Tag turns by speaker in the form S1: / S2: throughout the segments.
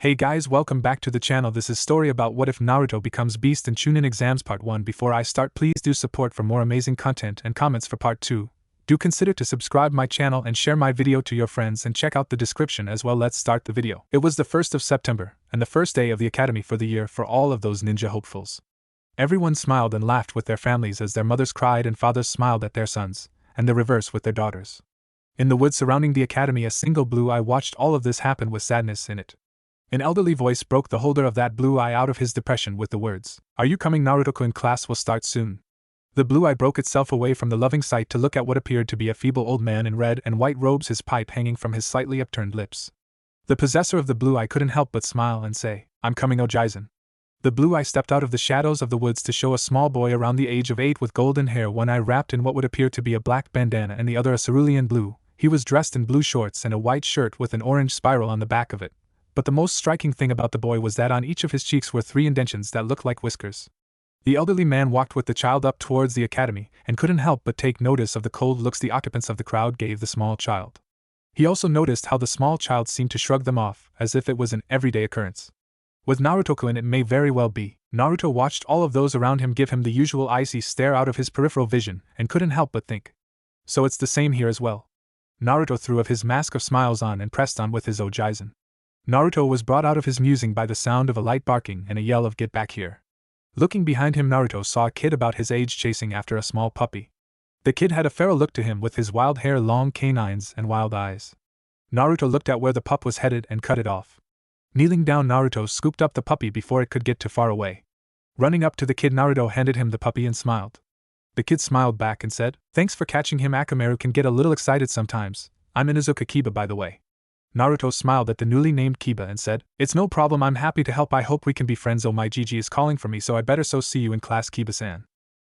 S1: Hey guys, welcome back to the channel. This is story about what if Naruto becomes beast in Chunin exams part 1. Before I start, please do support for more amazing content and comments for part 2. Do consider to subscribe my channel and share my video to your friends and check out the description as well. Let's start the video. It was the 1st of September and the first day of the academy for the year for all of those ninja hopefuls. Everyone smiled and laughed with their families as their mothers cried and fathers smiled at their sons, and the reverse with their daughters. In the woods surrounding the academy, a single blue eye watched all of this happen with sadness in it. An elderly voice broke the holder of that blue eye out of his depression with the words, "Are you coming, Naruto-kun? Class will start soon." The blue eye broke itself away from the loving sight to look at what appeared to be a feeble old man in red and white robes, his pipe hanging from his slightly upturned lips. The possessor of the blue eye couldn't help but smile and say, "I'm coming, Ojaizen." The blue eye stepped out of the shadows of the woods to show a small boy around the age of 8 with golden hair, one eye wrapped in what would appear to be a black bandana and the other a cerulean blue. He was dressed in blue shorts and a white shirt with an orange spiral on the back of it. But the most striking thing about the boy was that on each of his cheeks were 3 indentions that looked like whiskers. The elderly man walked with the child up towards the academy and couldn't help but take notice of the cold looks the occupants of the crowd gave the small child. He also noticed how the small child seemed to shrug them off, as if it was an everyday occurrence. With Naruto-kun, it may very well be. Naruto watched all of those around him give him the usual icy stare out of his peripheral vision and couldn't help but think, so it's the same here as well. Naruto threw off his mask of smiles on and pressed on with his Ojaizen. Naruto was brought out of his musing by the sound of a light barking and a yell of "Get back here." Looking behind him, Naruto saw a kid about his age chasing after a small puppy. The kid had a feral look to him with his wild hair, long canines, and wild eyes. Naruto looked at where the pup was headed and cut it off. Kneeling down, Naruto scooped up the puppy before it could get too far away. Running up to the kid, Naruto handed him the puppy and smiled. The kid smiled back and said, "Thanks for catching him. Akamaru can get a little excited sometimes. I'm Inuzuka Kiba, by the way." Naruto smiled at the newly named Kiba and said, "It's no problem, I'm happy to help. I hope we can be friends. Oh, my Gigi is calling for me, so I better see you in class, Kiba-san."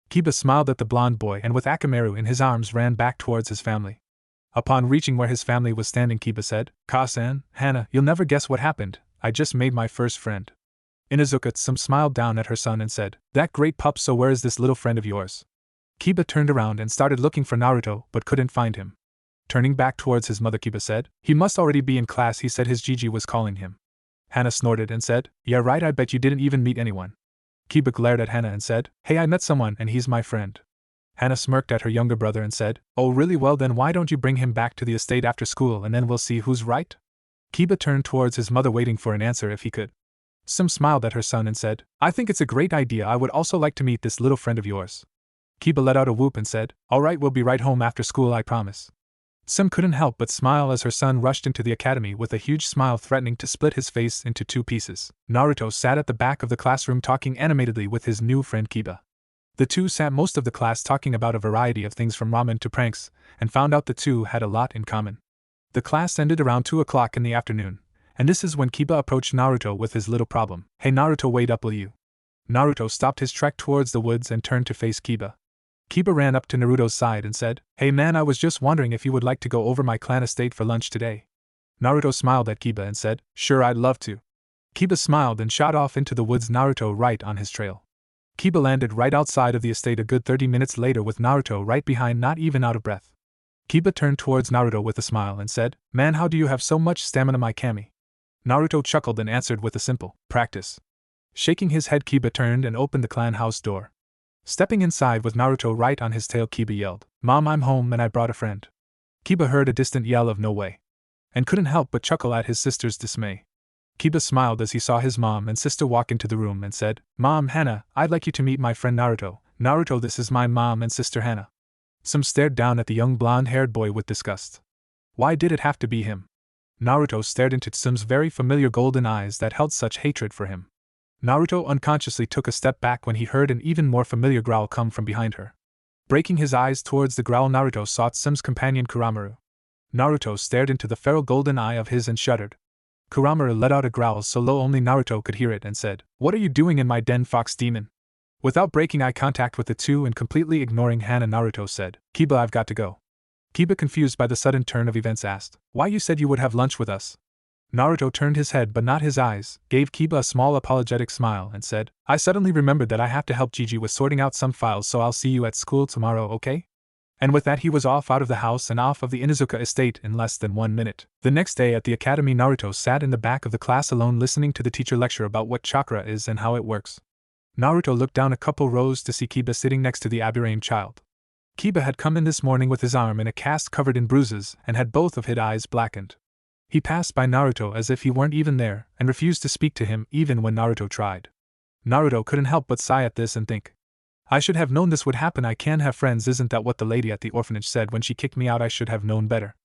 S1: Kiba smiled at the blonde boy and with Akamaru in his arms ran back towards his family. Upon reaching where his family was standing, Kiba said, "Ka-san, Hana, you'll never guess what happened. I just made my first friend." Inuzuka smiled down at her son and said, "That great pup, so where is this little friend of yours?" Kiba turned around and started looking for Naruto but couldn't find him. Turning back towards his mother, Kiba said, "He must already be in class. He said his Gigi was calling him." Hana snorted and said, "Yeah right, I bet you didn't even meet anyone." Kiba glared at Hana and said, "Hey, I met someone and he's my friend." Hana smirked at her younger brother and said, "Oh really? Well then why don't you bring him back to the estate after school and then we'll see who's right?" Kiba turned towards his mother waiting for an answer if he could. Sim smiled at her son and said, "I think it's a great idea. I would also like to meet this little friend of yours." Kiba let out a whoop and said, "Alright, we'll be right home after school, I promise." Sim couldn't help but smile as her son rushed into the academy with a huge smile threatening to split his face into 2 pieces. Naruto sat at the back of the classroom talking animatedly with his new friend Kiba. The two sat most of the class talking about a variety of things from ramen to pranks, and found out the two had a lot in common. The class ended around 2 o'clock in the afternoon, and this is when Kiba approached Naruto with his little problem. "Hey Naruto, wait up, will you?" Naruto stopped his trek towards the woods and turned to face Kiba. Kiba ran up to Naruto's side and said, "Hey man, I was just wondering if you would like to go over my clan estate for lunch today." Naruto smiled at Kiba and said, "Sure, I'd love to." Kiba smiled and shot off into the woods, Naruto right on his trail. Kiba landed right outside of the estate a good 30 minutes later with Naruto right behind, not even out of breath. Kiba turned towards Naruto with a smile and said, "Man, how do you have so much stamina, my kami?" Naruto chuckled and answered with a simple, "Practice." Shaking his head, Kiba turned and opened the clan house door. Stepping inside with Naruto right on his tail, Kiba yelled, "Mom, I'm home and I brought a friend." Kiba heard a distant yell of "No way," and couldn't help but chuckle at his sister's dismay. Kiba smiled as he saw his mom and sister walk into the room and said, "Mom, Hana, I'd like you to meet my friend Naruto." "Naruto, this is my mom and sister Hana." Sim stared down at the young blonde-haired boy with disgust. Why did it have to be him? Naruto stared into Sim's very familiar golden eyes that held such hatred for him. Naruto unconsciously took a step back when he heard an even more familiar growl come from behind her. Breaking his eyes towards the growl, Naruto sought Sim's companion Kuramaru. Naruto stared into the feral golden eye of his and shuddered. Kuramaru let out a growl so low only Naruto could hear it and said, "What are you doing in my den, fox demon?" Without breaking eye contact with the two and completely ignoring Hana, Naruto said, "Kiba, I've got to go." Kiba, confused by the sudden turn of events, asked, "Why, you said you would have lunch with us?" Naruto turned his head but not his eyes, gave Kiba a small apologetic smile and said, "I suddenly remembered that I have to help Gigi with sorting out some files, so I'll see you at school tomorrow, okay?" And with that he was off out of the house and off of the Inuzuka estate in less than 1 minute. The next day at the academy, Naruto sat in the back of the class alone listening to the teacher lecture about what chakra is and how it works. Naruto looked down a couple rows to see Kiba sitting next to the Aburame child. Kiba had come in this morning with his arm in a cast covered in bruises and had both of his eyes blackened. He passed by Naruto as if he weren't even there and refused to speak to him even when Naruto tried. Naruto couldn't help but sigh at this and think, I should have known this would happen. I can't have friends. Isn't that what the lady at the orphanage said when she kicked me out? I should have known better.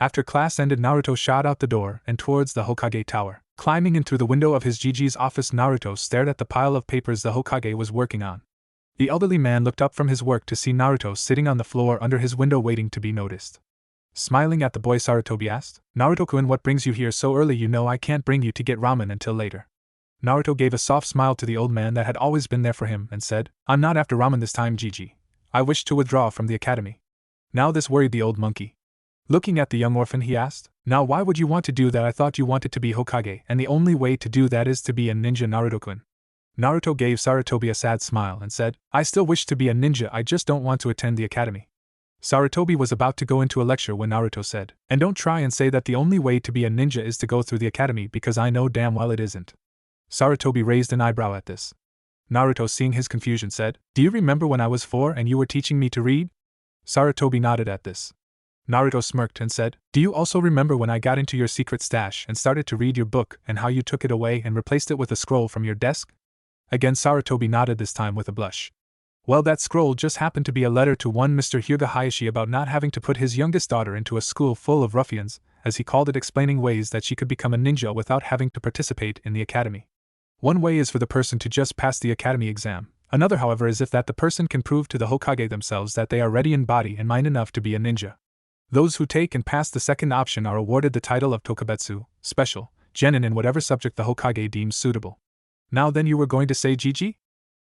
S1: After class ended, Naruto shot out the door and towards the Hokage tower. Climbing in through the window of his Gigi's office, Naruto stared at the pile of papers the Hokage was working on. The elderly man looked up from his work to see Naruto sitting on the floor under his window waiting to be noticed. Smiling at the boy, Sarutobi asked, Naruto-kun, what brings you here so early? You know I can't bring you to get ramen until later. Naruto gave a soft smile to the old man that had always been there for him and said, I'm not after ramen this time, Gigi. I wish to withdraw from the academy. Now this worried the old monkey. Looking at the young orphan, he asked, Now why would you want to do that? I thought you wanted to be Hokage, and the only way to do that is to be a ninja, Naruto-kun. Naruto gave Sarutobi a sad smile and said, I still wish to be a ninja, I just don't want to attend the academy. Sarutobi was about to go into a lecture when Naruto said, And don't try and say that the only way to be a ninja is to go through the academy, because I know damn well it isn't. Sarutobi raised an eyebrow at this. Naruto, seeing his confusion, said, Do you remember when I was 4 and you were teaching me to read? Sarutobi nodded at this. Naruto smirked and said, Do you also remember when I got into your secret stash and started to read your book and how you took it away and replaced it with a scroll from your desk? Again Sarutobi nodded, this time with a blush. Well, that scroll just happened to be a letter to one Mr. Hyuga Hayashi about not having to put his youngest daughter into a school full of ruffians, as he called it, explaining ways that she could become a ninja without having to participate in the academy. One way is for the person to just pass the academy exam. Another, however, is if that the person can prove to the Hokage themselves that they are ready in body and mind enough to be a ninja. Those who take and pass the second option are awarded the title of Tokubetsu, special, genin in whatever subject the Hokage deems suitable. Now then, you were going to say, Gigi?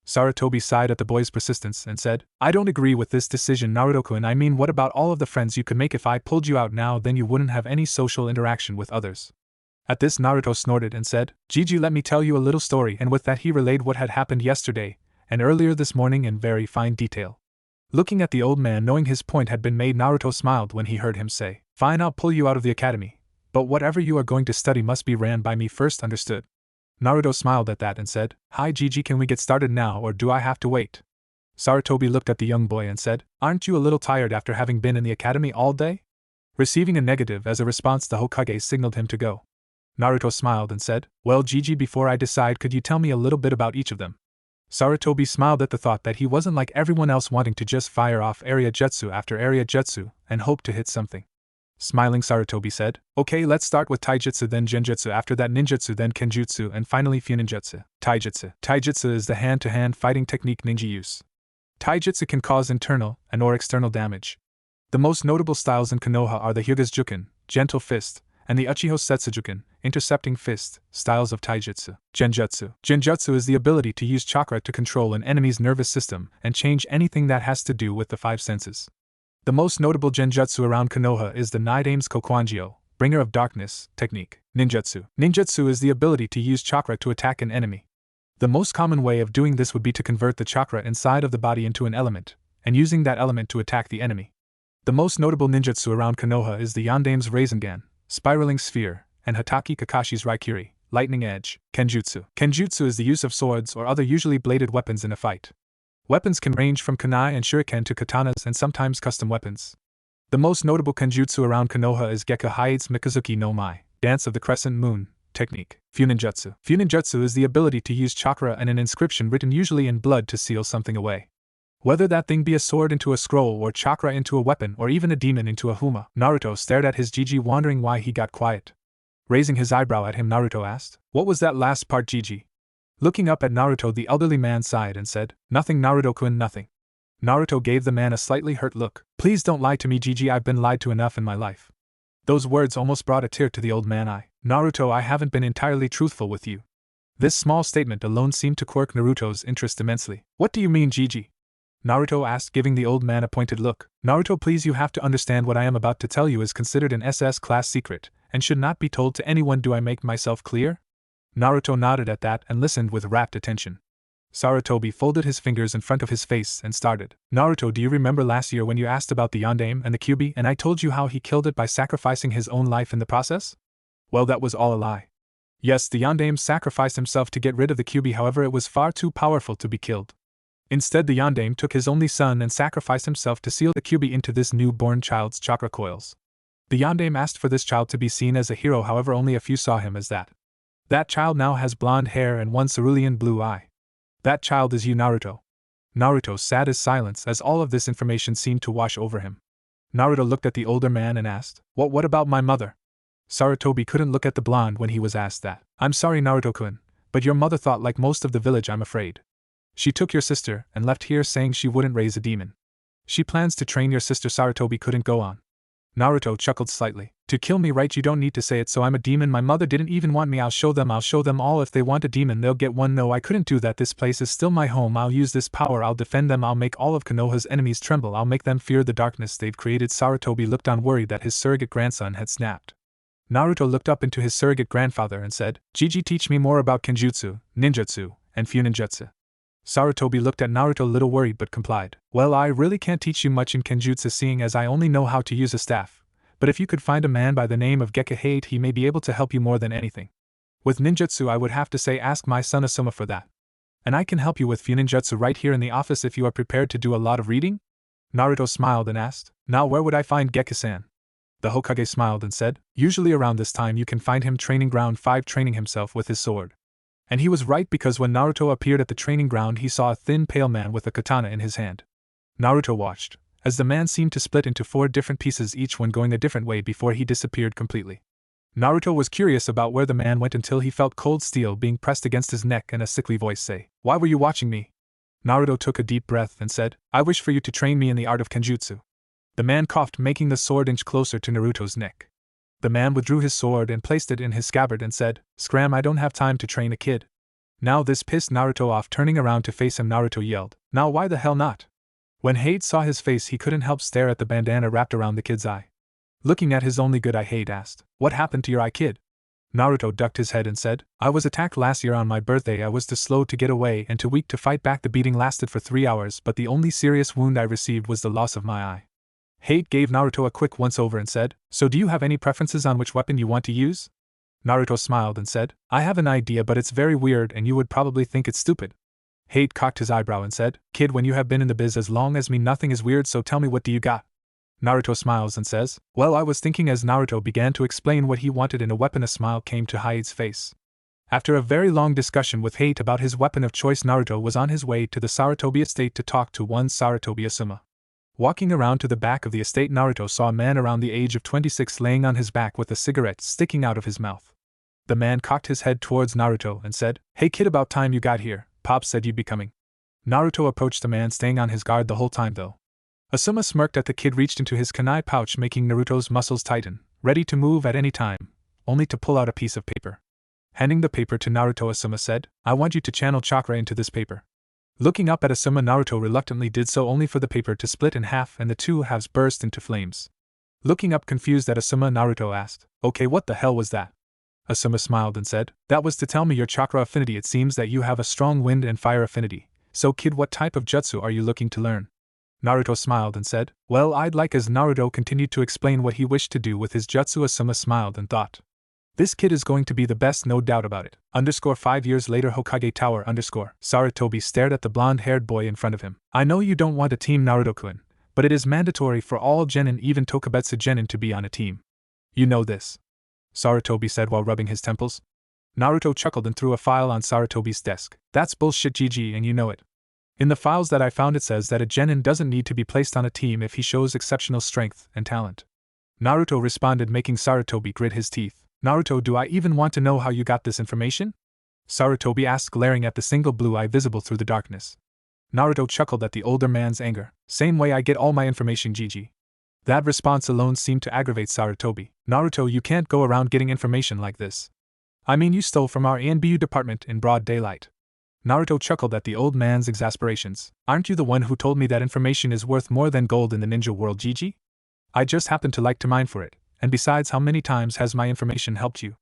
S1: Sarutobi sighed at the boy's persistence and said, I don't agree with this decision, Naruto-kun. I mean, what about all of the friends you could make if I pulled you out now? Then you wouldn't have any social interaction with others. At this, Naruto snorted and said, Gigi, let me tell you a little story, and with that he relayed what had happened yesterday and earlier this morning in very fine detail. Looking at the old man, knowing his point had been made, Naruto smiled when he heard him say, Fine, I'll pull you out of the academy, but whatever you are going to study must be ran by me first, understood? Naruto smiled at that and said, Hi Gigi, can we get started now or do I have to wait? Sarutobi looked at the young boy and said, Aren't you a little tired after having been in the academy all day? Receiving a negative as a response, the Hokage signaled him to go. Naruto smiled and said, Well Gigi, before I decide, could you tell me a little bit about each of them? Sarutobi smiled at the thought that he wasn't like everyone else wanting to just fire off area jutsu after area jutsu and hope to hit something. Smiling, Sarutobi said, Okay, let's start with taijutsu, then genjutsu, after that ninjutsu, then kenjutsu, and finally funinjutsu. Taijutsu. Taijutsu is the hand-to-hand fighting technique ninja use. Taijutsu can cause internal and or external damage. The most notable styles in Konoha are the Hyuga's Juken, gentle fist, and the Uchiho Setsujuken, intercepting fist, styles of taijutsu. Genjutsu. Genjutsu is the ability to use chakra to control an enemy's nervous system and change anything that has to do with the 5 senses. The most notable genjutsu around Konoha is the Nidame's Kokwanjyo, bringer of darkness, technique. Ninjutsu. Ninjutsu is the ability to use chakra to attack an enemy. The most common way of doing this would be to convert the chakra inside of the body into an element, and using that element to attack the enemy. The most notable ninjutsu around Konoha is the Yandame's Rasengan, spiraling sphere, and Hatake Kakashi's Raikiri, lightning edge. Kenjutsu. Kenjutsu is the use of swords or other usually bladed weapons in a fight. Weapons can range from kunai and shuriken to katanas and sometimes custom weapons. The most notable kenjutsu around Konoha is Gekka Hideout's Mikazuki no Mai, dance of the crescent moon, technique. Funinjutsu. Funinjutsu is the ability to use chakra and an inscription written usually in blood to seal something away. Whether that thing be a sword into a scroll or chakra into a weapon or even a demon into a huma. Naruto stared at his Gigi, wondering why he got quiet. Raising his eyebrow at him, Naruto asked, What was that last part, Gigi? Looking up at Naruto, the elderly man sighed and said, Nothing, Naruto-kun, nothing. Naruto gave the man a slightly hurt look. Please don't lie to me, Gigi, I've been lied to enough in my life. Those words almost brought a tear to the old man. Naruto, I haven't been entirely truthful with you. This small statement alone seemed to quirk Naruto's interest immensely. What do you mean, Gigi? Naruto asked, giving the old man a pointed look. Naruto, please, you have to understand what I am about to tell you is considered an SS class secret, and should not be told to anyone. Do I make myself clear? Naruto nodded at that and listened with rapt attention. Sarutobi folded his fingers in front of his face and started. Naruto, do you remember last year when you asked about the yondaime and the Kyuubi and I told you how he killed it by sacrificing his own life in the process? Well, that was all a lie. Yes, the yondaime sacrificed himself to get rid of the Kyuubi, however it was far too powerful to be killed. Instead, the yondaime took his only son and sacrificed himself to seal the Kyuubi into this newborn child's chakra coils. The yondaime asked for this child to be seen as a hero, however only a few saw him as that. That child now has blonde hair and one cerulean blue eye. That child is you, Naruto. Naruto sat in silence as all of this information seemed to wash over him. Naruto looked at the older man and asked, What about my mother? Sarutobi couldn't look at the blonde when he was asked that. I'm sorry, Naruto-kun, but your mother thought like most of the village, I'm afraid. She took your sister and left here saying she wouldn't raise a demon. She plans to train your sister. Sarutobi couldn't go on. Naruto chuckled slightly. To kill me, right? You don't need to say it, so I'm a demon. My mother didn't even want me. I'll show them all. If they want a demon, they'll get one. No, I couldn't do that. This place is still my home. I'll use this power. I'll defend them. I'll make all of Konoha's enemies tremble. I'll make them fear the darkness they've created. Sarutobi looked on, worried that his surrogate grandson had snapped. Naruto looked up into his surrogate grandfather and said, Gigi, teach me more about Kenjutsu, ninjutsu, and Funinjutsu. Sarutobi looked at Naruto a little worried but complied. Well, I really can't teach you much in Kenjutsu, seeing as I only know how to use a staff. But if you could find a man by the name of Gekahate, he may be able to help you more than anything. With ninjutsu, I would have to say ask my son Asuma for that. And I can help you with Funinjutsu right here in the office if you are prepared to do a lot of reading? Naruto smiled and asked, Now where would I find Gekka-san? The Hokage smiled and said, Usually around this time you can find him training ground 5 training himself with his sword. And he was right, because when Naruto appeared at the training ground he saw a thin pale man with a katana in his hand. Naruto watched as the man seemed to split into 4 different pieces, each one going a different way before he disappeared completely. Naruto was curious about where the man went until he felt cold steel being pressed against his neck and a sickly voice say, Why were you watching me? Naruto took a deep breath and said, I wish for you to train me in the art of Kenjutsu. The man coughed, making the sword inch closer to Naruto's neck. The man withdrew his sword and placed it in his scabbard and said, Scram, I don't have time to train a kid. Now this pissed Naruto off. Turning around to face him, Naruto yelled, Now why the hell not? When Hate saw his face, he couldn't help stare at the bandana wrapped around the kid's eye. Looking at his only good eye, Hate asked, What happened to your eye, kid? Naruto ducked his head and said, I was attacked last year on my birthday. I was too slow to get away and too weak to fight back. The beating lasted for 3 hours, but the only serious wound I received was the loss of my eye. Hate gave Naruto a quick once-over and said, So do you have any preferences on which weapon you want to use? Naruto smiled and said, I have an idea, but it's very weird and you would probably think it's stupid. Hate cocked his eyebrow and said, Kid, when you have been in the biz as long as me, nothing is weird, so tell me, what do you got? Naruto smiles and says, Well, I was thinking. As Naruto began to explain what he wanted in a weapon, a smile came to Hate's face. After a very long discussion with Hate about his weapon of choice, Naruto was on his way to the Sarutobi estate to talk to one Sarutobi Asuma. Walking around to the back of the estate, Naruto saw a man around the age of 26 laying on his back with a cigarette sticking out of his mouth. The man cocked his head towards Naruto and said, Hey kid, about time you got here. Pop said you'd be coming. Naruto approached the man, staying on his guard the whole time though. Asuma smirked at the kid, reached into his kunai pouch, making Naruto's muscles tighten, ready to move at any time, only to pull out a piece of paper. Handing the paper to Naruto, Asuma said, I want you to channel chakra into this paper. Looking up at Asuma, Naruto reluctantly did so, only for the paper to split in half and the 2 halves burst into flames. Looking up confused at Asuma, Naruto asked, Okay, what the hell was that? Asuma smiled and said, That was to tell me your chakra affinity. It seems that you have a strong wind and fire affinity. So kid, what type of jutsu are you looking to learn? Naruto smiled and said, Well, I'd like. As Naruto continued to explain what he wished to do with his jutsu, Asuma smiled and thought, This kid is going to be the best, no doubt about it. 5 years later, Hokage Tower. Sarutobi stared at the blonde-haired boy in front of him. I know you don't want a team, Naruto-kun, but it is mandatory for all genin, even Tokubetsu genin, to be on a team. You know this, Sarutobi said while rubbing his temples. Naruto chuckled and threw a file on Sarutobi's desk. That's bullshit, GG, and you know it. In the files that I found, it says that a genin doesn't need to be placed on a team if he shows exceptional strength and talent. Naruto responded, making Sarutobi grit his teeth. Naruto, do I even want to know how you got this information? Sarutobi asked, glaring at the single blue eye visible through the darkness. Naruto chuckled at the older man's anger. Same way I get all my information, GG. " That response alone seemed to aggravate Sarutobi. Naruto, you can't go around getting information like this. I mean, you stole from our ANBU department in broad daylight. Naruto chuckled at the old man's exasperations. Aren't you the one who told me that information is worth more than gold in the ninja world, GG? I just happen to like to mine for it, and besides, how many times has my information helped you?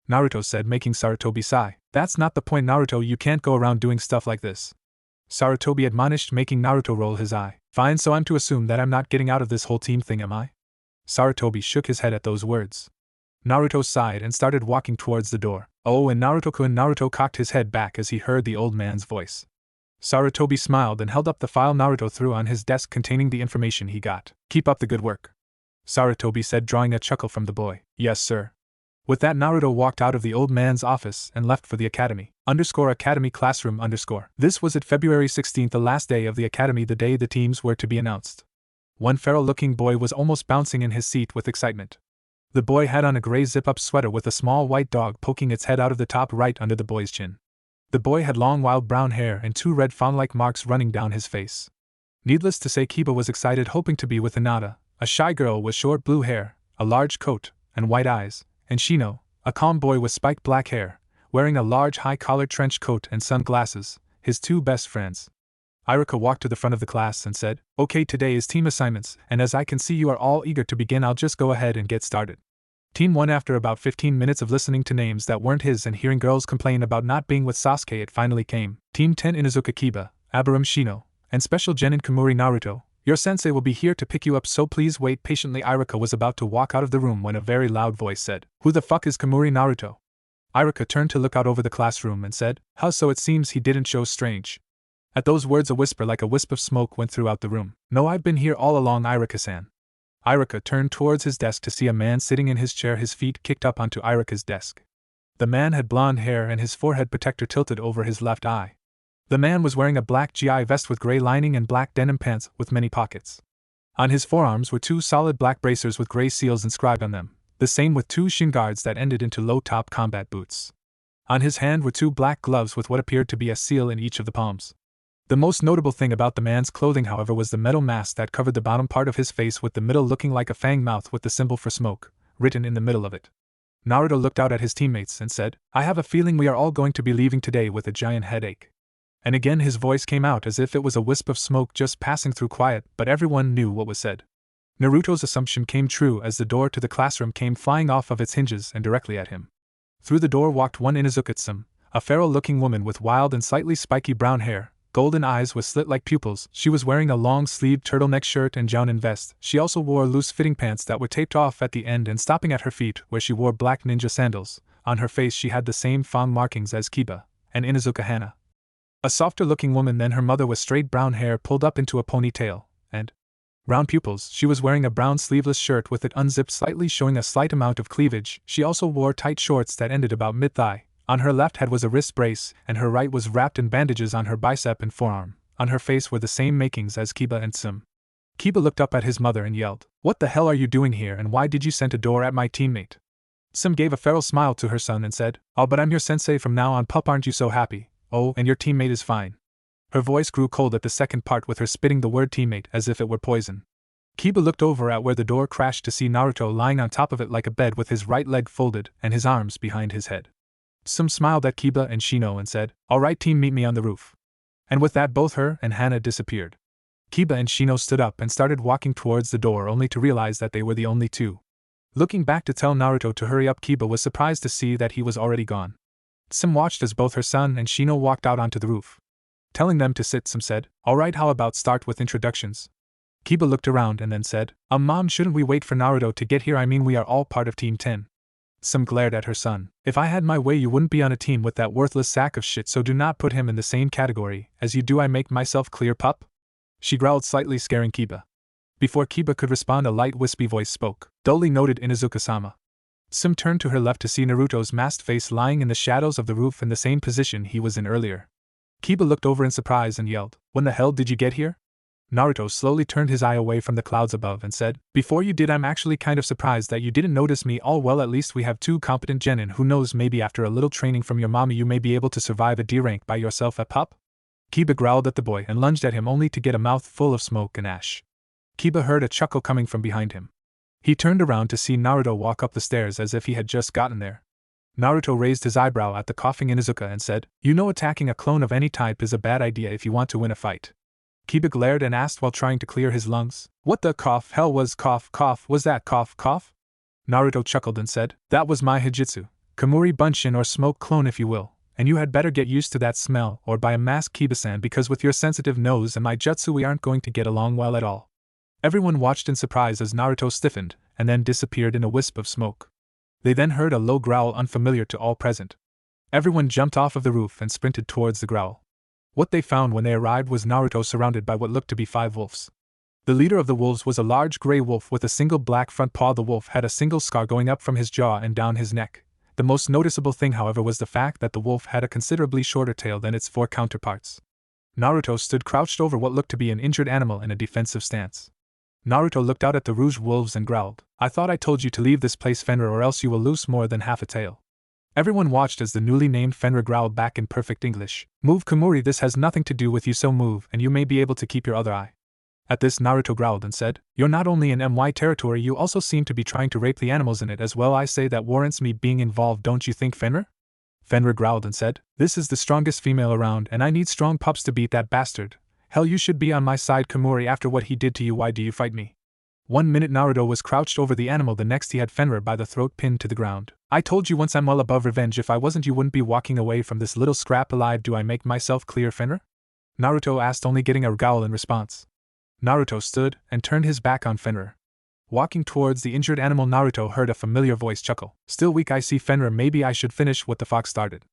S1: Naruto said, making Sarutobi sigh. That's not the point, Naruto, you can't go around doing stuff like this. Sarutobi admonished, making Naruto roll his eye. Fine, so I'm to assume that I'm not getting out of this whole team thing, am I? Sarutobi shook his head at those words. Naruto sighed and started walking towards the door. Oh, and Naruto cocked his head back as he heard the old man's voice. Sarutobi smiled and held up the file Naruto threw on his desk containing the information he got. Keep up the good work, Sarutobi said, drawing a chuckle from the boy. Yes, sir. With that, Naruto walked out of the old man's office and left for the academy. Academy classroom. This was at February 16th, the last day of the academy, the day the teams were to be announced. One feral-looking boy was almost bouncing in his seat with excitement. The boy had on a gray zip-up sweater with a small white dog poking its head out of the top right under the boy's chin. The boy had long wild brown hair and 2 red fawn-like marks running down his face. Needless to say, Kiba was excited, hoping to be with Hinata, a shy girl with short blue hair, a large coat, and white eyes, and Shino, a calm boy with spiked black hair, wearing a large high-collared trench coat and sunglasses, his 2 best friends. Iruka walked to the front of the class and said, Okay, today is team assignments, and as I can see you are all eager to begin, I'll just go ahead and get started. Team 1. After about 15 minutes of listening to names that weren't his and hearing girls complain about not being with Sasuke, it finally came. Team 10. Inuzuka Kiba, Aburame Shino, and Special Genin Kamuri Naruto. Your sensei will be here to pick you up, so please wait patiently. Iruka was about to walk out of the room when a very loud voice said, Who the fuck is Kamuri Naruto? Iruka turned to look out over the classroom and said, How so? It seems he didn't show strange. At those words, a whisper like a wisp of smoke went throughout the room. No, I've been here all along, Iruka-san. Iruka turned towards his desk to see a man sitting in his chair, his feet kicked up onto Iruka's desk. The man had blonde hair and his forehead protector tilted over his left eye. The man was wearing a black GI vest with gray lining and black denim pants with many pockets. On his forearms were 2 solid black bracers with gray seals inscribed on them, the same with 2 shin guards that ended into low-top combat boots. On his hand were 2 black gloves with what appeared to be a seal in each of the palms. The most notable thing about the man's clothing, however, was the metal mask that covered the bottom part of his face, with the middle looking like a fang mouth with the symbol for smoke written in the middle of it. Naruto looked out at his teammates and said, I have a feeling we are all going to be leaving today with a giant headache. And again his voice came out as if it was a wisp of smoke just passing through quiet, but everyone knew what was said. Naruto's assumption came true as the door to the classroom came flying off of its hinges and directly at him. Through the door walked one Inuzuka-san, a feral-looking woman with wild and slightly spiky brown hair, golden eyes with slit-like pupils. She was wearing a long-sleeved turtleneck shirt and jounin vest. She also wore loose-fitting pants that were taped off at the end and stopping at her feet, where she wore black ninja sandals. On her face she had the same fang markings as Kiba and Inuzuka Hana. A softer-looking woman than her mother with straight brown hair pulled up into a ponytail, and round pupils. She was wearing a brown sleeveless shirt with it unzipped slightly, showing a slight amount of cleavage. She also wore tight shorts that ended about mid-thigh. On her left head was a wrist brace, and her right was wrapped in bandages on her bicep and forearm. On her face were the same makings as Kiba and Sim. Kiba looked up at his mother and yelled, What the hell are you doing here, and why did you send a door at my teammate? Sim gave a feral smile to her son and said, Oh, but I'm your sensei from now on, pup, aren't you so happy? Oh, and your teammate is fine. Her voice grew cold at the second part, with her spitting the word teammate as if it were poison. Kiba looked over at where the door crashed to see Naruto lying on top of it like a bed with his right leg folded and his arms behind his head. Sim smiled at Kiba and Shino and said, All right team, meet me on the roof. And with that both her and Hana disappeared. Kiba and Shino stood up and started walking towards the door, only to realize that they were the only two. Looking back to tell Naruto to hurry up, Kiba was surprised to see that he was already gone. Sim watched as both her son and Shino walked out onto the roof. Telling them to sit, Sim said, All right, how about start with introductions? Kiba looked around and then said, Mom, shouldn't we wait for Naruto to get here? I mean, we are all part of Team 10. Sim glared at her son. If I had my way, you wouldn't be on a team with that worthless sack of shit, so do not put him in the same category as you do. I make myself clear, pup? She growled slightly, scaring Kiba. Before Kiba could respond, a light wispy voice spoke. Dully noted, Inuzuka-sama. Sim turned to her left to see Naruto's masked face lying in the shadows of the roof in the same position he was in earlier. Kiba looked over in surprise and yelled, When the hell did you get here? Naruto slowly turned his eye away from the clouds above and said, Before you did, I'm actually kind of surprised that you didn't notice me. All well, at least we have two competent genin. Who knows, maybe after a little training from your mommy you may be able to survive a D rank by yourself, pup? Kiba growled at the boy and lunged at him, only to get a mouth full of smoke and ash. Kiba heard a chuckle coming from behind him. He turned around to see Naruto walk up the stairs as if he had just gotten there. Naruto raised his eyebrow at the coughing Inuzuka and said, You know, attacking a clone of any type is a bad idea if you want to win a fight. Kiba glared and asked while trying to clear his lungs, What the hell was cough was that cough? Naruto chuckled and said, That was my Hijitsu, Kamuri Bunshin, or smoke clone if you will, and you had better get used to that smell or buy a mask, Kiba-san, because with your sensitive nose and my jutsu we aren't going to get along well at all. Everyone watched in surprise as Naruto stiffened and then disappeared in a wisp of smoke. They then heard a low growl unfamiliar to all present. Everyone jumped off of the roof and sprinted towards the growl. What they found when they arrived was Naruto surrounded by what looked to be 5 wolves. The leader of the wolves was a large gray wolf with a single black front paw. The wolf had a single scar going up from his jaw and down his neck. The most noticeable thing, however, was the fact that the wolf had a considerably shorter tail than its 4 counterparts. Naruto stood crouched over what looked to be an injured animal in a defensive stance. Naruto looked out at the rouge wolves and growled, "I thought I told you to leave this place, Fenrir, or else you will lose more than half a tail." Everyone watched as the newly named Fenrir growled back in perfect English, "Move, Komuri, this has nothing to do with you, so move and you may be able to keep your other eye." At this, Naruto growled and said, "You're not only in MY territory, you also seem to be trying to rape the animals in it as well. I say that warrants me being involved, don't you think, Fenrir?" Fenrir growled and said, "This is the strongest female around and I need strong pups to beat that bastard. Hell, you should be on my side, Komuri, after what he did to you. Why do you fight me?" 1 minute Naruto was crouched over the animal, the next he had Fenrir by the throat pinned to the ground. "I told you once I'm well above revenge. If I wasn't, you wouldn't be walking away from this little scrap alive. Do I make myself clear, Fenrir?" Naruto asked, only getting a growl in response. Naruto stood and turned his back on Fenrir. Walking towards the injured animal, Naruto heard a familiar voice chuckle. "Still weak, I see, Fenrir. Maybe I should finish what the fox started."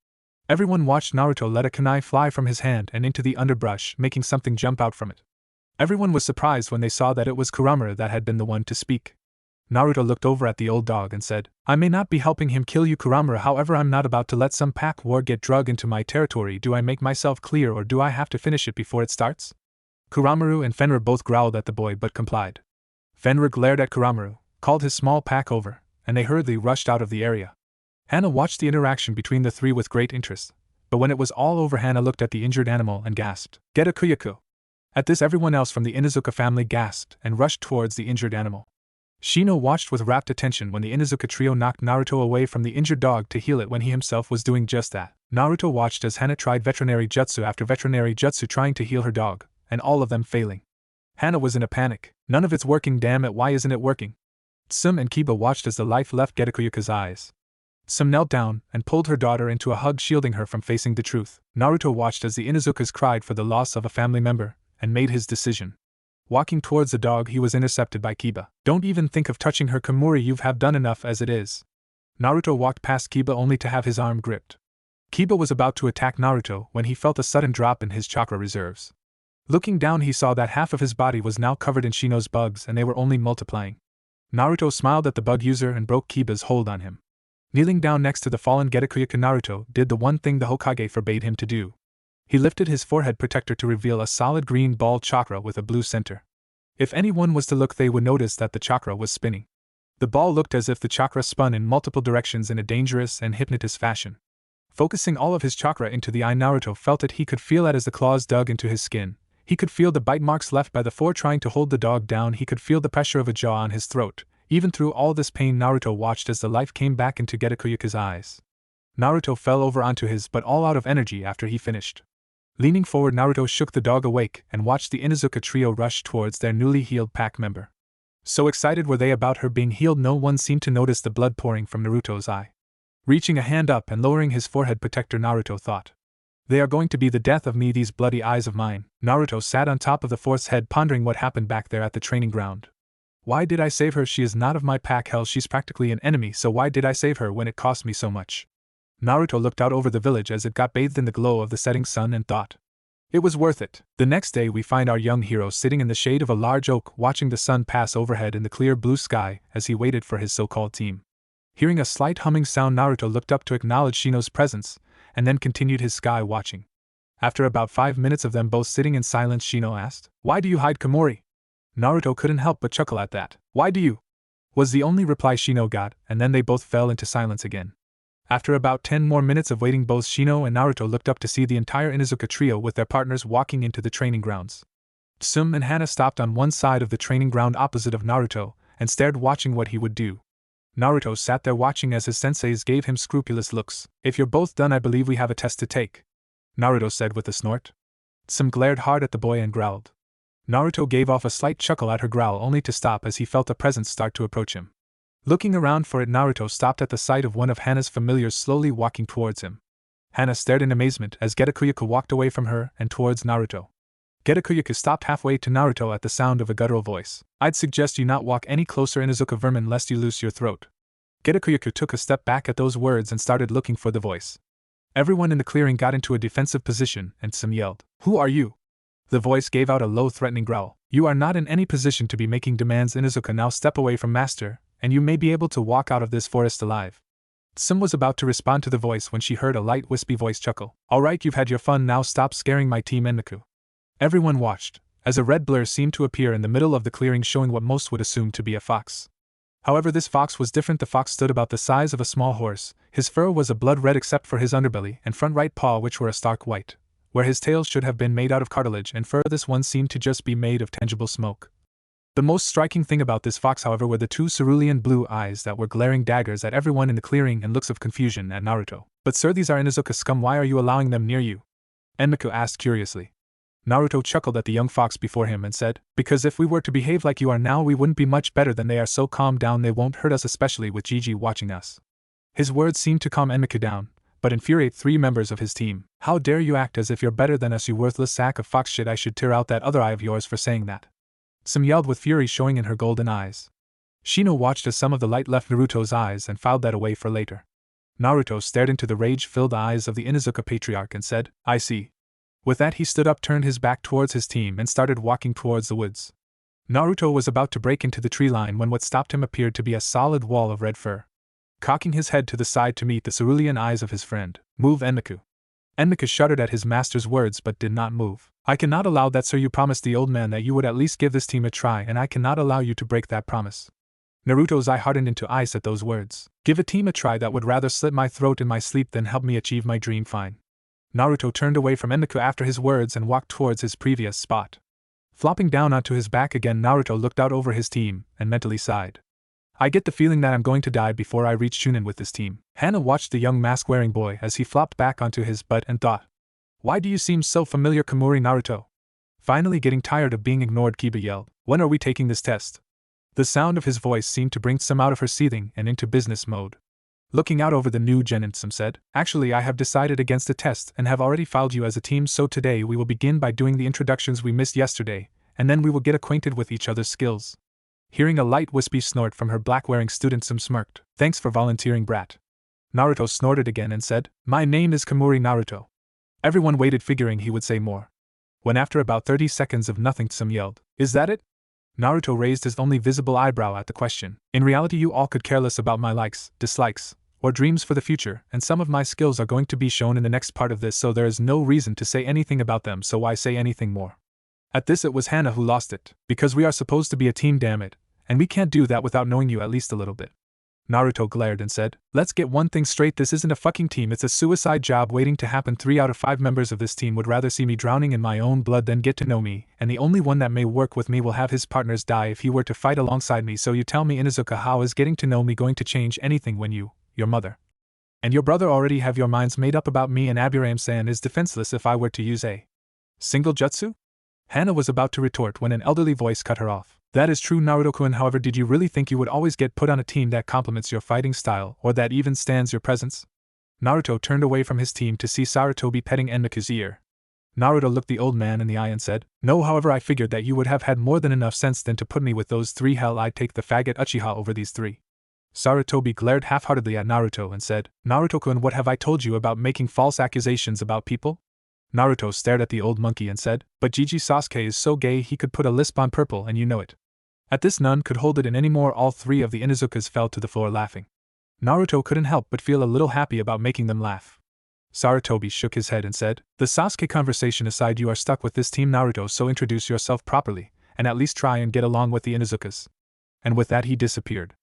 S1: Everyone watched Naruto let a kunai fly from his hand and into the underbrush, making something jump out from it. Everyone was surprised when they saw that it was Kuramaru that had been the one to speak. Naruto looked over at the old dog and said, "I may not be helping him kill you, Kuramaru, however I'm not about to let some pack war get drug into my territory. Do I make myself clear or do I have to finish it before it starts?" Kuramaru and Fenrir both growled at the boy but complied. Fenrir glared at Kuramaru, called his small pack over, and they hurriedly rushed out of the area. Hana watched the interaction between the three with great interest, but when it was all over, Hana looked at the injured animal and gasped, "Get a Kuyaku." At this, everyone else from the Inuzuka family gasped and rushed towards the injured animal. Shino watched with rapt attention when the Inuzuka trio knocked Naruto away from the injured dog to heal it when he himself was doing just that. Naruto watched as Hana tried veterinary jutsu after veterinary jutsu trying to heal her dog, and all of them failing. Hana was in a panic. "None of it's working, damn it, why isn't it working?" Tsum and Kiba watched as the life left Getakuyuka's eyes. Tsum knelt down and pulled her daughter into a hug, shielding her from facing the truth. Naruto watched as the Inuzukas cried for the loss of a family member, and made his decision. Walking towards the dog, he was intercepted by Kiba. "Don't even think of touching her, Komuri, you have done enough as it is." Naruto walked past Kiba only to have his arm gripped. Kiba was about to attack Naruto when he felt a sudden drop in his chakra reserves. Looking down, he saw that half of his body was now covered in Shino's bugs and they were only multiplying. Naruto smiled at the bug user and broke Kiba's hold on him. Kneeling down next to the fallen Getakuyuka, Naruto did the one thing the Hokage forbade him to do. He lifted his forehead protector to reveal a solid green ball chakra with a blue center. If anyone was to look, they would notice that the chakra was spinning. The ball looked as if the chakra spun in multiple directions in a dangerous and hypnotist fashion. Focusing all of his chakra into the eye, Naruto felt it. He could feel it as the claws dug into his skin. He could feel the bite marks left by the four trying to hold the dog down. He could feel the pressure of a jaw on his throat. Even through all this pain, Naruto watched as the life came back into Getakuyuka's eyes. Naruto fell over onto his, but all out of energy after he finished. Leaning forward, Naruto shook the dog awake and watched the Inuzuka trio rush towards their newly healed pack member. So excited were they about her being healed, no one seemed to notice the blood pouring from Naruto's eye. Reaching a hand up and lowering his forehead protector, Naruto thought, "They are going to be the death of me, these bloody eyes of mine." Naruto sat on top of the fourth's head, pondering what happened back there at the training ground. Why did I save her? She is not of my pack. Hell, she's practically an enemy, so why did I save her when it cost me so much? Naruto looked out over the village as it got bathed in the glow of the setting sun and thought, it was worth it. The next day we find our young hero sitting in the shade of a large oak, watching the sun pass overhead in the clear blue sky as he waited for his so-called team. Hearing a slight humming sound, Naruto looked up to acknowledge Shino's presence, and then continued his sky watching. After about 5 minutes of them both sitting in silence, Shino asked, "Why do you hide, Komori?" Naruto couldn't help but chuckle at that. "Why do you?" was the only reply Shino got, and then they both fell into silence again. After about 10 more minutes of waiting, both Shino and Naruto looked up to see the entire Inuzuka trio with their partners walking into the training grounds. Tsum and Hana stopped on one side of the training ground opposite of Naruto, and stared, watching what he would do. Naruto sat there watching as his senseis gave him scrupulous looks. "If you're both done, I believe we have a test to take," Naruto said with a snort. Tsum glared hard at the boy and growled. Naruto gave off a slight chuckle at her growl only to stop as he felt a presence start to approach him. Looking around for it, Naruto stopped at the sight of one of Hana's familiars slowly walking towards him. Hana stared in amazement as Getakuyuka walked away from her and towards Naruto. Getakuyuka stopped halfway to Naruto at the sound of a guttural voice. I'd suggest you not walk any closer, Inuzuka vermin, lest you lose your throat. Getakuyuka took a step back at those words and started looking for the voice. Everyone in the clearing got into a defensive position, and some yelled, "Who are you?" The voice gave out a low, threatening growl. You are not in any position to be making demands, Inuzuka. Now step away from Master, and you may be able to walk out of this forest alive. Sim was about to respond to the voice when she heard a light, wispy voice chuckle. Alright, you've had your fun, now stop scaring my team, Enmu. Everyone watched, as a red blur seemed to appear in the middle of the clearing, showing what most would assume to be a fox. However, this fox was different. The fox stood about the size of a small horse. His fur was a blood red except for his underbelly and front right paw, which were a stark white, where his tail should have been made out of cartilage and fur. This one seemed to just be made of tangible smoke. The most striking thing about this fox, however, were the two cerulean blue eyes that were glaring daggers at everyone in the clearing and looks of confusion at Naruto. But sir, these are Inuzuka scum, why are you allowing them near you? Enmu asked curiously. Naruto chuckled at the young fox before him and said, because if we were to behave like you are now, we wouldn't be much better than they are, so calm down, they won't hurt us, especially with Gigi watching us. His words seemed to calm Enmu down, but infuriate three members of his team. How dare you act as if you're better than us, you worthless sack of fox shit, I should tear out that other eye of yours for saying that. Sim yelled with fury showing in her golden eyes. Shino watched as some of the light left Naruto's eyes and filed that away for later. Naruto stared into the rage-filled eyes of the Inuzuka patriarch and said, I see. With that he stood up, turned his back towards his team and started walking towards the woods. Naruto was about to break into the tree line when what stopped him appeared to be a solid wall of red fur. Cocking his head to the side to meet the cerulean eyes of his friend, "Move, Enmu." Enmu shuddered at his master's words but did not move. I cannot allow that, sir. You promised the old man that you would at least give this team a try, and I cannot allow you to break that promise. Naruto's eye hardened into ice at those words. Give a team a try that would rather slit my throat in my sleep than help me achieve my dream, fine. Naruto turned away from Enmu after his words and walked towards his previous spot. Flopping down onto his back again, Naruto looked out over his team and mentally sighed. I get the feeling that I'm going to die before I reach Chunin with this team. Hana watched the young mask-wearing boy as he flopped back onto his butt and thought, why do you seem so familiar, Kamuri Naruto? Finally getting tired of being ignored, Kiba yelled, when are we taking this test? The sound of his voice seemed to bring Sim out of her seething and into business mode. Looking out over the new gen, Sim said, actually I have decided against a test and have already filed you as a team, so today we will begin by doing the introductions we missed yesterday, and then we will get acquainted with each other's skills. Hearing a light wispy snort from her black-wearing student, Sim smirked. Thanks for volunteering, brat. Naruto snorted again and said, my name is Kamuri Naruto. Everyone waited, figuring he would say more. When after about 30 seconds of nothing, Sim yelled, is that it? Naruto raised his only visible eyebrow at the question. In reality you all could care less about my likes, dislikes, or dreams for the future, and some of my skills are going to be shown in the next part of this, so there is no reason to say anything about them, so why say anything more? At this it was Hana who lost it. Because we are supposed to be a team, damn it, and we can't do that without knowing you at least a little bit. Naruto glared and said, let's get one thing straight, this isn't a fucking team, it's a suicide job waiting to happen. 3 out of 5 members of this team would rather see me drowning in my own blood than get to know me, and the only one that may work with me will have his partners die if he were to fight alongside me, so you tell me, Inuzuka, how is getting to know me going to change anything when you, your mother, and your brother already have your minds made up about me, and Aburame-san is defenseless if I were to use a single jutsu? Hana was about to retort when an elderly voice cut her off. That is true, Naruto-kun, however, did you really think you would always get put on a team that complements your fighting style, or that even stands your presence? Naruto turned away from his team to see Sarutobi petting Enmu's ear. Naruto looked the old man in the eye and said, no, however, I figured that you would have had more than enough sense than to put me with those 3. Hell, I'd take the faggot Uchiha over these 3. Sarutobi glared half-heartedly at Naruto and said, Naruto-kun, what have I told you about making false accusations about people? Naruto stared at the old monkey and said, but Gigi Sasuke is so gay he could put a lisp on purple and you know it. At this none could hold it in any more. All 3 of the Inuzukas fell to the floor laughing. Naruto couldn't help but feel a little happy about making them laugh. Sarutobi shook his head and said, the Sasuke conversation aside, you are stuck with this team, Naruto, so introduce yourself properly, and at least try and get along with the Inuzukas. And with that he disappeared.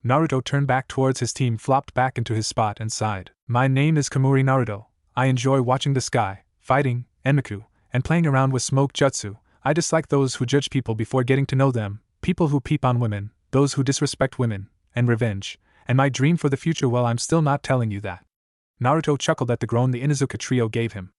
S1: Naruto turned back towards his team, flopped back into his spot and sighed. My name is Kamuri Naruto. I enjoy watching the sky, fighting, Enmu, and playing around with smoke jutsu. I dislike those who judge people before getting to know them, people who peep on women, those who disrespect women, and revenge, and my dream for the future, well, I'm still not telling you that. Naruto chuckled at the groan the Inuzuka trio gave him.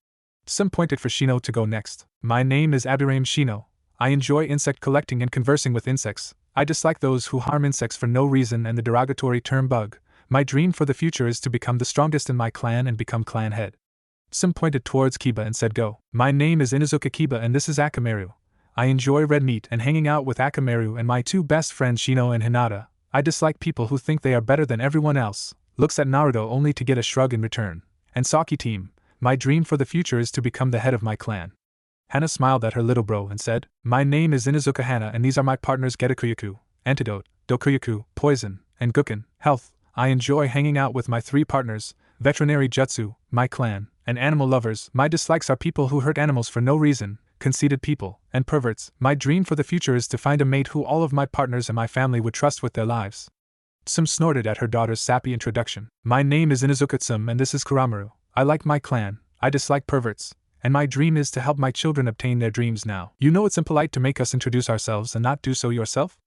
S1: Sim pointed for Shino to go next. My name is Aburame Shino. I enjoy insect collecting and conversing with insects. I dislike those who harm insects for no reason and the derogatory term bug. My dream for the future is to become the strongest in my clan and become clan head. Some pointed towards Kiba and said go. My name is Inuzuka Kiba and this is Akamaru. I enjoy red meat and hanging out with Akamaru and my two best friends Shino and Hinata. I dislike people who think they are better than everyone else. Looks at Naruto only to get a shrug in return. And Saki team, my dream for the future is to become the head of my clan. Hana smiled at her little bro and said, my name is Inuzuka Hana and these are my partners Getakuyaku, Antidote, Dokuyaku, Poison, and Guken, Health. I enjoy hanging out with my three partners, Veterinary Jutsu, my clan, and Animal Lovers. My dislikes are people who hurt animals for no reason, conceited people, and perverts. My dream for the future is to find a mate who all of my partners and my family would trust with their lives. Tsum snorted at her daughter's sappy introduction. My name is Inuzuka Tsum and this is Kuramaru. I like my clan, I dislike perverts, and my dream is to help my children obtain their dreams now. You know it's impolite to make us introduce ourselves and not do so yourself?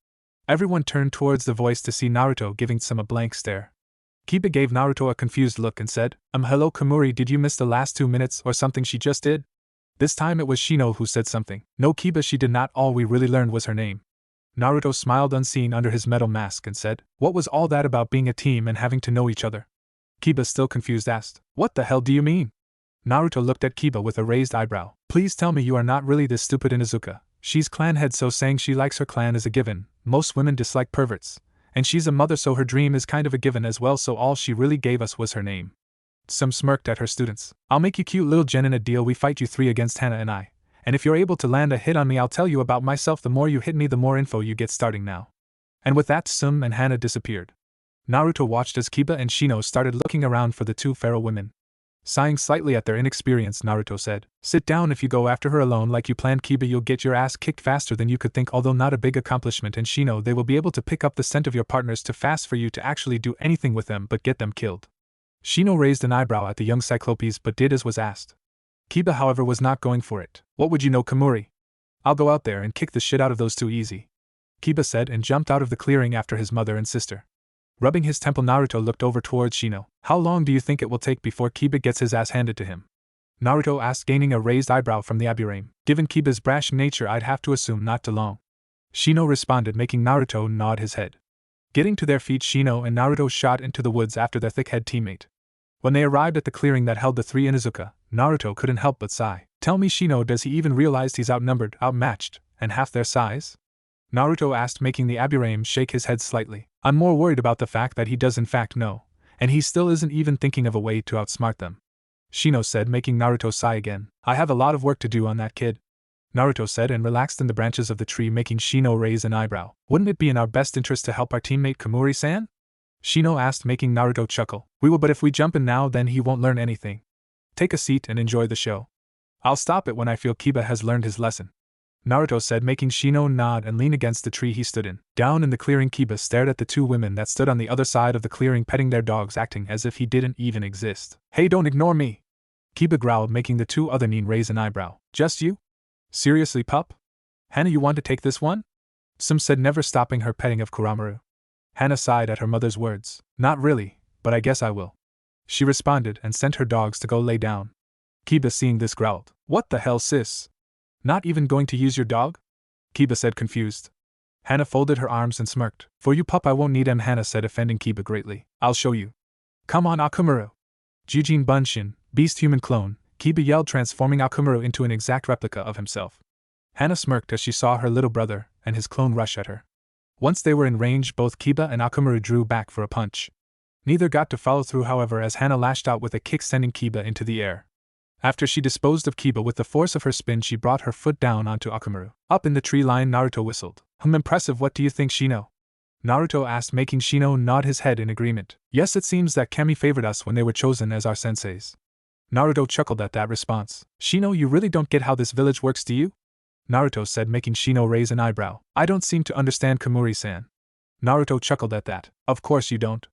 S1: Everyone turned towards the voice to see Naruto giving Tsum a blank stare. Kiba gave Naruto a confused look and said, hello Kamuri, did you miss the last 2 minutes or something she just did? This time it was Shino who said something. No Kiba, she did not. All we really learned was her name. Naruto smiled unseen under his metal mask and said, what was all that about being a team and having to know each other? Kiba, still confused, asked, what the hell do you mean? Naruto looked at Kiba with a raised eyebrow. Please tell me you are not really this stupid Inuzuka. She's clan head, so saying she likes her clan is a given. Most women dislike perverts. And she's a mother, so her dream is kind of a given as well, so all she really gave us was her name. Some smirked at her students. I'll make you cute little Jen in a deal. We fight you 3 against Hana and I. And if you're able to land a hit on me, I'll tell you about myself. The more you hit me, the more info you get starting now. And with that, Tsum and Hana disappeared. Naruto watched as Kiba and Shino started looking around for the 2 feral women. Sighing slightly at their inexperience, Naruto said, sit down. If you go after her alone like you planned, Kiba, you'll get your ass kicked faster than you could think. Although not a big accomplishment, and Shino, they will be able to pick up the scent of your partners too fast for you to actually do anything with them but get them killed. Shino raised an eyebrow at the young Cyclopes but did as was asked. Kiba, however, was not going for it. What would you know, Kamuri? I'll go out there and kick the shit out of those 2 easy, Kiba said and jumped out of the clearing after his mother and sister. Rubbing his temple, Naruto looked over towards Shino. How long do you think it will take before Kiba gets his ass handed to him? Naruto asked, gaining a raised eyebrow from the Aburame. Given Kiba's brash nature, I'd have to assume not too long, Shino responded, making Naruto nod his head. Getting to their feet, Shino and Naruto shot into the woods after their thick-head teammate. When they arrived at the clearing that held the 3 Inuzuka, Naruto couldn't help but sigh. Tell me, Shino, does he even realize he's outnumbered, outmatched, and half their size? Naruto asked, making the Aburame shake his head slightly. I'm more worried about the fact that he does in fact know, and he still isn't even thinking of a way to outsmart them, Shino said, making Naruto sigh again. I have a lot of work to do on that, kid, Naruto said and relaxed in the branches of the tree, making Shino raise an eyebrow. Wouldn't it be in our best interest to help our teammate Kamuri-san? Shino asked, making Naruto chuckle. We will, but if we jump in now then he won't learn anything. Take a seat and enjoy the show. I'll stop it when I feel Kiba has learned his lesson, Naruto said, making Shino nod and lean against the tree he stood in. Down in the clearing, Kiba stared at the 2 women that stood on the other side of the clearing petting their dogs, acting as if he didn't even exist. Hey, don't ignore me, Kiba growled, making the 2 other nin raise an eyebrow. Just you? Seriously, pup? Hana, you want to take this one? Tsum said, never stopping her petting of Kuramaru. Hana sighed at her mother's words. Not really, but I guess I will, she responded and sent her dogs to go lay down. Kiba, seeing this, growled. What the hell, sis? Not even going to use your dog? Kiba said, confused. Hana folded her arms and smirked. For you, pup, I won't need him, Hana said, offending Kiba greatly. I'll show you. Come on, Akamaru. Jujin Bunshin, beast human clone, Kiba yelled, transforming Akamaru into an exact replica of himself. Hana smirked as she saw her little brother and his clone rush at her. Once they were in range, both Kiba and Akamaru drew back for a punch. Neither got to follow through, however, as Hana lashed out with a kick, sending Kiba into the air. After she disposed of Kiba with the force of her spin, she brought her foot down onto Akamaru. Up in the tree line, Naruto whistled. Impressive. What do you think, Shino? Naruto asked, making Shino nod his head in agreement. Yes, it seems that Kami favored us when they were chosen as our senseis. Naruto chuckled at that response. Shino, you really don't get how this village works, do you? Naruto said, making Shino raise an eyebrow. I don't seem to understand, Kamuri-san. Naruto chuckled at that. Of course you don't.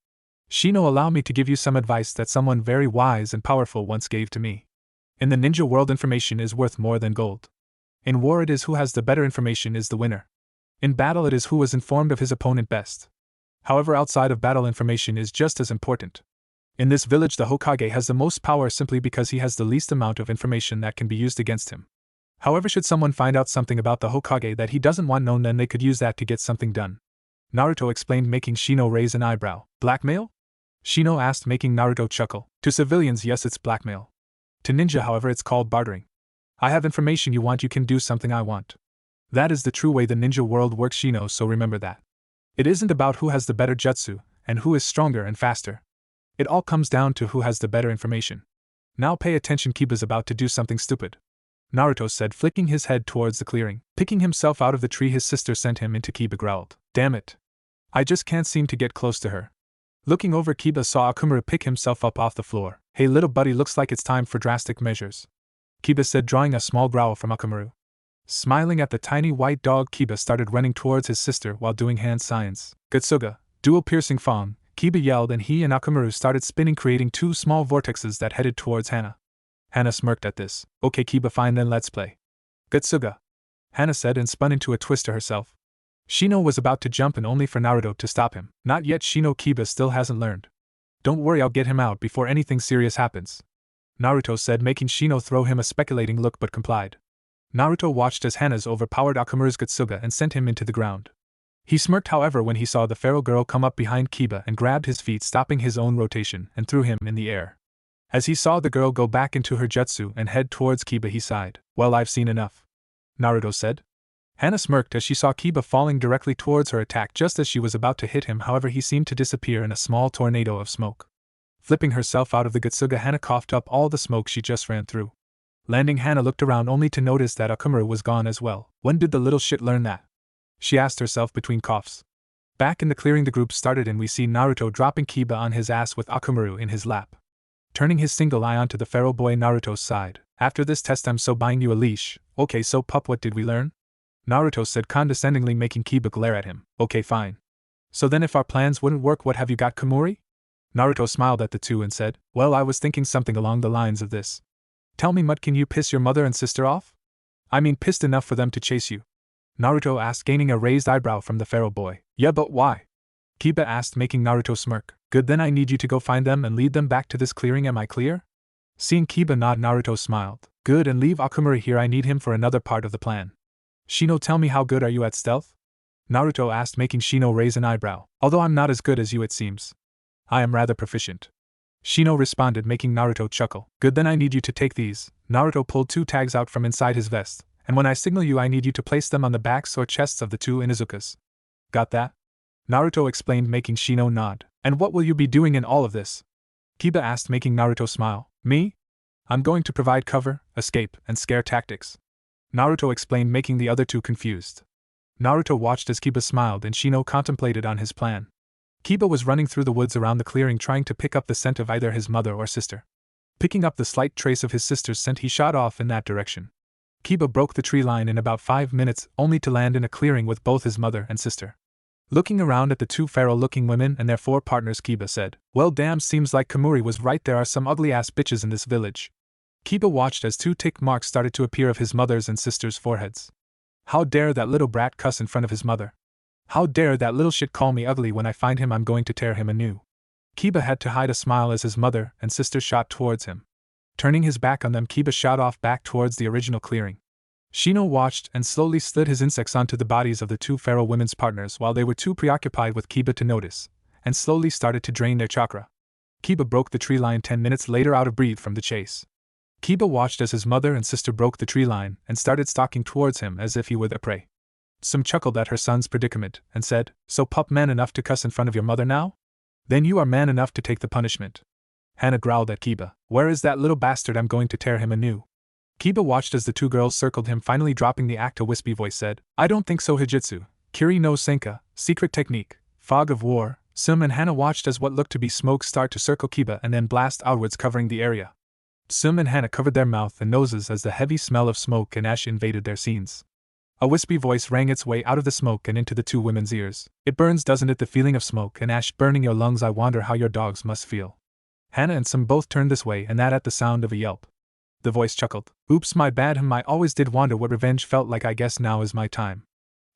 S1: Shino, allow me to give you some advice that someone very wise and powerful once gave to me. In the ninja world, information is worth more than gold. In war, it is who has the better information is the winner. In battle, it is who was informed of his opponent best. However, outside of battle, information is just as important. In this village, the Hokage has the most power simply because he has the least amount of information that can be used against him. However, should someone find out something about the Hokage that he doesn't want known, then they could use that to get something done. Naruto explained, making Shino raise an eyebrow. Blackmail? Shino asked, making Naruto chuckle. To civilians, yes, it's blackmail. To ninja, however, it's called bartering. I have information you want, you can do something I want. That is the true way the ninja world works, Shino, so remember that. It isn't about who has the better jutsu, and who is stronger and faster. It all comes down to who has the better information. Now pay attention, Kiba's about to do something stupid, Naruto said, flicking his head towards the clearing. Picking himself out of the tree his sister sent him into, Kiba growled. Damn it. I just can't seem to get close to her. Looking over, Kiba saw Akumaru pick himself up off the floor. Hey little buddy, looks like it's time for drastic measures, Kiba said, drawing a small growl from Akumaru. Smiling at the tiny white dog, Kiba started running towards his sister while doing hand signs. Gutsuga, dual piercing fang, Kiba yelled, and he and Akumaru started spinning, creating two small vortexes that headed towards Hana. Hana smirked at this. Okay Kiba, fine then, let's play. Gutsuga, Hana said, and spun into a twist to herself. Shino was about to jump in, only for Naruto to stop him. Not yet, Shino, Kiba still hasn't learned. Don't worry, I'll get him out before anything serious happens, Naruto said, making Shino throw him a speculating look, but complied. Naruto watched as Hana's overpowered Akumaru's Gutsuga and sent him into the ground. He smirked, however, when he saw the feral girl come up behind Kiba and grabbed his feet, stopping his own rotation, and threw him in the air. As he saw the girl go back into her jutsu and head towards Kiba, he sighed. Well, I've seen enough, Naruto said. Hana smirked as she saw Kiba falling directly towards her attack just as she was about to hit him, however he seemed to disappear in a small tornado of smoke. Flipping herself out of the Gutsuga, Hana coughed up all the smoke she just ran through. Landing, Hana looked around only to notice that Akumaru was gone as well. When did the little shit learn that? She asked herself between coughs. Back in the clearing, the group started and we see Naruto dropping Kiba on his ass with Akumaru in his lap. Turning his single eye onto the feral boy, Naruto sighed. After this test I'm so buying you a leash. Okay, so pup, what did we learn? Naruto said condescendingly, making Kiba glare at him. Okay, fine. So then if our plans wouldn't work, what have you got, Komori? Naruto smiled at the two and said, well, I was thinking something along the lines of this. Tell me, Mud, can you piss your mother and sister off? I mean, pissed enough for them to chase you? Naruto asked, gaining a raised eyebrow from the feral boy. Yeah, but why? Kiba asked, making Naruto smirk. Good, then I need you to go find them and lead them back to this clearing, am I clear? Seeing Kiba nod, Naruto smiled. Good, and leave Akumaru here, I need him for another part of the plan. Shino, tell me, how good are you at stealth? Naruto asked, making Shino raise an eyebrow. Although I'm not as good as you, it seems. I am rather proficient, Shino responded, making Naruto chuckle. Good, then I need you to take these. Naruto pulled two tags out from inside his vest, and when I signal you, I need you to place them on the backs or chests of the two Inuzukas. Got that? Naruto explained, making Shino nod. And what will you be doing in all of this? Kiba asked, making Naruto smile. Me? I'm going to provide cover, escape, and scare tactics, Naruto explained, making the other two confused. Naruto watched as Kiba smiled and Shino contemplated on his plan. Kiba was running through the woods around the clearing, trying to pick up the scent of either his mother or sister. Picking up the slight trace of his sister's scent, he shot off in that direction. Kiba broke the tree line in about 5 minutes, only to land in a clearing with both his mother and sister. Looking around at the two feral-looking women and their 4 partners, Kiba said, well, damn, seems like Komori was right, there are some ugly-ass bitches in this village. Kiba watched as 2 tick marks started to appear of his mother's and sister's foreheads. How dare that little brat cuss in front of his mother? How dare that little shit call me ugly? When I find him, I'm going to tear him anew. Kiba had to hide a smile as his mother and sister shot towards him. Turning his back on them, Kiba shot off back towards the original clearing. Shino watched and slowly slid his insects onto the bodies of the 2 feral women's partners while they were too preoccupied with Kiba to notice, and slowly started to drain their chakra. Kiba broke the tree line 10 minutes later, out of breath from the chase. Kiba watched as his mother and sister broke the tree line and started stalking towards him as if he were their prey. Some chuckled at her son's predicament and said, so pup, man enough to cuss in front of your mother now? Then you are man enough to take the punishment. Hana growled at Kiba. Where is that little bastard? I'm going to tear him anew. Kiba watched as the 2 girls circled him, finally dropping the act. A wispy voice said, I don't think so. Hijitsu, Kiri no Senka, secret technique, fog of war. Sum and Hana watched as what looked to be smoke start to circle Kiba and then blast outwards, covering the area. Sum and Hana covered their mouth and noses as the heavy smell of smoke and ash invaded their scenes. A wispy voice rang its way out of the smoke and into the 2 women's ears. It burns, doesn't it? The feeling of smoke and ash burning your lungs. I wonder how your dogs must feel. Hana and Sum both turned this way, and that at the sound of a yelp. The voice chuckled. Oops, my bad. I always did wonder what revenge felt like. I guess now is my time.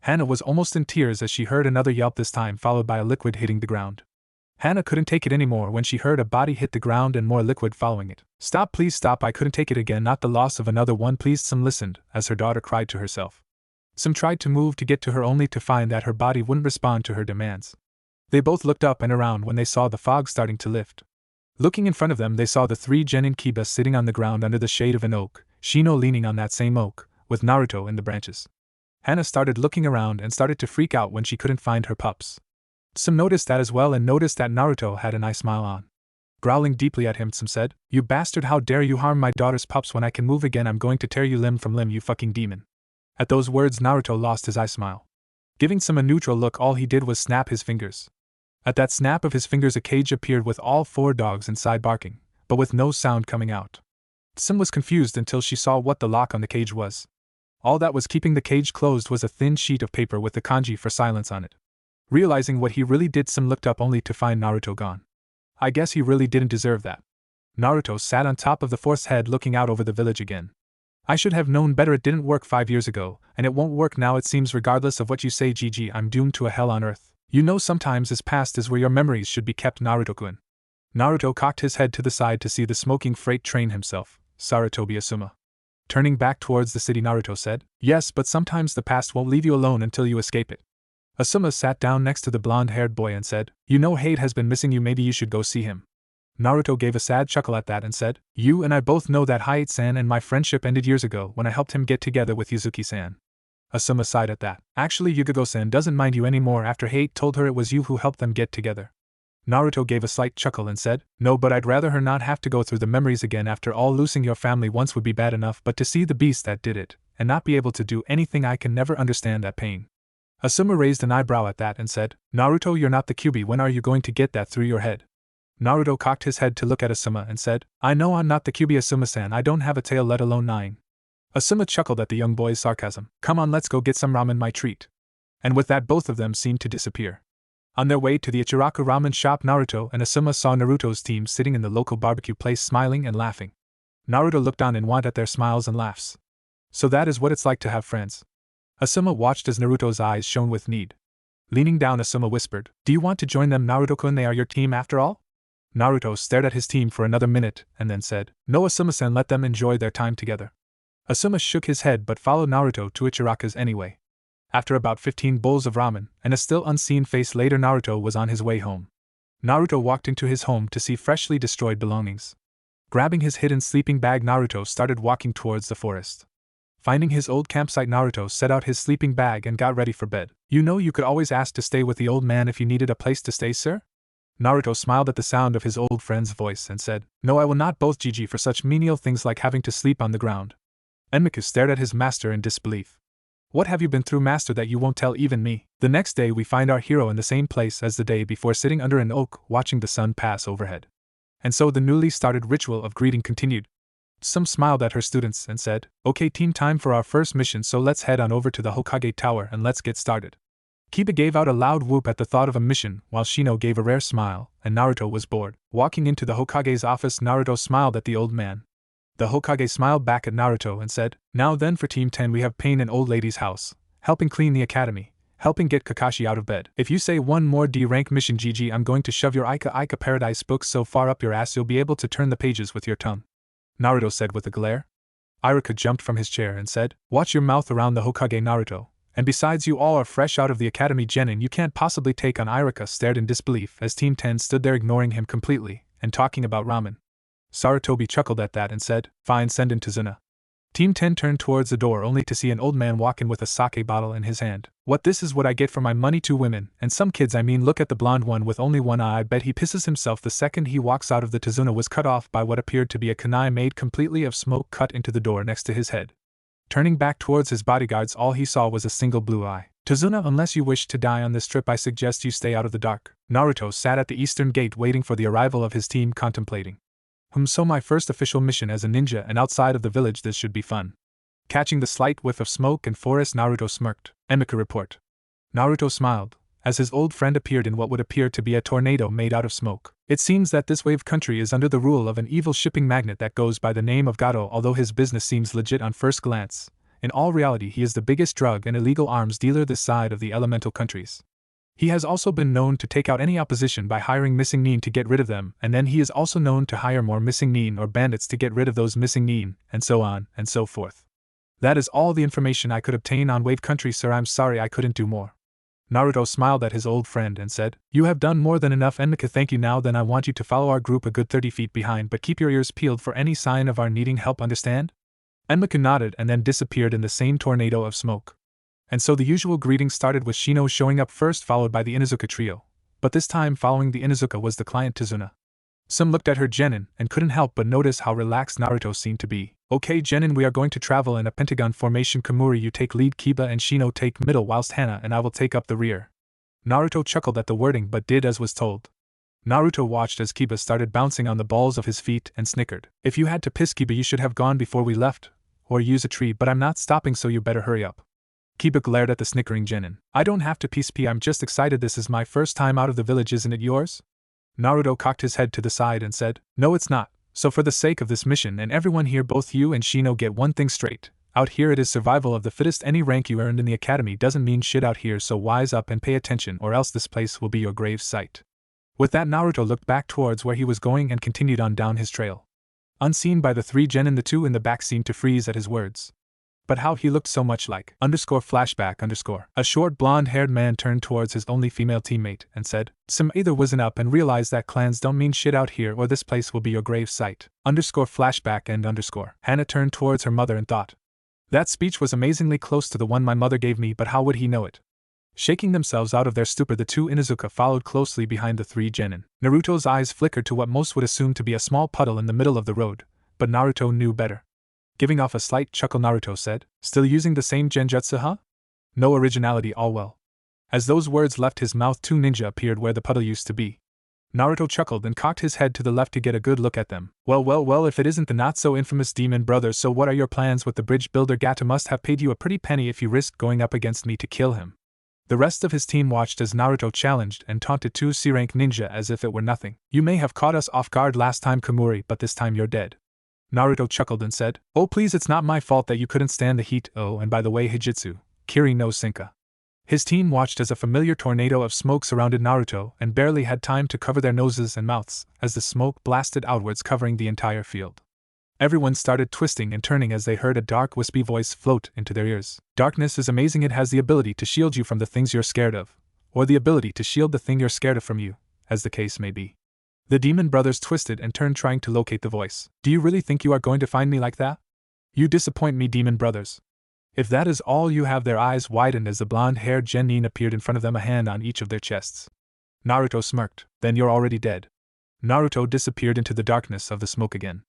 S1: Hana was almost in tears as she heard another yelp, this time followed by a liquid hitting the ground. Hana couldn't take it anymore when she heard a body hit the ground and more liquid following it. Stop, please stop, I couldn't take it again, not the loss of another one, please. Sum listened as her daughter cried to herself. Sum tried to move to get to her, only to find that her body wouldn't respond to her demands. They both looked up and around when they saw the fog starting to lift. Looking in front of them, they saw the 3 genin Kiba sitting on the ground under the shade of an oak, Shino leaning on that same oak, with Naruto in the branches. Hana started looking around and started to freak out when she couldn't find her pups. Some noticed that as well and noticed that Naruto had a nice smile on. Growling deeply at him, Some said, "You bastard, how dare you harm my daughter's pups? When I can move again, I'm going to tear you limb from limb, you fucking demon." At those words, Naruto lost his eye smile. Giving Some a neutral look, all he did was snap his fingers. At that snap of his fingers, a cage appeared with all 4 dogs inside barking, but with no sound coming out. Some was confused until she saw what the lock on the cage was. All that was keeping the cage closed was a thin sheet of paper with the kanji for silence on it. Realizing what he really did, Some looked up only to find Naruto gone. I guess he really didn't deserve that. Naruto sat on top of the 4th's head looking out over the village again. I should have known better. It didn't work 5 years ago, and it won't work now, it seems. Regardless of what you say, GG, I'm doomed to a hell on earth. You know, sometimes his past is where your memories should be kept, Naruto-kun. Naruto cocked his head to the side to see the smoking freight train himself, Sarutobi Asuma. Turning back towards the city, Naruto said, "Yes, but sometimes the past won't leave you alone until you escape it." Asuma sat down next to the blonde-haired boy and said, "You know Hade has been missing you, maybe you should go see him." Naruto gave a sad chuckle at that and said, "You and I both know that Hayate-san and my friendship ended years ago when I helped him get together with Yuzuki-san." Asuma sighed at that. "Actually, Yugago-san doesn't mind you anymore after Hade told her it was you who helped them get together." Naruto gave a slight chuckle and said, "No, but I'd rather her not have to go through the memories again. After all, losing your family once would be bad enough, but to see the beast that did it, and not be able to do anything, I can never understand that pain." Asuma raised an eyebrow at that and said, "Naruto, you're not the Kyuubi. When are you going to get that through your head?" Naruto cocked his head to look at Asuma and said, "I know I'm not the Kyuubi, Asuma-san. I don't have a tail, let alone 9. Asuma chuckled at the young boy's sarcasm. "Come on, let's go get some ramen, my treat." And with that, both of them seemed to disappear. On their way to the Ichiraku ramen shop, Naruto and Asuma saw Naruto's team sitting in the local barbecue place smiling and laughing. Naruto looked on in want at their smiles and laughs. So that is what it's like to have friends. Asuma watched as Naruto's eyes shone with need. Leaning down, Asuma whispered, "Do you want to join them, Naruto-kun? They are your team after all?" Naruto stared at his team for another minute and then said, "No, Asuma-san, let them enjoy their time together." Asuma shook his head but followed Naruto to Ichiraku's anyway. After about 15 bowls of ramen and a still unseen face later, Naruto was on his way home. Naruto walked into his home to see freshly destroyed belongings. Grabbing his hidden sleeping bag, Naruto started walking towards the forest. Finding his old campsite, Naruto set out his sleeping bag and got ready for bed. "You know, you could always ask to stay with the old man if you needed a place to stay, sir?" Naruto smiled at the sound of his old friend's voice and said, "No, I will not, both GG for such menial things like having to sleep on the ground." Enmu stared at his master in disbelief. "What have you been through, master, that you won't tell even me?" The next day we find our hero in the same place as the day before, sitting under an oak watching the sun pass overhead. And so the newly started ritual of greeting continued. Some smiled at her students and said, "Okay team, time for our first mission, so let's head on over to the Hokage Tower and let's get started." Kiba gave out a loud whoop at the thought of a mission, while Shino gave a rare smile, and Naruto was bored. Walking into the Hokage's office, Naruto smiled at the old man. The Hokage smiled back at Naruto and said, "Now then, for Team 10 we have Pain in Old Lady's house, helping clean the academy, helping get Kakashi out of bed. If you say one more D-rank mission, GG, I'm going to shove your Ika Paradise book so far up your ass you'll be able to turn the pages with your tongue," Naruto said with a glare. Iruka jumped from his chair and said, "Watch your mouth around the Hokage, Naruto. And besides, you all are fresh out of the academy, genin, you can't possibly take on." Iruka stared in disbelief as Team 10 stood there ignoring him completely and talking about ramen. Sarutobi chuckled at that and said, "Fine, send in Tazuna." Team 10 turned towards the door only to see an old man walk in with a sake bottle in his hand. "What, this is what I get for my money? 2 women, and some kids, I mean, look at the blonde one with only one eye, I bet he pisses himself the second he walks out of the Tazuna." Was cut off by what appeared to be a kunai made completely of smoke cut into the door next to his head. Turning back towards his bodyguards, all he saw was a single blue eye. "Tazuna, unless you wish to die on this trip, I suggest you stay out of the dark." Naruto sat at the eastern gate waiting for the arrival of his team, contemplating. So my first official mission as a ninja, and outside of the village, this should be fun." Catching the slight whiff of smoke and forest, Naruto smirked. "Emika report." Naruto smiled, as his old friend appeared in what would appear to be a tornado made out of smoke. "It seems that this wave country is under the rule of an evil shipping magnate that goes by the name of Gato. Although his business seems legit on first glance, in all reality he is the biggest drug and illegal arms dealer this side of the elemental countries. He has also been known to take out any opposition by hiring missing nin to get rid of them, and then he is also known to hire more missing nin or bandits to get rid of those missing nin, and so on and so forth. That is all the information I could obtain on Wave Country, sir. I'm sorry I couldn't do more." Naruto smiled at his old friend and said, "You have done more than enough, Enmu. Thank you. Now then, I want you to follow our group a good 30 feet behind, but keep your ears peeled for any sign of our needing help, understand?" Enmu nodded and then disappeared in the same tornado of smoke. And so the usual greeting started with Shino showing up first, followed by the Inuzuka trio. But this time following the Inuzuka was the client Tizuna. Some looked at her genin and couldn't help but notice how relaxed Naruto seemed to be. "Okay genin, we are going to travel in a pentagon formation. Komuri, you take lead, Kiba and Shino take middle, whilst Hana and I will take up the rear." Naruto chuckled at the wording but did as was told. Naruto watched as Kiba started bouncing on the balls of his feet and snickered. "If you had to piss, Kiba, you should have gone before we left, or use a tree, but I'm not stopping, so you better hurry up." Kiba glared at the snickering genin. "I don't have to piss, I'm just excited. This is my first time out of the village, isn't it yours?" Naruto cocked his head to the side and said, "No, it's not. So for the sake of this mission and everyone here, both you and Shino get one thing straight. Out here it is survival of the fittest. Any rank you earned in the academy doesn't mean shit out here, so wise up and pay attention, or else this place will be your grave site." With that, Naruto looked back towards where he was going and continued on down his trail. Unseen by the three genin, the two in the back seemed to freeze at his words. But how he looked so much like _flashback_. A short blonde-haired man turned towards his only female teammate and said, "Some either wizen up and realize that clans don't mean shit out here, or this place will be your grave site. _flashback and_. Hana turned towards her mother and thought. That speech was amazingly close to the one my mother gave me, but how would he know it? Shaking themselves out of their stupor, the two Inuzuka followed closely behind the three genin. Naruto's eyes flickered to what most would assume to be a small puddle in the middle of the road, but Naruto knew better. Giving off a slight chuckle, Naruto said, "Still using the same genjutsu, huh? No originality, all well." As those words left his mouth, two ninja appeared where the puddle used to be. Naruto chuckled and cocked his head to the left to get a good look at them. Well, if it isn't the not-so-infamous demon brothers, so what are your plans with the bridge builder? Gato must have paid you a pretty penny if you risked going up against me to kill him." The rest of his team watched as Naruto challenged and taunted two C-rank ninja as if it were nothing. "You may have caught us off guard last time, Komuri, but this time you're dead." Naruto chuckled and said, "Oh please, it's not my fault that you couldn't stand the heat. Oh, and by the way, Hijitsu, Kiri no Senka." His team watched as a familiar tornado of smoke surrounded Naruto and barely had time to cover their noses and mouths as the smoke blasted outwards, covering the entire field. Everyone started twisting and turning as they heard a dark, wispy voice float into their ears. "Darkness is amazing. It has the ability to shield you from the things you're scared of, or the ability to shield the thing you're scared of from you, as the case may be." The demon brothers twisted and turned, trying to locate the voice. "Do you really think you are going to find me like that? You disappoint me, demon brothers. If that is all you have." Their eyes widened as the blonde-haired genin appeared in front of them, a hand on each of their chests. Naruto smirked. "Then you're already dead." Naruto disappeared into the darkness of the smoke again.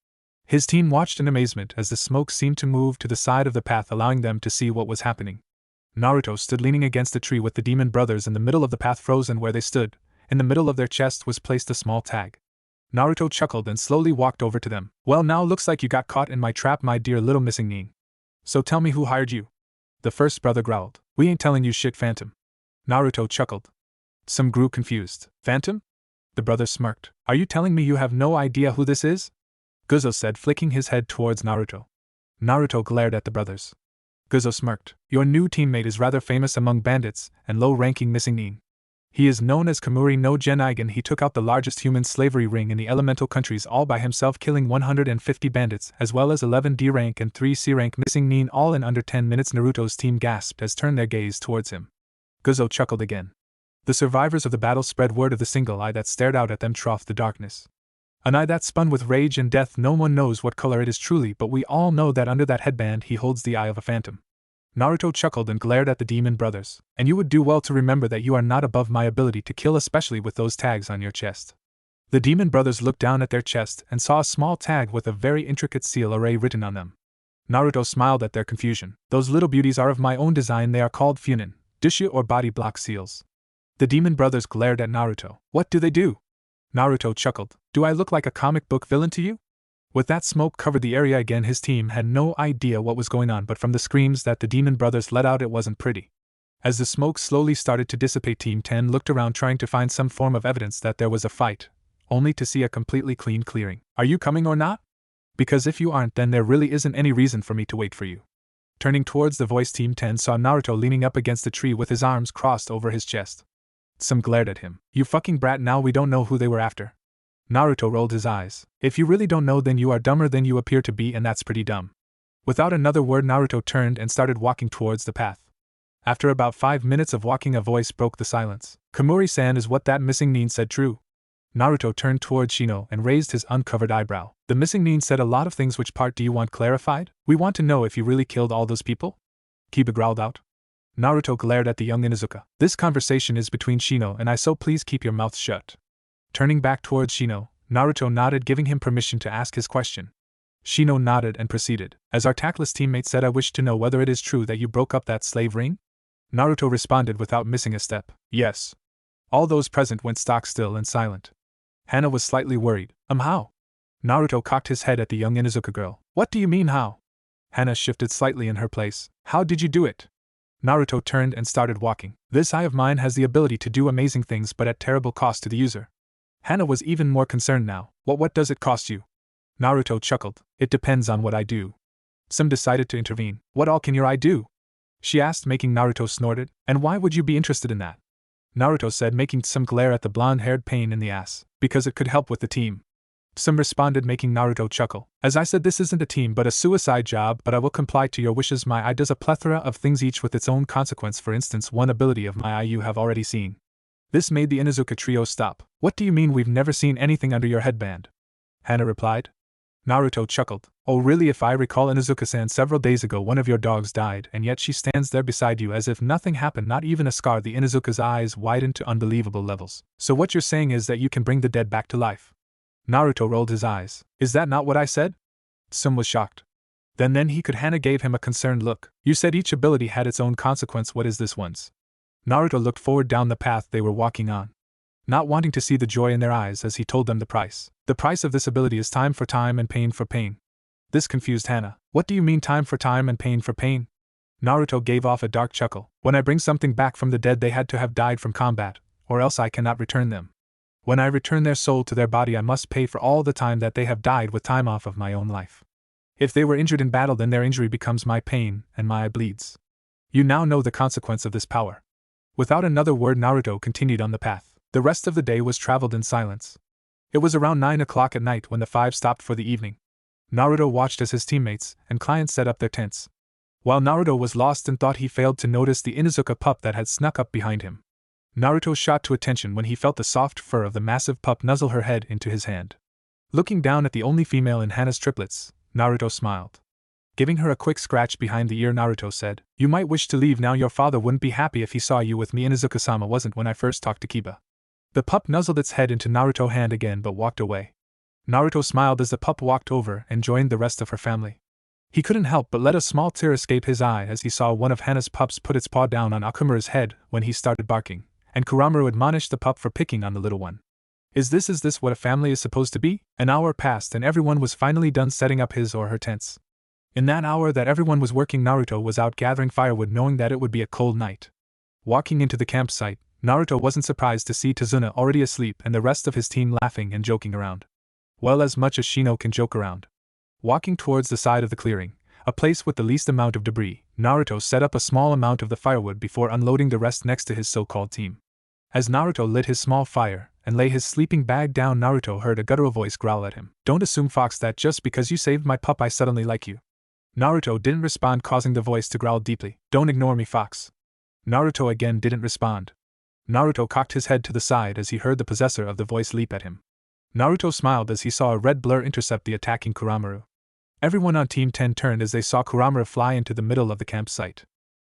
S1: His team watched in amazement as the smoke seemed to move to the side of the path, allowing them to see what was happening. Naruto stood leaning against a tree with the demon brothers in the middle of the path, frozen where they stood. In the middle of their chest was placed a small tag. Naruto chuckled and slowly walked over to them. "Well, now looks like you got caught in my trap, my dear little missing nin. So tell me, who hired you?" The first brother growled. "We ain't telling you shit, Phantom." Naruto chuckled. Some grew confused. "Phantom?" The brother smirked. "Are you telling me you have no idea who this is?" Guzo said, flicking his head towards Naruto. Naruto glared at the brothers. Guzo smirked. "Your new teammate is rather famous among bandits and low-ranking missing nin. He is known as Komuri no Geneigen. He took out the largest human slavery ring in the elemental countries all by himself, killing 150 bandits, as well as 11 D-rank and 3 C-rank missing nin, all in under 10 minutes. Naruto's team gasped as turned their gaze towards him. Guzo chuckled again. The survivors of the battle spread word of the single eye that stared out at them trough the darkness. An eye that spun with rage and death. No one knows what color it is truly, but we all know that under that headband he holds the eye of a phantom. Naruto chuckled and glared at the demon brothers. "And you would do well to remember that you are not above my ability to kill, especially with those tags on your chest." The demon brothers looked down at their chest and saw a small tag with a very intricate seal array written on them. Naruto smiled at their confusion. "Those little beauties are of my own design. They are called Funin, Dushu, or body block seals." The demon brothers glared at Naruto. "What do they do?" Naruto chuckled. "Do I look like a comic book villain to you?" With that, smoke covered the area again. His team had no idea what was going on, but from the screams that the demon brothers let out, it wasn't pretty. As the smoke slowly started to dissipate, Team 10 looked around trying to find some form of evidence that there was a fight, only to see a completely clean clearing. "Are you coming or not? Because if you aren't, then there really isn't any reason for me to wait for you." Turning towards the voice, Team 10 saw Naruto leaning up against a tree with his arms crossed over his chest. Some glared at him. "You fucking brat, now we don't know who they were after." Naruto rolled his eyes. "If you really don't know, then you are dumber than you appear to be, and that's pretty dumb." Without another word, Naruto turned and started walking towards the path. After about 5 minutes of walking, a voice broke the silence. Komori-san, is what that missing nin said true? Naruto turned towards Shino and raised his uncovered eyebrow. The missing nin said a lot of things. Which part do you want clarified? We want to know if you really killed all those people? Kiba growled out. Naruto glared at the young Inuzuka. This conversation is between Shino and I, so please keep your mouth shut. Turning back towards Shino, Naruto nodded, giving him permission to ask his question. Shino nodded and proceeded. As our tactless teammate said, I wish to know whether it is true that you broke up that slave ring? Naruto responded without missing a step. Yes. All those present went stock still and silent. Hana was slightly worried. How? Naruto cocked his head at the young Inuzuka girl. What do you mean how? Hana shifted slightly in her place. How did you do it? Naruto turned and started walking. This eye of mine has the ability to do amazing things, but at terrible cost to the user. Hana was even more concerned now. What does it cost you? Naruto chuckled. It depends on what I do. Some decided to intervene. What all can your eye do? She asked, making Naruto snorted. And why would you be interested in that? Naruto said, making some glare at the blonde-haired pain in the ass. Because it could help with the team. Some responded, making Naruto chuckle. As I said, this isn't a team but a suicide job, but I will comply to your wishes. My eye does a plethora of things, each with its own consequence. For instance, one ability of my eye you have already seen. This made the Inuzuka trio stop. What do you mean we've never seen anything under your headband? Hana replied. Naruto chuckled. Oh really, if I recall, Inuzuka-san, several days ago one of your dogs died, and yet she stands there beside you as if nothing happened, not even a scar. The Inuzuka's eyes widened to unbelievable levels. So what you're saying is that you can bring the dead back to life? Naruto rolled his eyes. Is that not what I said? Sum was shocked. Then he could. Hana gave him a concerned look. You said each ability had its own consequence. What is this one's? Naruto looked forward down the path they were walking on, not wanting to see the joy in their eyes as he told them the price. The price of this ability is time for time and pain for pain. This confused Hana. What do you mean time for time and pain for pain? Naruto gave off a dark chuckle. When I bring something back from the dead, they had to have died from combat, or else I cannot return them. When I return their soul to their body, I must pay for all the time that they have died with time off of my own life. If they were injured in battle, then their injury becomes my pain, and my eye bleeds. You now know the consequence of this power. Without another word, Naruto continued on the path. The rest of the day was traveled in silence. It was around 9 o'clock at night when the five stopped for the evening. Naruto watched as his teammates and clients set up their tents. While Naruto was lost in thought, he failed to notice the Inuzuka pup that had snuck up behind him. Naruto shot to attention when he felt the soft fur of the massive pup nuzzle her head into his hand. Looking down at the only female in Hana's triplets, Naruto smiled. Giving her a quick scratch behind the ear, Naruto said, You might wish to leave now. Your father wouldn't be happy if he saw you with me. Inuzuka-sama wasn't when I first talked to Kiba. The pup nuzzled its head into Naruto's hand again but walked away. Naruto smiled as the pup walked over and joined the rest of her family. He couldn't help but let a small tear escape his eye as he saw one of Hana's pups put its paw down on Akumura's head when he started barking, and Kuramaru admonished the pup for picking on the little one. Is this what a family is supposed to be? An hour passed and everyone was finally done setting up his or her tents. In that hour that everyone was working, Naruto was out gathering firewood, knowing that it would be a cold night. Walking into the campsite, Naruto wasn't surprised to see Tazuna already asleep and the rest of his team laughing and joking around. Well, as much as Shino can joke around. Walking towards the side of the clearing, a place with the least amount of debris, Naruto set up a small amount of the firewood before unloading the rest next to his so-called team. As Naruto lit his small fire and lay his sleeping bag down, Naruto heard a guttural voice growl at him. Don't assume, Fox, that just because you saved my pup I suddenly like you. Naruto didn't respond, causing the voice to growl deeply. Don't ignore me, Fox. Naruto again didn't respond. Naruto cocked his head to the side as he heard the possessor of the voice leap at him. Naruto smiled as he saw a red blur intercept the attacking Kuramaru. Everyone on Team 10 turned as they saw Kuramaru fly into the middle of the campsite.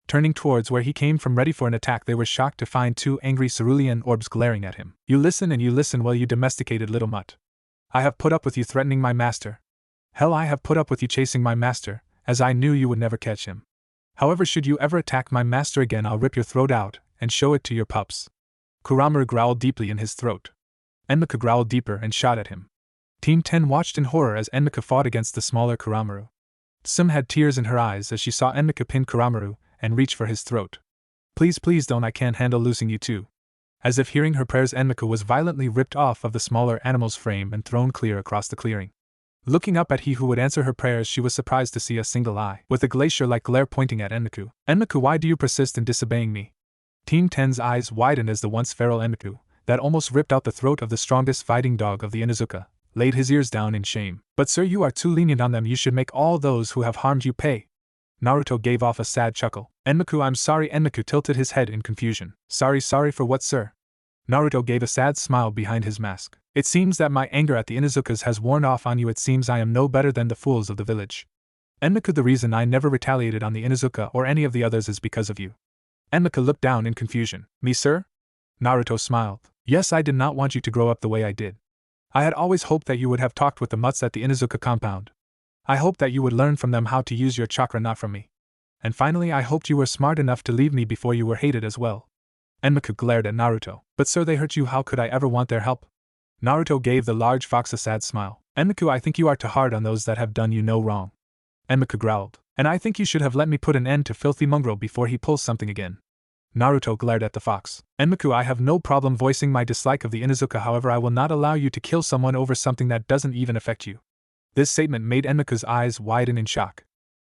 S1: Turning towards where he came from ready for an attack, they were shocked to find two angry cerulean orbs glaring at him. You listen and you listen well, you domesticated little mutt. I have put up with you threatening my master. Hell, I have put up with you chasing my master, as I knew you would never catch him. However, should you ever attack my master again, I'll rip your throat out and show it to your pups. Kuramaru growled deeply in his throat. Enmu growled deeper and shot at him. Team 10 watched in horror as Enmu fought against the smaller Kuramaru. Sim had tears in her eyes as she saw Enmu pin Kuramaru and reach for his throat. Please don't, I can't handle losing you too. As if hearing her prayers, Enmu was violently ripped off of the smaller animal's frame and thrown clear across the clearing. Looking up at he who would answer her prayers, she was surprised to see a single eye with a glacier-like glare pointing at Enmu. Enmu, why do you persist in disobeying me? Team 10's eyes widened as the once feral Enmu, that almost ripped out the throat of the strongest fighting dog of the Inuzuka, laid his ears down in shame. But sir, you are too lenient on them. You should make all those who have harmed you pay. Naruto gave off a sad chuckle. Enmu, I'm sorry. Enmu tilted his head in confusion. Sorry for what, sir? Naruto gave a sad smile behind his mask. It seems that my anger at the Inuzukas has worn off on you. It seems I am no better than the fools of the village. Enmu, the reason I never retaliated on the Inuzuka or any of the others is because of you. Enmu looked down in confusion. Me, sir? Naruto smiled. Yes, I did not want you to grow up the way I did. I had always hoped that you would have talked with the mutts at the Inuzuka compound. I hoped that you would learn from them how to use your chakra, not from me. And finally, I hoped you were smart enough to leave me before you were hated as well. Enmu glared at Naruto. But sir, they hurt you. How could I ever want their help? Naruto gave the large fox a sad smile. Enmu, I think you are too hard on those that have done you no wrong. Enmu growled. And I think you should have let me put an end to filthy mongrel before he pulls something again. Naruto glared at the fox. Enmu, I have no problem voicing my dislike of the Inuzuka, however I will not allow you to kill someone over something that doesn't even affect you. This statement made Enmu's eyes widen in shock.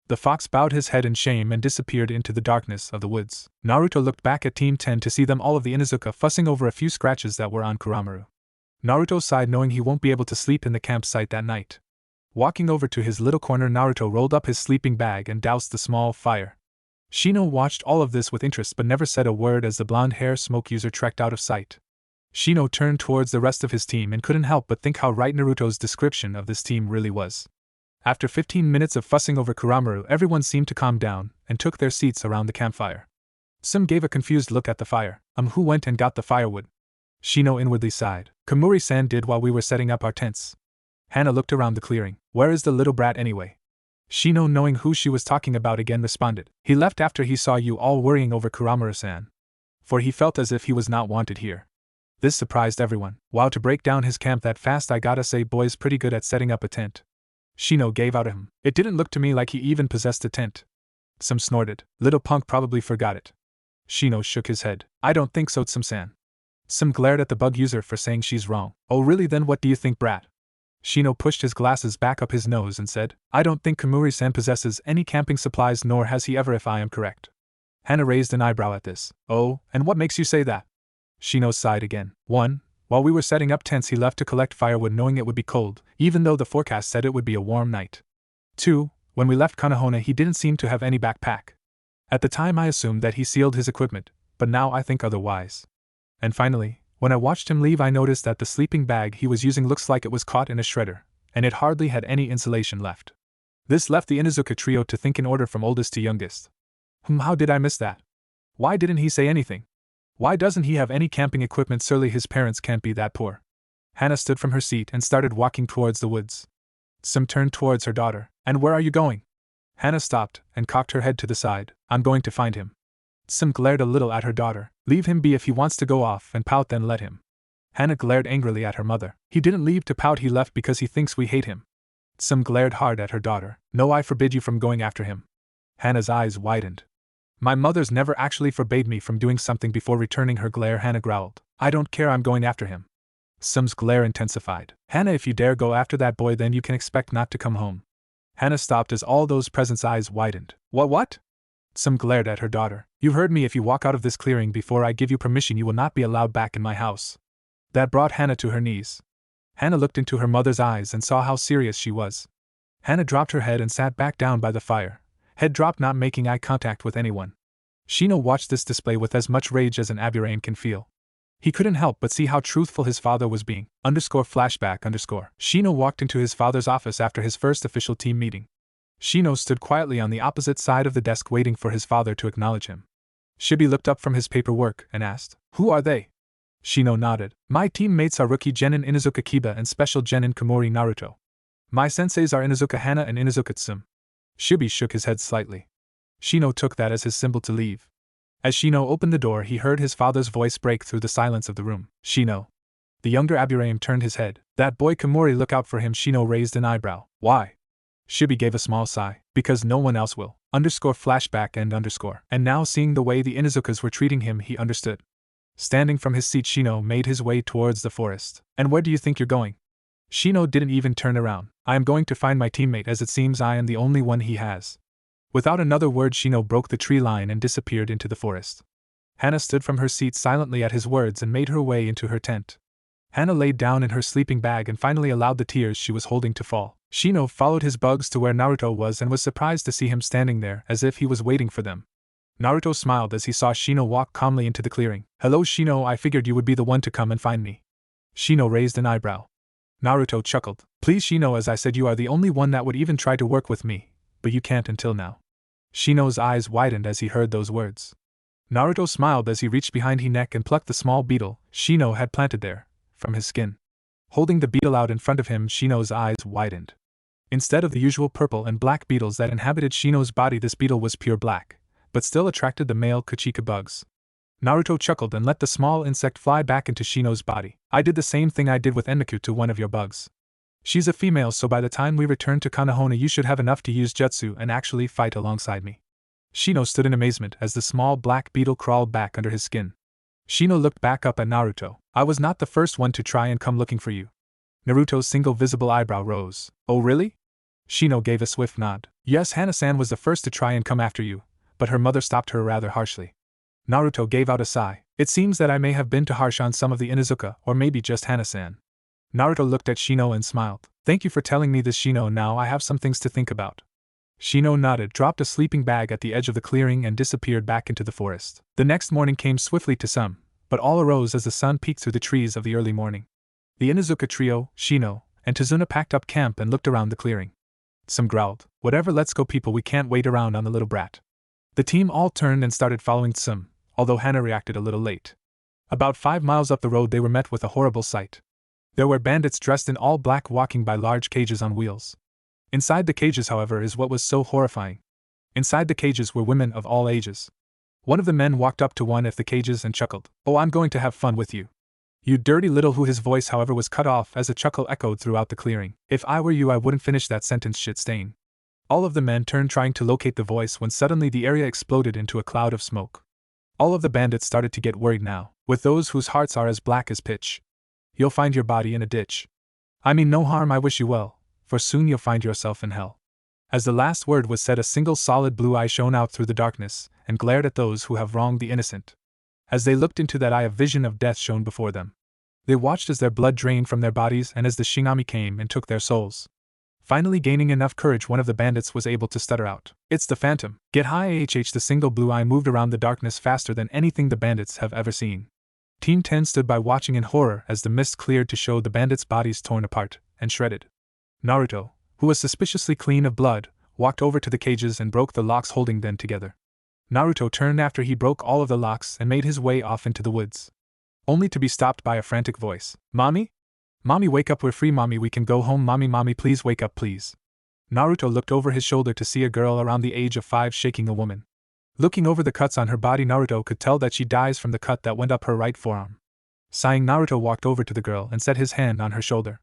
S1: The fox bowed his head in shame and disappeared into the darkness of the woods. Naruto looked back at Team 10 to see them all of the Inuzuka fussing over a few scratches that were on Kuramaru. Naruto sighed, knowing he won't be able to sleep in the campsite that night. Walking over to his little corner, Naruto rolled up his sleeping bag and doused the small fire. Shino watched all of this with interest but never said a word as the blonde-hair smoke user trekked out of sight. Shino turned towards the rest of his team and couldn't help but think how right Naruto's description of this team really was. After 15 minutes of fussing over Kuramaru, everyone seemed to calm down and took their seats around the campfire. Sim gave a confused look at the fire. Who went and got the firewood? Shino inwardly sighed. Kamuri-san did while we were setting up our tents. Hana looked around the clearing. Where is the little brat anyway? Shino, knowing who she was talking about, again responded. He left after he saw you all worrying over Kuramaru-san. For he felt as if he was not wanted here. This surprised everyone. Wow, to break down his camp that fast, I gotta say, boy's pretty good at setting up a tent. Shino gave out at him. It didn't look to me like he even possessed a tent. Some snorted. Little punk probably forgot it. Shino shook his head. I don't think so, Tsum-san. Sim glared at the bug user for saying she's wrong. Oh really, then what do you think, brat? Shino pushed his glasses back up his nose and said, I don't think Kamuri-san possesses any camping supplies, nor has he ever, if I am correct. Hana raised an eyebrow at this. Oh, and what makes you say that? Shino sighed again. 1. While we were setting up tents, he left to collect firewood knowing it would be cold, even though the forecast said it would be a warm night. 2. When we left Konohana, he didn't seem to have any backpack. At the time I assumed that he sealed his equipment, but now I think otherwise. And finally, when I watched him leave, I noticed that the sleeping bag he was using looks like it was caught in a shredder, and it hardly had any insulation left. This left the Inuzuka trio to think in order from oldest to youngest. How did I miss that? Why didn't he say anything? Why doesn't he have any camping equipment? Surely his parents can't be that poor. Hana stood from her seat and started walking towards the woods. Sim turned towards her daughter. And where are you going? Hana stopped and cocked her head to the side. I'm going to find him. Sim glared a little at her daughter. Leave him be. If he wants to go off and pout, then let him. Hana glared angrily at her mother. He didn't leave to pout, he left because he thinks we hate him. Sim glared hard at her daughter. No, I forbid you from going after him. Hana's eyes widened. My mother's never actually forbade me from doing something before returning her glare. Hana growled. I don't care, I'm going after him. Sim's glare intensified. Hana, if you dare go after that boy, then you can expect not to come home. Hana stopped as all those present's eyes widened. What? Sim glared at her daughter. You heard me. If you walk out of this clearing before I give you permission, you will not be allowed back in my house. That brought Hana to her knees. Hana looked into her mother's eyes and saw how serious she was. Hana dropped her head and sat back down by the fire, head dropped, not making eye contact with anyone. Shino watched this display with as much rage as an Aburame can feel. He couldn't help but see how truthful his father was being. Flashback. Shino walked into his father's office after his first official team meeting. Shino stood quietly on the opposite side of the desk waiting for his father to acknowledge him. Shibi looked up from his paperwork and asked, Who are they? Shino nodded. My teammates are Rookie Genin Inuzuka Kiba and Special Genin Komori Naruto. My senseis are Inuzuka Hana and Inuzuka Tsum. Shibi shook his head slightly. Shino took that as his symbol to leave. As Shino opened the door, he heard his father's voice break through the silence of the room. Shino. The younger Aburame turned his head. That boy Komori, look out for him. Shino raised an eyebrow. Why? Shibi gave a small sigh. Because no one else will. Flashback and . And now, seeing the way the Inuzukas were treating him, he understood. Standing from his seat, Shino made his way towards the forest. And where do you think you're going? Shino didn't even turn around. I am going to find my teammate, as it seems I am the only one he has. Without another word, Shino broke the tree line and disappeared into the forest. Hana stood from her seat silently at his words and made her way into her tent. Hana laid down in her sleeping bag and finally allowed the tears she was holding to fall. Shino followed his bugs to where Naruto was and was surprised to see him standing there as if he was waiting for them. Naruto smiled as he saw Shino walk calmly into the clearing. Hello Shino, I figured you would be the one to come and find me. Shino raised an eyebrow. Naruto chuckled. Please Shino, as I said, you are the only one that would even try to work with me, but you can't until now. Shino's eyes widened as he heard those words. Naruto smiled as he reached behind his neck and plucked the small beetle Shino had planted there, from his skin. Holding the beetle out in front of him, Shino's eyes widened. Instead of the usual purple and black beetles that inhabited Shino's body, this beetle was pure black, but still attracted the male Kuchika bugs. Naruto chuckled and let the small insect fly back into Shino's body. I did the same thing I did with Enmu to one of your bugs. She's a female, so by the time we return to Konohana you should have enough to use jutsu and actually fight alongside me. Shino stood in amazement as the small black beetle crawled back under his skin. Shino looked back up at Naruto. I was not the first one to try and come looking for you. Naruto's single visible eyebrow rose. Oh really? Shino gave a swift nod. Yes, Hana-san was the first to try and come after you, but her mother stopped her rather harshly. Naruto gave out a sigh. It seems that I may have been too harsh on some of the Inuzuka, or maybe just Hana-san. Naruto looked at Shino and smiled. Thank you for telling me this Shino, now I have some things to think about. Shino nodded, dropped a sleeping bag at the edge of the clearing and disappeared back into the forest. The next morning came swiftly to some, but all arose as the sun peeked through the trees of the early morning. The Inuzuka trio, Shino, and Tazuna packed up camp and looked around the clearing. Some growled, whatever, let's go people, we can't wait around on the little brat. The team all turned and started following Tsum, although Hana reacted a little late. About 5 miles up the road they were met with a horrible sight. There were bandits dressed in all black walking by large cages on wheels. Inside the cages, however, is what was so horrifying. Inside the cages were women of all ages. One of the men walked up to one of the cages and chuckled. Oh, I'm going to have fun with you. You dirty little who. His voice, however, was cut off as a chuckle echoed throughout the clearing. If I were you, I wouldn't finish that sentence, shit stain. All of the men turned trying to locate the voice when suddenly the area exploded into a cloud of smoke. All of the bandits started to get worried now, with those whose hearts are as black as pitch. You'll find your body in a ditch. I mean no harm, I wish you well, for soon you'll find yourself in hell. As the last word was said, a single solid blue eye shone out through the darkness and glared at those who have wronged the innocent. As they looked into that eye, a vision of death shone before them. They watched as their blood drained from their bodies and as the Shinigami came and took their souls. Finally gaining enough courage, one of the bandits was able to stutter out. It's the Phantom. Get high. The single blue eye moved around the darkness faster than anything the bandits have ever seen. Team 10 stood by watching in horror as the mist cleared to show the bandits' bodies torn apart and shredded. Naruto, who was suspiciously clean of blood, walked over to the cages and broke the locks, holding them together. Naruto turned after he broke all of the locks and made his way off into the woods. Only to be stopped by a frantic voice. Mommy? Mommy, wake up, we're free, mommy, we can go home, mommy, please wake up, please. Naruto looked over his shoulder to see a girl around the age of 5 shaking a woman. Looking over the cuts on her body, Naruto could tell that she dies from the cut that went up her right forearm. Sighing, Naruto walked over to the girl and set his hand on her shoulder.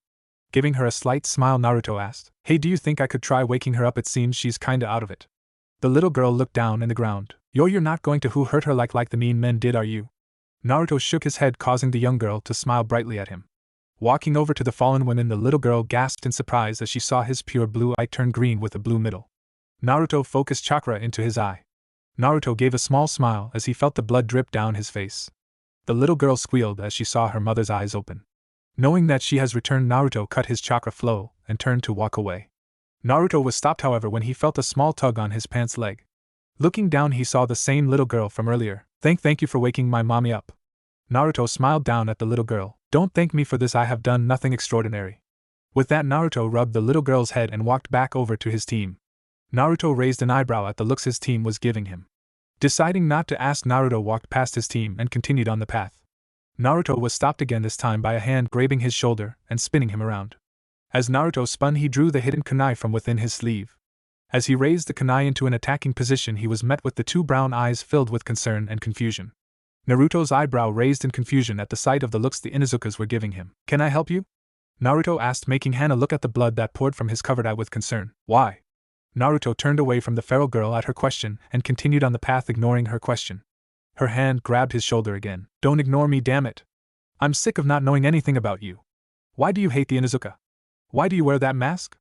S1: Giving her a slight smile, Naruto asked, Hey, do you think I could try waking her up? It seems she's kinda out of it. The little girl looked down in the ground. You're not going to hurt her like the mean men did, are you? Naruto shook his head, causing the young girl to smile brightly at him. Walking over to the fallen woman, the little girl gasped in surprise as she saw his pure blue eye turn green with a blue middle. Naruto focused chakra into his eye. Naruto gave a small smile as he felt the blood drip down his face. The little girl squealed as she saw her mother's eyes open. Knowing that she has returned, Naruto cut his chakra flow and turned to walk away. Naruto was stopped, however, when he felt a small tug on his pants leg. Looking down, he saw the same little girl from earlier. Thank you for waking my mommy up. Naruto smiled down at the little girl. Don't thank me for this, I have done nothing extraordinary. With that, Naruto rubbed the little girl's head and walked back over to his team. Naruto raised an eyebrow at the looks his team was giving him. Deciding not to ask, Naruto walked past his team and continued on the path. Naruto was stopped again, this time by a hand grabbing his shoulder and spinning him around. As Naruto spun, he drew the hidden kunai from within his sleeve. As he raised the kunai into an attacking position, he was met with the 2 brown eyes filled with concern and confusion. Naruto's eyebrow raised in confusion at the sight of the looks the Inuzukas were giving him. Can I help you? Naruto asked, making Hana look at the blood that poured from his covered eye with concern. Why? Naruto turned away from the feral girl at her question and continued on the path, ignoring her question. Her hand grabbed his shoulder again. Don't ignore me, damn it. I'm sick of not knowing anything about you. Why do you hate the Inuzuka? Why do you wear that mask?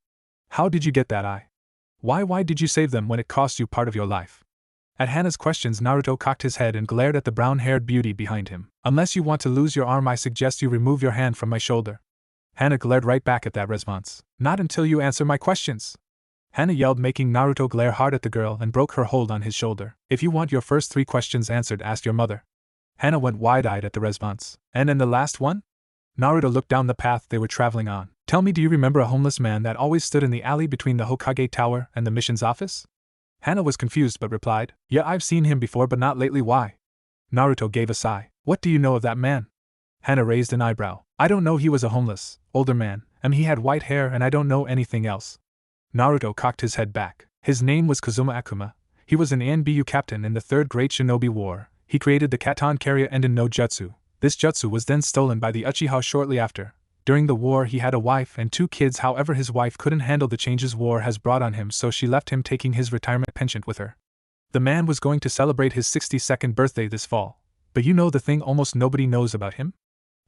S1: How did you get that eye? Why did you save them when it cost you part of your life? At Hana's questions, Naruto cocked his head and glared at the brown-haired beauty behind him. Unless you want to lose your arm, I suggest you remove your hand from my shoulder. Hana glared right back at that response. Not until you answer my questions. Hana yelled, making Naruto glare hard at the girl and broke her hold on his shoulder. If you want your first 3 questions answered, ask your mother. Hana went wide-eyed at the response. And the last one? Naruto looked down the path they were traveling on. Tell me, do you remember a homeless man that always stood in the alley between the Hokage Tower and the mission's office? Hana was confused but replied, yeah, I've seen him before but not lately. Why? Naruto gave a sigh. What do you know of that man? Hana raised an eyebrow. I don't know, he was a homeless, older man, and he had white hair, and I don't know anything else. Naruto cocked his head back. His name was Kazuma Akuma. He was an Anbu captain in the Third Great Shinobi War. He created the Katon Karya Enden no Jutsu. This jutsu was then stolen by the Uchiha shortly after. During the war he had a wife and 2 kids, however his wife couldn't handle the changes war has brought on him, so she left him, taking his retirement pension with her. The man was going to celebrate his 62nd birthday this fall. But you know the thing almost nobody knows about him?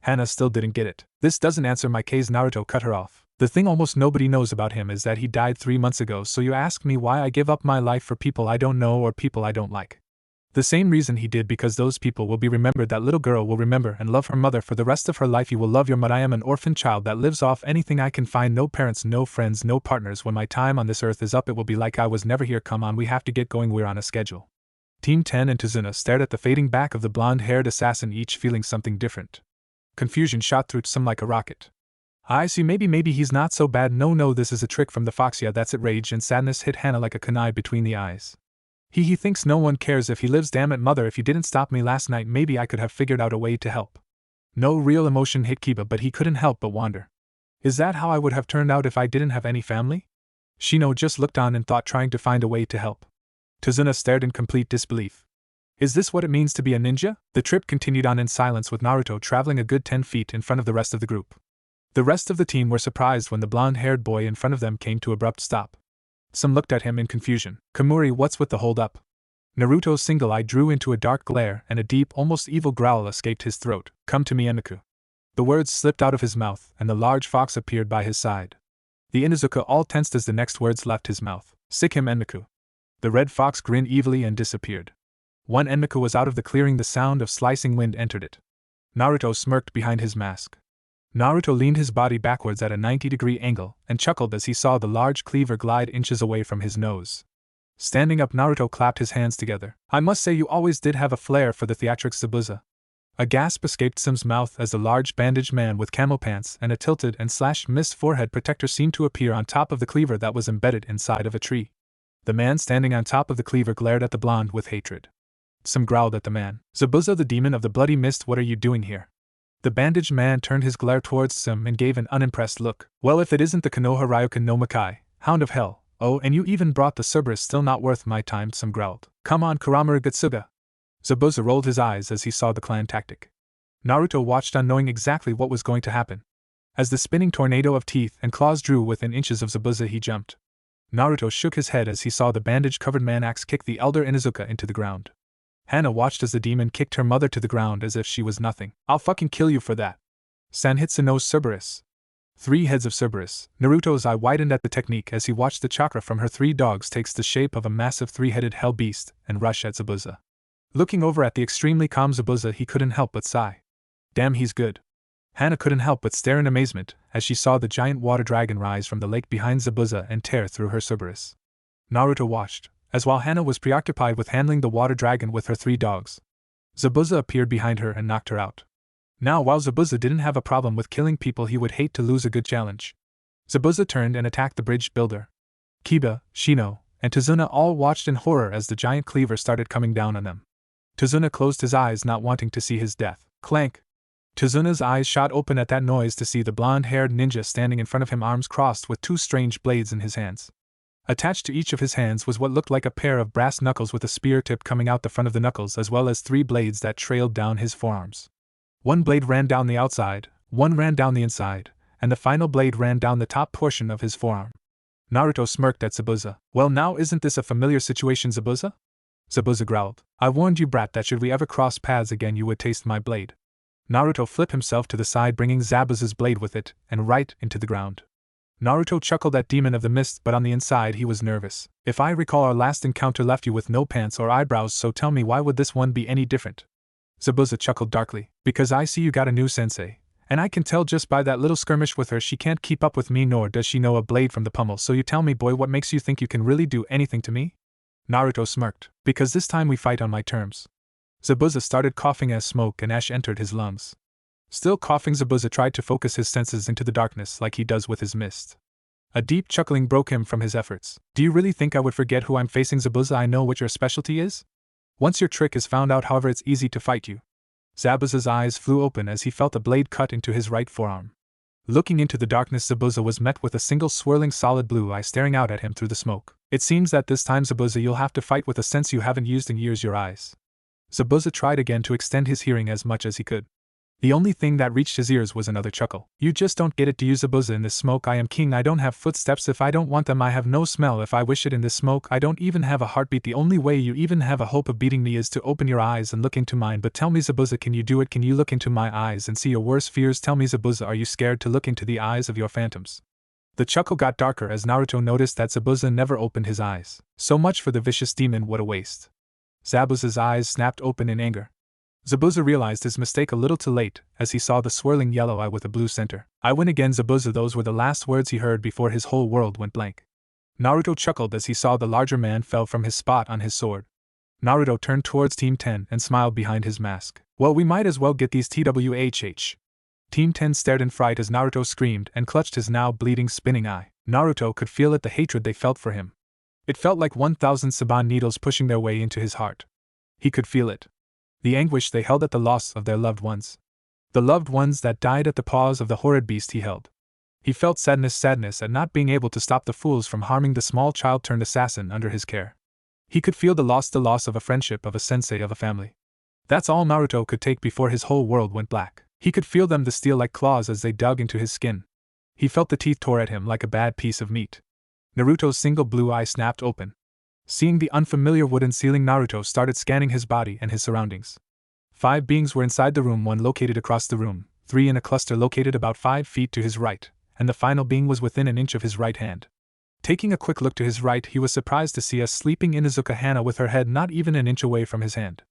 S1: Hana still didn't get it. This doesn't answer my case. Naruto cut her off. The thing almost nobody knows about him is that he died 3 months ago, so you ask me why I give up my life for people I don't know or people I don't like. The same reason he did, because those people will be remembered. That little girl will remember and love her mother for the rest of her life. You will love your mother. I am an orphan child that lives off anything I can find. No parents, no friends, no partners. When my time on this earth is up, it will be like I was never here. Come on, we have to get going, we're on a schedule. Team 10 and Tazuna stared at the fading back of the blonde-haired assassin, each feeling something different. Confusion shot through some like a rocket. I see, maybe he's not so bad. No, this is a trick from the fox. Yeah, that's it. Rage and sadness hit Hana like a kunai between the eyes. He thinks no one cares if he lives. Damn it, mother, if you didn't stop me last night, maybe I could have figured out a way to help. No real emotion hit Kiba, but he couldn't help but wonder. Is that how I would have turned out if I didn't have any family? Shino just looked on in thought, trying to find a way to help. Tazuna stared in complete disbelief. Is this what it means to be a ninja? The trip continued on in silence, with Naruto traveling a good 10 feet in front of the rest of the group. The rest of the team were surprised when the blonde-haired boy in front of them came to abrupt stop. Some looked at him in confusion. Kamuri, what's with the hold-up? Naruto's single eye drew into a dark glare, and a deep, almost evil growl escaped his throat. Come to me, Enmu. The words slipped out of his mouth, and the large fox appeared by his side. The Inuzuka all tensed as the next words left his mouth. Sick him, Enmu. The red fox grinned evilly and disappeared. When Enmu was out of the clearing, the sound of slicing wind entered it. Naruto smirked behind his mask. Naruto leaned his body backwards at a 90-degree angle and chuckled as he saw the large cleaver glide inches away from his nose. Standing up, Naruto clapped his hands together. I must say you always did have a flair for the theatrics, Zabuza. A gasp escaped Sim's mouth as the large bandaged man with camo pants and a tilted and slashed mist forehead protector seemed to appear on top of the cleaver that was embedded inside of a tree. The man standing on top of the cleaver glared at the blonde with hatred. Sim growled at the man. Zabuza, the demon of the bloody mist, what are you doing here? The bandaged man turned his glare towards Sim and gave an unimpressed look. Well, if it isn't the Konoha Ryukin no Makai, Hound of Hell. Oh, and you even brought the Cerberus, still not worth my time, Sim growled. Come on, Kuramaru Gutsuga. Zabuza rolled his eyes as he saw the clan tactic. Naruto watched on, knowing exactly what was going to happen. As the spinning tornado of teeth and claws drew within inches of Zabuza, he jumped. Naruto shook his head as he saw the bandage-covered man axe kick the elder Inuzuka into the ground. Hana watched as the demon kicked her mother to the ground as if she was nothing. I'll fucking kill you for that. Sanhitsuno's Cerberus. 3 heads of Cerberus. Naruto's eye widened at the technique as he watched the chakra from her 3 dogs takes the shape of a massive 3-headed hell beast and rush at Zabuza. Looking over at the extremely calm Zabuza, he couldn't help but sigh. Damn, he's good. Hana couldn't help but stare in amazement as she saw the giant water dragon rise from the lake behind Zabuza and tear through her Cerberus. Naruto watched, as while Hana was preoccupied with handling the water dragon with her 3 dogs, Zabuza appeared behind her and knocked her out. Now, while Zabuza didn't have a problem with killing people, he would hate to lose a good challenge. Zabuza turned and attacked the bridge builder. Kiba, Shino, and Tazuna all watched in horror as the giant cleaver started coming down on them. Tazuna closed his eyes, not wanting to see his death. Clank! Tazuna's eyes shot open at that noise to see the blonde-haired ninja standing in front of him, arms crossed with 2 strange blades in his hands. Attached to each of his hands was what looked like a pair of brass knuckles with a spear tip coming out the front of the knuckles, as well as 3 blades that trailed down his forearms. 1 blade ran down the outside, 1 ran down the inside, and the final blade ran down the top portion of his forearm. Naruto smirked at Zabuza. Well, now isn't this a familiar situation, Zabuza? Zabuza growled. I warned you, brat, that should we ever cross paths again you would taste my blade. Naruto flipped himself to the side, bringing Zabuza's blade with it, and right into the ground. Naruto chuckled at Demon of the Mist, but on the inside he was nervous. If I recall, our last encounter left you with no pants or eyebrows, so tell me, why would this one be any different? Zabuza chuckled darkly. Because I see you got a new sensei, And I can tell just by that little skirmish with her she can't keep up with me, nor does she know a blade from the pummel, so you tell me, boy, what makes you think you can really do anything to me? Naruto smirked. Because this time we fight on my terms. Zabuza started coughing as smoke and ash entered his lungs. Still coughing, Zabuza tried to focus his senses into the darkness like he does with his mist. A deep chuckling broke him from his efforts. Do you really think I would forget who I'm facing, Zabuza? I know what your specialty is. Once your trick is found out, however, it's easy to fight you. Zabuza's eyes flew open as he felt a blade cut into his right forearm. Looking into the darkness, Zabuza was met with a single swirling solid blue eye staring out at him through the smoke. It seems that this time, Zabuza, you'll have to fight with a sense you haven't used in years, your eyes. Zabuza tried again to extend his hearing as much as he could. The only thing that reached his ears was another chuckle. You just don't get it, do you, Zabuza? In this smoke I am king. I don't have footsteps if I don't want them. I have no smell if I wish it. In this smoke I don't even have a heartbeat. The only way you even have a hope of beating me is to open your eyes and look into mine. But tell me, Zabuza, can you do it? Can you look into my eyes and see your worst fears? Tell me, Zabuza, are you scared to look into the eyes of your phantoms? The chuckle got darker as Naruto noticed that Zabuza never opened his eyes. So much for the vicious demon, what a waste. Zabuza's eyes snapped open in anger. Zabuza realized his mistake a little too late, as he saw the swirling yellow eye with a blue center. I win again, Zabuza. Those were the last words he heard before his whole world went blank. Naruto chuckled as he saw the larger man fell from his spot on his sword. Naruto turned towards Team 10 and smiled behind his mask. Well, we might as well get these TWHH. Team 10 stared in fright as Naruto screamed and clutched his now bleeding spinning eye. Naruto could feel it, the hatred they felt for him. It felt like 1,000 Saban needles pushing their way into his heart. He could feel it. The anguish they held at the loss of their loved ones. The loved ones that died at the paws of the horrid beast he held. He felt sadness at not being able to stop the fools from harming the small child turned assassin under his care. He could feel the loss of a friendship, of a sensei, of a family. That's all Naruto could take before his whole world went black. He could feel them, the steel-like claws, as they dug into his skin. He felt the teeth tore at him like a bad piece of meat. Naruto's single blue eye snapped open. Seeing the unfamiliar wooden ceiling, Naruto started scanning his body and his surroundings. 5 beings were inside the room, 1 located across the room, 3 in a cluster located about 5 feet to his right, and the final being was within an inch of his right hand. Taking a quick look to his right, he was surprised to see a sleeping Inuzuka Hana with her head not even an inch away from his hand.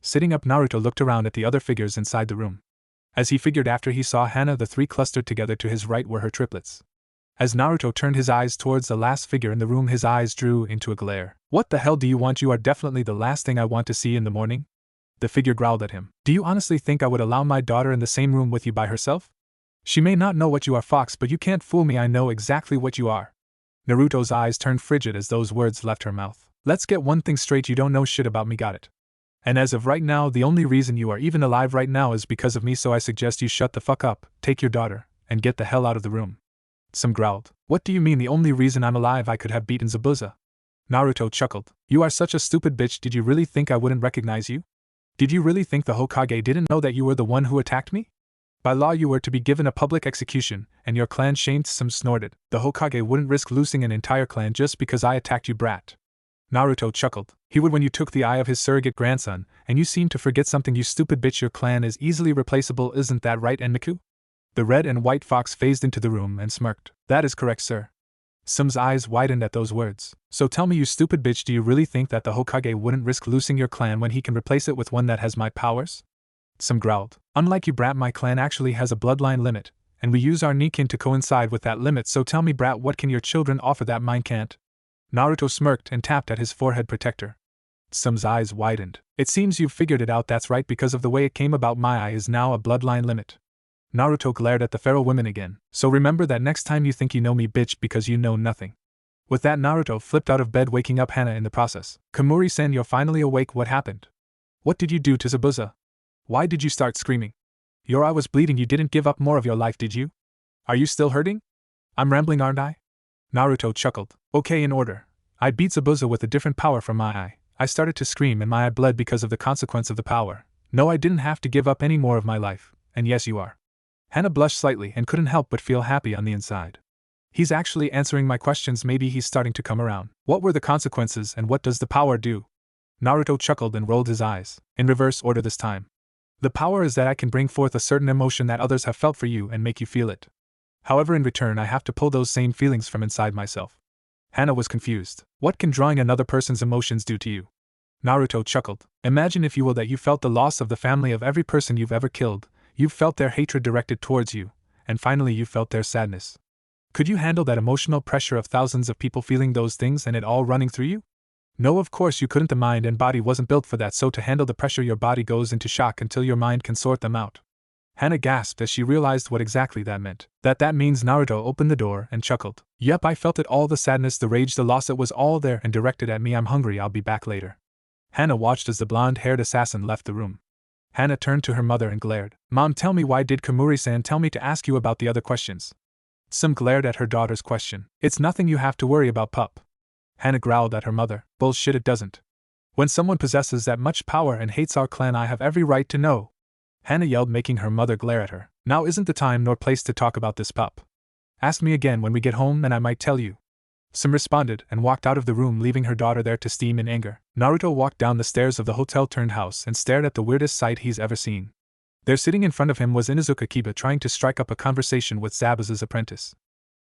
S1: Sitting up, Naruto looked around at the other figures inside the room. As he figured after he saw Hana, the 3 clustered together to his right were her triplets. As Naruto turned his eyes towards the last figure in the room, his eyes drew into a glare. What the hell do you want? You are definitely the last thing I want to see in the morning. The figure growled at him. Do you honestly think I would allow my daughter in the same room with you by herself? She may not know what you are, Fox, but you can't fool me. I know exactly what you are. Naruto's eyes turned frigid as those words left her mouth. Let's get one thing straight, you don't know shit about me, got it? And as of right now, the only reason you are even alive right now is because of me, so I suggest you shut the fuck up, take your daughter, and get the hell out of the room. Some growled. What do you mean the only reason I'm alive? I could have beaten Zabuza. Naruto chuckled. You are such a stupid bitch. Did you really think I wouldn't recognize you? Did you really think the Hokage didn't know that you were the one who attacked me? By law you were to be given a public execution, and your clan shamed. Some snorted. The Hokage wouldn't risk losing an entire clan just because I attacked you, brat. Naruto chuckled. He would when you took the eye of his surrogate grandson, and you seem to forget something, you stupid bitch. Your clan is easily replaceable, isn't that right, Enmu? The red and white fox phased into the room and smirked. That is correct, sir. Sum's eyes widened at those words. So tell me, you stupid bitch, do you really think that the Hokage wouldn't risk losing your clan when he can replace it with one that has my powers? Some growled. Unlike you, brat, my clan actually has a bloodline limit, and we use our Nikin to coincide with that limit, so tell me, brat, what can your children offer that mine can't? Naruto smirked and tapped at his forehead protector. Sum's eyes widened. It seems you've figured it out. That's right, because of the way it came about, my eye is now a bloodline limit. Naruto glared at the feral women again. So remember that next time you think you know me, bitch, because you know nothing. With that, Naruto flipped out of bed, waking up Hana in the process. Kamuri-san, you're finally awake. What happened? What did you do to Zabuza? Why did you start screaming? Your eye was bleeding. You didn't give up more of your life, did you? Are you still hurting? I'm rambling, aren't I? Naruto chuckled. Okay, in order. I beat Zabuza with a different power from my eye. I started to scream and my eye bled because of the consequence of the power. No, I didn't have to give up any more of my life. And yes, you are. Hana blushed slightly and couldn't help but feel happy on the inside. He's actually answering my questions. Maybe he's starting to come around. What were the consequences and what does the power do? Naruto chuckled and rolled his eyes, in reverse order this time. The power is that I can bring forth a certain emotion that others have felt for you and make you feel it. However, in return I have to pull those same feelings from inside myself. Hana was confused. What can drawing another person's emotions do to you? Naruto chuckled. Imagine, if you will, that you felt the loss of the family of every person you've ever killed. You felt their hatred directed towards you, and finally you felt their sadness. Could you handle that emotional pressure of thousands of people feeling those things and it all running through you? No, of course you couldn't. The mind and body wasn't built for that, so to handle the pressure your body goes into shock until your mind can sort them out. Hana gasped as she realized what exactly that meant. That means Naruto opened the door and chuckled. Yep, I felt it all, the sadness, the rage, the loss, it was all there and directed at me. I'm hungry, I'll be back later. Hana watched as the blonde-haired assassin left the room. Hana turned to her mother and glared. Mom, tell me, why did Kamuri-san tell me to ask you about the other questions? Tsum glared at her daughter's question. It's nothing you have to worry about, pup. Hana growled at her mother. Bullshit, it doesn't. When someone possesses that much power and hates our clan, I have every right to know. Hana yelled, making her mother glare at her. Now isn't the time nor place to talk about this, pup. Ask me again when we get home and I might tell you. Tsum responded and walked out of the room, leaving her daughter there to steam in anger. Naruto walked down the stairs of the hotel-turned-house and stared at the weirdest sight he's ever seen. There, sitting in front of him, was Inuzuka Kiba, trying to strike up a conversation with Zabuza's apprentice.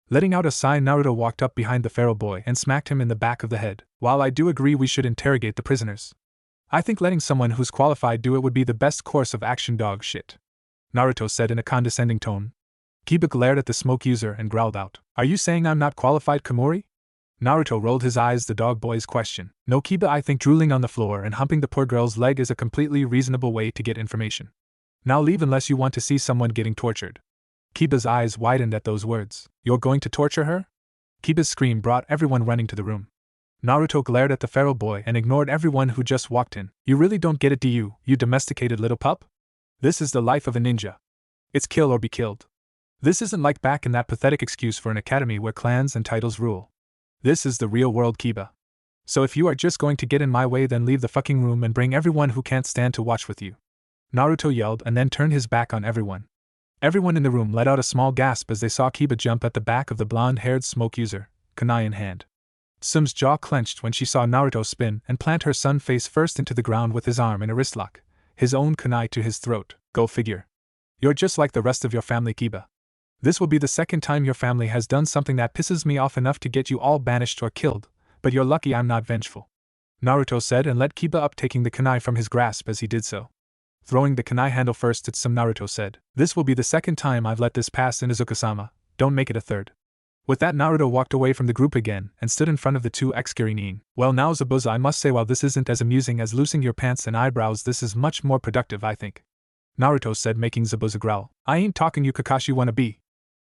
S1: Letting out a sigh, Naruto walked up behind the feral boy and smacked him in the back of the head. While I do agree we should interrogate the prisoners, I think letting someone who's qualified do it would be the best course of action, dog shit, Naruto said in a condescending tone. Kiba glared at the smoke user and growled out. Are you saying I'm not qualified, Kamuri? Naruto rolled his eyes the dog boy's question. No, Kiba, I think drooling on the floor and humping the poor girl's leg is a completely reasonable way to get information. Now leave unless you want to see someone getting tortured. Kiba's eyes widened at those words. You're going to torture her? Kiba's scream brought everyone running to the room. Naruto glared at the feral boy and ignored everyone who just walked in. You really don't get it, do you, you domesticated little pup? This is the life of a ninja. It's kill or be killed. This isn't like back in that pathetic excuse for an academy where clans and titles rule. This is the real world, Kiba. So if you are just going to get in my way, then leave the fucking room and bring everyone who can't stand to watch with you. Naruto yelled and then turned his back on everyone. Everyone in the room let out a small gasp as they saw Kiba jump at the back of the blonde-haired smoke user, kunai in hand. Tsum's jaw clenched when she saw Naruto spin and plant her son face first into the ground with his arm in a wrist lock, his own kunai to his throat. Go figure. You're just like the rest of your family, Kiba. This will be the second time your family has done something that pisses me off enough to get you all banished or killed, but you're lucky I'm not vengeful, Naruto said and let Kiba up, taking the kunai from his grasp as he did so. Throwing the kunai handle first at Tsum, Naruto said, This will be the second time I've let this pass, Inuzuka-sama, don't make it a third. With that, Naruto walked away from the group again and stood in front of the two ex-Kirin. Well now, Zabuza, I must say, while this isn't as amusing as loosing your pants and eyebrows, this is much more productive, I think, Naruto said, making Zabuza growl. I ain't talking, you Kakashi wannabe.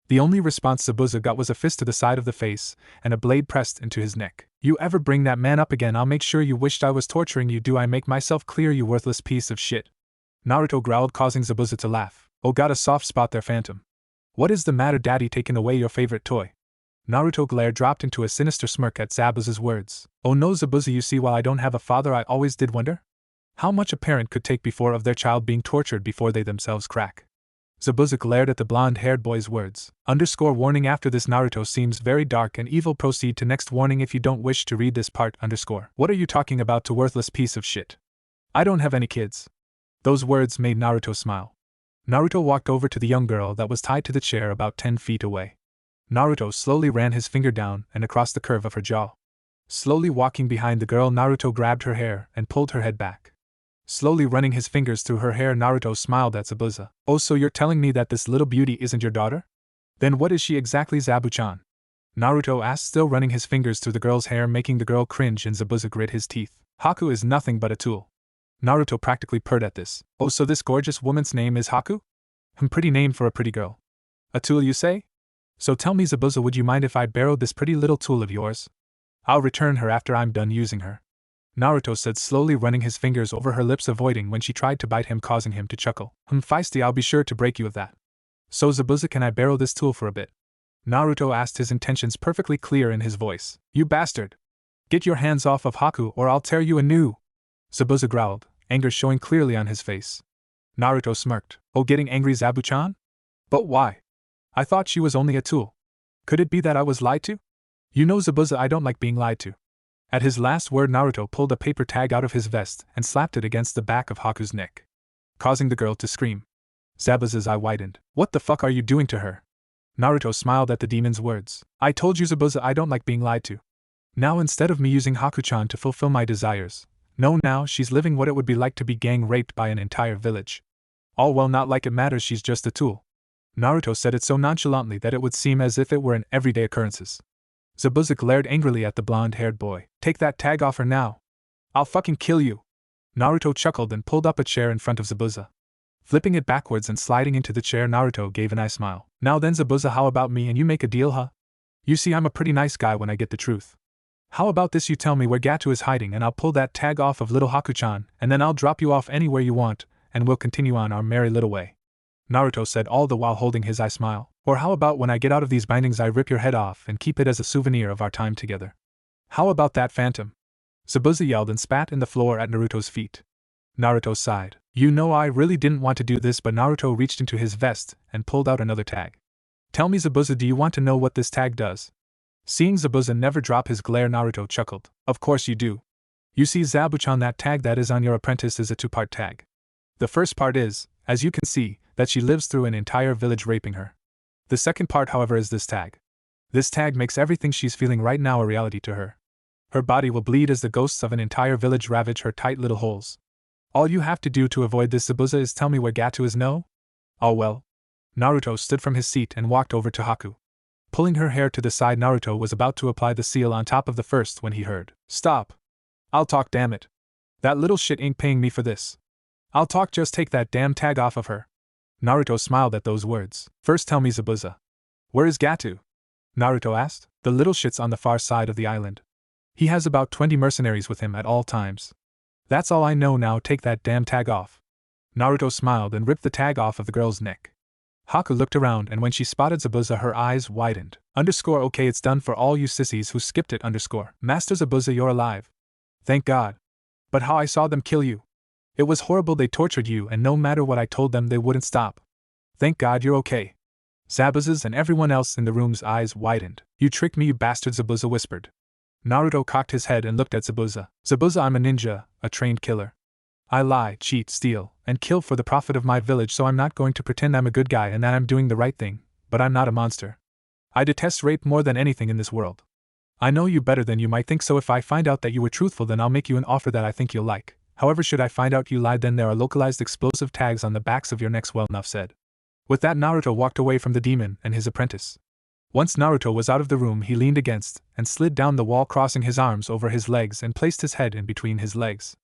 S1: The only response Zabuza got was a fist to the side of the face and a blade pressed into his neck. You ever bring that man up again, I'll make sure you wished I was torturing you. Do I make myself clear, you worthless piece of shit? Naruto growled, causing Zabuza to laugh. Oh, got a soft spot there, Phantom. What is the matter, Daddy, taking away your favorite toy? Naruto glare dropped into a sinister smirk at Zabuza's words. Oh no, Zabuza, you see, while I don't have a father, I always did wonder how much a parent could take before of their child being tortured before they themselves crack. Zabuza glared at the blonde-haired boy's words. Warning, after this Naruto seems very dark and evil. Proceed to next warning if you don't wish to read this part. What are you talking about, to worthless piece of shit? I don't have any kids. Those words made Naruto smile. Naruto walked over to the young girl that was tied to the chair about 10 feet away. Naruto slowly ran his finger down and across the curve of her jaw. Slowly walking behind the girl, Naruto grabbed her hair and pulled her head back. Slowly running his fingers through her hair, Naruto smiled at Zabuza. Oh, so you're telling me that this little beauty isn't your daughter? Then what is she exactly, Zabu-chan? Naruto asked, still running his fingers through the girl's hair, making the girl cringe, and Zabuza grit his teeth. Haku is nothing but a tool. Naruto practically purred at this. Oh, so this gorgeous woman's name is Haku? Pretty name for a pretty girl. A tool, you say? So tell me, Zabuza, would you mind if I borrowed this pretty little tool of yours? I'll return her after I'm done using her, Naruto said, slowly running his fingers over her lips, avoiding when she tried to bite him, causing him to chuckle. Feisty, I'll be sure to break you of that. So Zabuza, can I borrow this tool for a bit? Naruto asked, his intentions perfectly clear in his voice. You bastard! Get your hands off of Haku or I'll tear you anew! Zabuza growled, anger showing clearly on his face. Naruto smirked. Oh, getting angry, Zabu-chan? But why? I thought she was only a tool. Could it be that I was lied to? You know, Zabuza, I don't like being lied to. At his last word, Naruto pulled a paper tag out of his vest and slapped it against the back of Haku's neck, causing the girl to scream. Zabuza's eye widened. What the fuck are you doing to her? Naruto smiled at the demon's words. I told you, Zabuza, I don't like being lied to. Now, instead of me using Haku-chan to fulfill my desires, no, now she's living what it would be like to be gang raped by an entire village. All well, not like it matters, she's just a tool. Naruto said it so nonchalantly that it would seem as if it were an everyday occurrence. Zabuza glared angrily at the blonde-haired boy. Take that tag off her now. I'll fucking kill you. Naruto chuckled and pulled up a chair in front of Zabuza. Flipping it backwards and sliding into the chair, Naruto gave a nice smile. Now then, Zabuza, how about me and you make a deal, huh? You see, I'm a pretty nice guy when I get the truth. How about this, you tell me where Gato is hiding and I'll pull that tag off of little Haku-chan, and then I'll drop you off anywhere you want, and we'll continue on our merry little way. Naruto said, all the while holding his eye smile. Or how about when I get out of these bindings I rip your head off and keep it as a souvenir of our time together? How about that, phantom? Zabuza yelled and spat in the floor at Naruto's feet. Naruto sighed. You know, I really didn't want to do this, but Naruto reached into his vest and pulled out another tag. Tell me, Zabuza, do you want to know what this tag does? Seeing Zabuza never drop his glare, Naruto chuckled. Of course you do. You see, Zabuchan, that tag that is on your apprentice is a two-part tag. The first part is, as you can see, that she lives through an entire village raping her. The second part, however, is this tag. This tag makes everything she's feeling right now a reality to her. Her body will bleed as the ghosts of an entire village ravage her tight little holes. All you have to do to avoid this, Zabuza, is tell me where Gato is, no? Oh well. Naruto stood from his seat and walked over to Haku. Pulling her hair to the side, Naruto was about to apply the seal on top of the first when he heard, Stop! I'll talk, damn it. That little shit ain't paying me for this. I'll talk, just take that damn tag off of her. Naruto smiled at those words. First tell me, Zabuza. Where is Gato? Naruto asked. The little shit's on the far side of the island. He has about 20 mercenaries with him at all times. That's all I know now, take that damn tag off. Naruto smiled and ripped the tag off of the girl's neck. Haku looked around, and when she spotted Zabuza her eyes widened. Okay, it's done for all you sissies who skipped it. Master Zabuza, you're alive. Thank God. But how I saw them kill you. It was horrible, they tortured you and no matter what I told them they wouldn't stop. Thank God you're okay. Zabuza's and everyone else in the room's eyes widened. You tricked me, you bastard, Zabuza whispered. Naruto cocked his head and looked at Zabuza. Zabuza, I'm a ninja, a trained killer. I lie, cheat, steal, and kill for the profit of my village, so I'm not going to pretend I'm a good guy and that I'm doing the right thing, but I'm not a monster. I detest rape more than anything in this world. I know you better than you might think, so if I find out that you were truthful, then I'll make you an offer that I think you'll like. However, should I find out you lied, then there are localized explosive tags on the backs of your necks. Well, enough said. With that, Naruto walked away from the demon and his apprentice. Once Naruto was out of the room, he leaned against and slid down the wall, crossing his arms over his legs and placed his head in between his legs.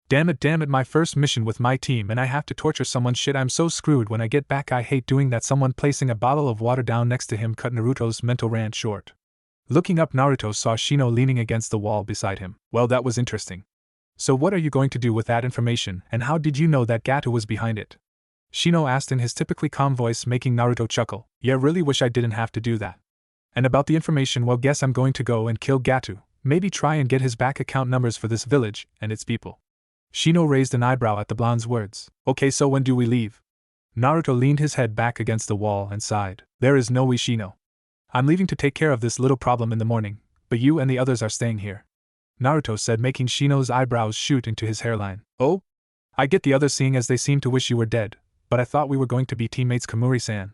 S1: Damn it, my first mission with my team and I have to torture someone, shit, I'm so screwed when I get back, I hate doing that. Someone placing a bottle of water down next to him cut Naruto's mental rant short. Looking up, Naruto saw Shino leaning against the wall beside him. Well, that was interesting. So what are you going to do with that information, and how did you know that Gato was behind it? Shino asked in his typically calm voice, making Naruto chuckle. Yeah, really wish I didn't have to do that. And about the information, well, guess I'm going to go and kill Gato, maybe try and get his bank account numbers for this village and its people. Shino raised an eyebrow at the blonde's words. Okay, so when do we leave? Naruto leaned his head back against the wall and sighed. There is no we, Shino. I'm leaving to take care of this little problem in the morning, but you and the others are staying here. Naruto said, making Shino's eyebrows shoot into his hairline. Oh? I get the others, seeing as they seem to wish you were dead, but I thought we were going to be teammates, Kamuri-san.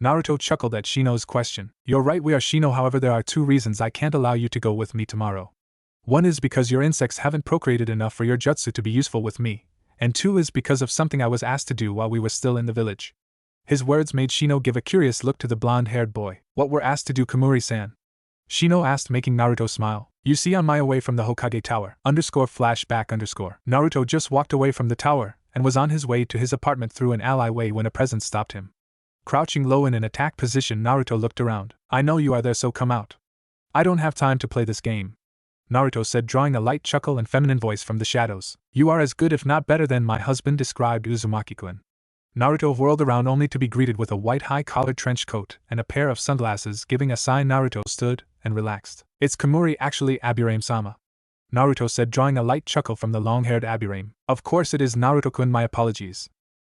S1: Naruto chuckled at Shino's question. You're right, we are, Shino, however there are two reasons I can't allow you to go with me tomorrow. One is because your insects haven't procreated enough for your jutsu to be useful with me, and two is because of something I was asked to do while we were still in the village. His words made Shino give a curious look to the blonde-haired boy. What were asked to do, Kamuri-san? Shino asked, making Naruto smile. You see, on my way from the Hokage tower, _flashback_. Naruto just walked away from the tower, and was on his way to his apartment through an alleyway when a presence stopped him. Crouching low in an attack position, Naruto looked around. I know you are there, so come out. I don't have time to play this game, Naruto said, drawing a light chuckle and feminine voice from the shadows. You are as good if not better than my husband, described Uzumaki-kun. Naruto whirled around only to be greeted with a white high-collared trench coat and a pair of sunglasses, giving a sign. Naruto stood and relaxed. It's Kamuri, actually, Aburame-sama. Naruto said, drawing a light chuckle from the long-haired Aburame. Of course it is, Naruto-kun, my apologies,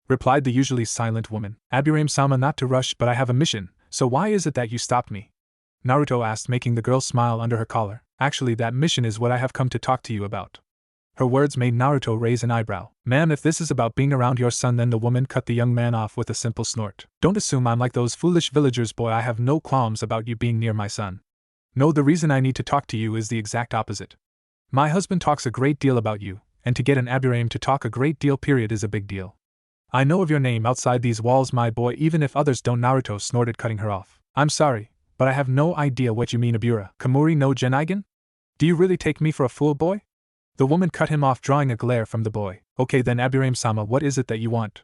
S1: replied the usually silent woman. Aburame-sama, not to rush, but I have a mission, so why is it that you stopped me? Naruto asked, making the girl smile under her collar. Actually, that mission is what I have come to talk to you about. Her words made Naruto raise an eyebrow. Ma'am, if this is about being around your son, then the woman cut the young man off with a simple snort. Don't assume I'm like those foolish villagers, boy. I have no qualms about you being near my son. No, the reason I need to talk to you is the exact opposite. My husband talks a great deal about you, and to get an Aburame to talk a great deal, period, is a big deal. I know of your name outside these walls, my boy, even if others don't. Naruto snorted, cutting her off. I'm sorry, but I have no idea what you mean, Abura. Kamuri no Genaigen? Do you really take me for a fool, boy? The woman cut him off, drawing a glare from the boy. Okay then, Aburame-sama, what is it that you want?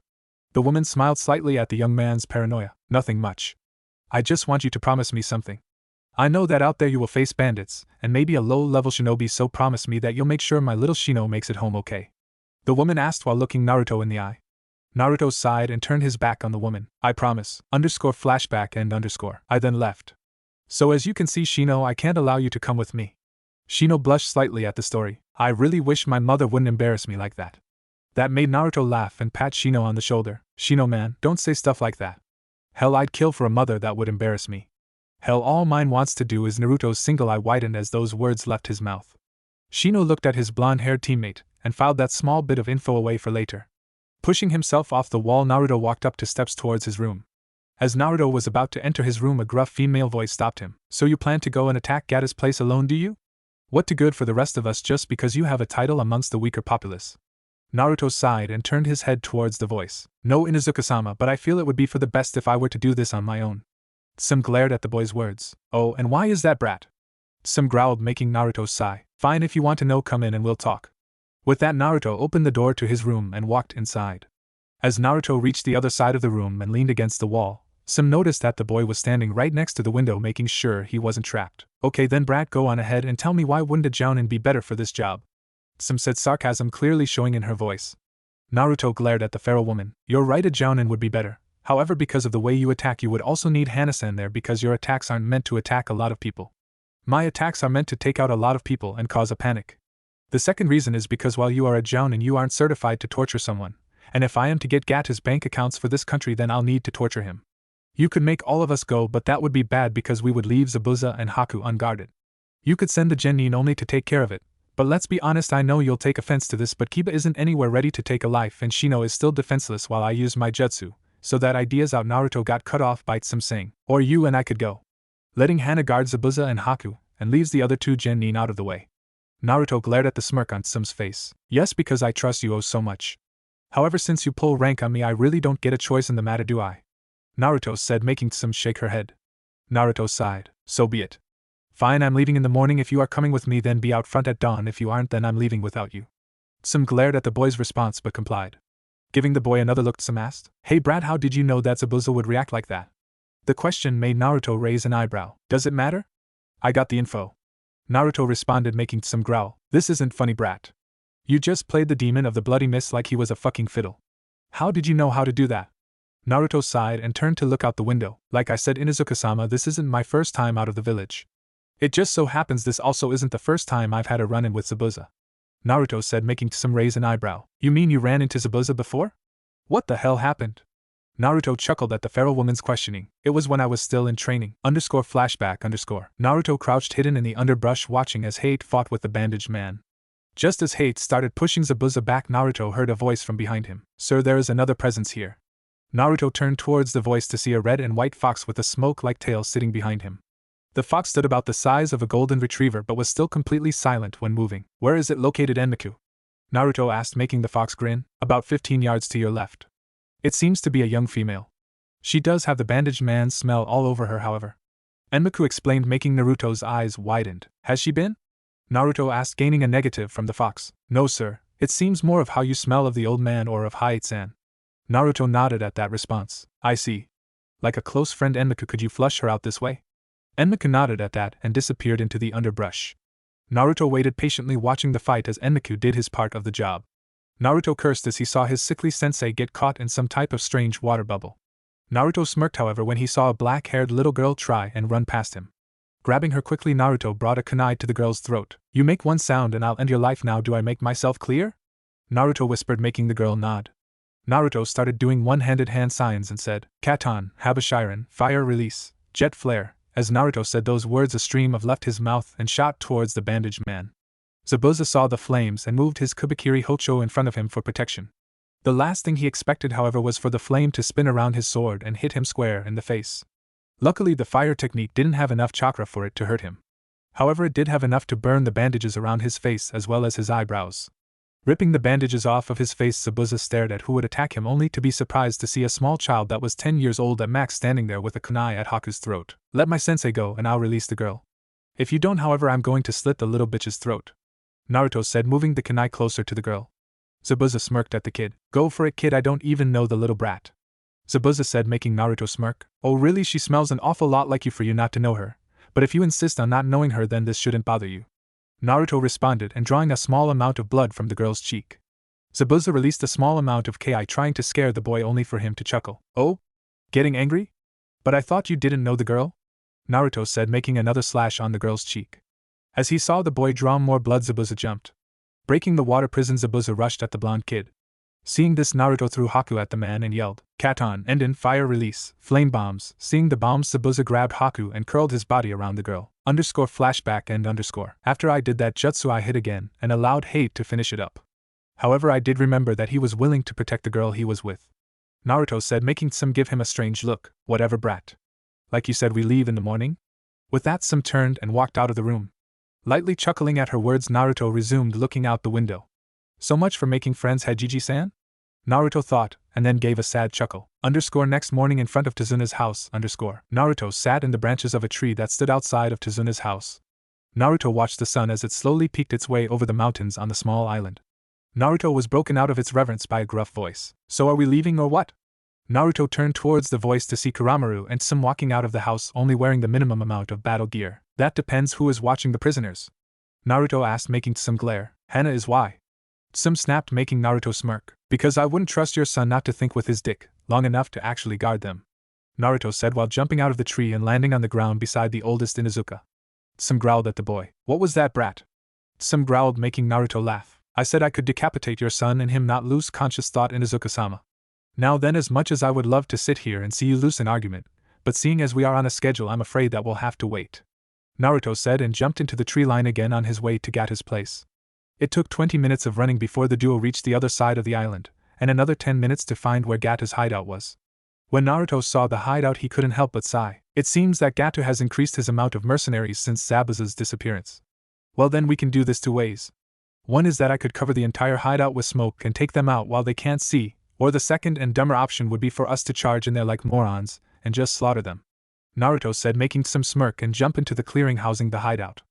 S1: The woman smiled slightly at the young man's paranoia. Nothing much. I just want you to promise me something. I know that out there you will face bandits, and maybe a low-level shinobi, so promise me that you'll make sure my little Shino makes it home okay. The woman asked while looking Naruto in the eye. Naruto sighed and turned his back on the woman. I promise. Flashback and _ I then left. So as you can see, Shino, I can't allow you to come with me. Shino blushed slightly at the story. I really wish my mother wouldn't embarrass me like that. That made Naruto laugh and pat Shino on the shoulder. Shino man, don't say stuff like that. Hell, I'd kill for a mother that would embarrass me. Hell, all mine wants to do is. Naruto's single eye widened as those words left his mouth. Shino looked at his blonde-haired teammate and filed that small bit of info away for later. Pushing himself off the wall, Naruto walked up the steps towards his room. As Naruto was about to enter his room, a gruff female voice stopped him. So you plan to go and attack Gata's place alone, do you? What to good for the rest of us just because you have a title amongst the weaker populace? Naruto sighed and turned his head towards the voice. No, Inuzuka-sama, but I feel it would be for the best if I were to do this on my own. Tsum glared at the boy's words. Oh, and why is that, brat? Tsum growled, making Naruto sigh. Fine, if you want to know, come in and we'll talk. With that, Naruto opened the door to his room and walked inside. As Naruto reached the other side of the room and leaned against the wall, Tsum noticed that the boy was standing right next to the window, making sure he wasn't trapped. Okay then, brat, go on ahead and tell me, why wouldn't a jounin be better for this job? Tsum said, sarcasm clearly showing in her voice. Naruto glared at the feral woman. You're right, a jounin would be better. However, because of the way you attack, you would also need Hanasen there, because your attacks aren't meant to attack a lot of people. My attacks are meant to take out a lot of people and cause a panic. The second reason is because while you are a jounin, you aren't certified to torture someone, and if I am to get Gata's bank accounts for this country, then I'll need to torture him. You could make all of us go, but that would be bad because we would leave Zabuza and Haku unguarded. You could send the genin only to take care of it, but let's be honest, I know you'll take offense to this, but Kiba isn't anywhere ready to take a life and Shino is still defenseless while I use my jutsu, so that idea's out. Naruto got cut off by Tsum saying, or you and I could go. Letting Hana guard Zabuza and Haku, and leaves the other two genin out of the way. Naruto glared at the smirk on Tsum's face. Yes, because I trust you oh so much. However, since you pull rank on me, I really don't get a choice in the matter, do I? Naruto said, making Tsum shake her head. Naruto sighed. So be it. Fine, I'm leaving in the morning. If you are coming with me, then be out front at dawn. If you aren't, then I'm leaving without you. Tsum glared at the boy's response but complied. Giving the boy another look, Tsum asked, Hey Brad, how did you know that Zabuza would react like that? The question made Naruto raise an eyebrow. Does it matter? I got the info. Naruto responded, making Tsum growl. This isn't funny, brat. You just played the demon of the bloody mist like he was a fucking fiddle. How did you know how to do that? Naruto sighed and turned to look out the window. Like I said, Inuzuka-sama, this isn't my first time out of the village. It just so happens this also isn't the first time I've had a run-in with Zabuza. Naruto said, making Tsum raise an eyebrow. You mean you ran into Zabuza before? What the hell happened? Naruto chuckled at the feral woman's questioning. It was when I was still in training. Flashback. Naruto crouched hidden in the underbrush watching as Hate fought with the bandaged man. Just as Hate started pushing Zabuza back, Naruto heard a voice from behind him. Sir, there is another presence here. Naruto turned towards the voice to see a red and white fox with a smoke-like tail sitting behind him. The fox stood about the size of a golden retriever but was still completely silent when moving. Where is it located, Enmu? Naruto asked, making the fox grin. About 15 yards to your left. It seems to be a young female. She does have the bandaged man's smell all over her, however. Enmu explained, making Naruto's eyes widened. Has she been? Naruto asked, gaining a negative from the fox. No sir, it seems more of how you smell of the old man or of Hayate-san. Naruto nodded at that response. I see. Like a close friend, Enmu, could you flush her out this way? Enmu nodded at that and disappeared into the underbrush. Naruto waited patiently, watching the fight as Enmu did his part of the job. Naruto cursed as he saw his sickly sensei get caught in some type of strange water bubble. Naruto smirked, however, when he saw a black-haired little girl try and run past him. Grabbing her quickly, Naruto brought a kunai to the girl's throat. You make one sound and I'll end your life now. Do I make myself clear? Naruto whispered, making the girl nod. Naruto started doing one-handed hand signs and said, Katon, Habashiren, fire release, jet flare. As Naruto said those words, a stream of left his mouth and shot towards the bandaged man. Zabuza saw the flames and moved his Kubikiri Hocho in front of him for protection. The last thing he expected, however, was for the flame to spin around his sword and hit him square in the face. Luckily, the fire technique didn't have enough chakra for it to hurt him. However, it did have enough to burn the bandages around his face as well as his eyebrows. Ripping the bandages off of his face, Zabuza stared at who would attack him, only to be surprised to see a small child that was 10 years old at max standing there with a kunai at Haku's throat. Let my sensei go and I'll release the girl. If you don't, however, I'm going to slit the little bitch's throat, Naruto said, moving the kunai closer to the girl. Zabuza smirked at the kid. Go for it, kid, I don't even know the little brat, Zabuza said, making Naruto smirk. Oh really, she smells an awful lot like you for you not to know her, but if you insist on not knowing her then this shouldn't bother you, Naruto responded, and drawing a small amount of blood from the girl's cheek. Zabuza released a small amount of ki, trying to scare the boy, only for him to chuckle. Oh? Getting angry? But I thought you didn't know the girl? Naruto said, making another slash on the girl's cheek. As he saw the boy draw more blood, Zabuza jumped. Breaking the water prison, Zabuza rushed at the blonde kid. Seeing this, Naruto threw Haku at the man and yelled, Katon, end in fire release, flame bombs. Seeing the bombs, Zabuza grabbed Haku and curled his body around the girl. _flashback and _. After I did that jutsu I hit again and allowed hate to finish it up. However, I did remember that he was willing to protect the girl he was with, Naruto said, making Some give him a strange look. Whatever, brat. Like you said, we leave in the morning? With that, Some turned and walked out of the room. Lightly chuckling at her words, Naruto resumed looking out the window. So much for making friends, Hajiji-san? Naruto thought, and then gave a sad chuckle. Next morning, in front of Tazuna's house. Naruto sat in the branches of a tree that stood outside of Tazuna's house. Naruto watched the sun as it slowly peeked its way over the mountains on the small island. Naruto was broken out of its reverence by a gruff voice. So are we leaving or what? Naruto turned towards the voice to see Kuramaru and Some walking out of the house, only wearing the minimum amount of battle gear. That depends who is watching the prisoners, Naruto asked, making Some glare. Hana is why? Some snapped, making Naruto smirk. Because I wouldn't trust your son not to think with his dick long enough to actually guard them, Naruto said while jumping out of the tree and landing on the ground beside the oldest Inuzuka. Some growled at the boy. What was that, brat? Some growled, making Naruto laugh. I said I could decapitate your son and him not lose conscious, thought Inuzuka-sama. Now then, as much as I would love to sit here and see you lose an argument, but seeing as we are on a schedule, I'm afraid that we'll have to wait, Naruto said, and jumped into the tree line again on his way to Gato's place. It took 20 minutes of running before the duo reached the other side of the island, and another 10 minutes to find where Gato's hideout was. When Naruto saw the hideout, he couldn't help but sigh. It seems that Gato has increased his amount of mercenaries since Zabuza's disappearance. Well then, we can do this two ways. One is that I could cover the entire hideout with smoke and take them out while they can't see, or the second and dumber option would be for us to charge in there like morons and just slaughter them, Naruto said, making Some smirk and jump into the clearing housing the hideout.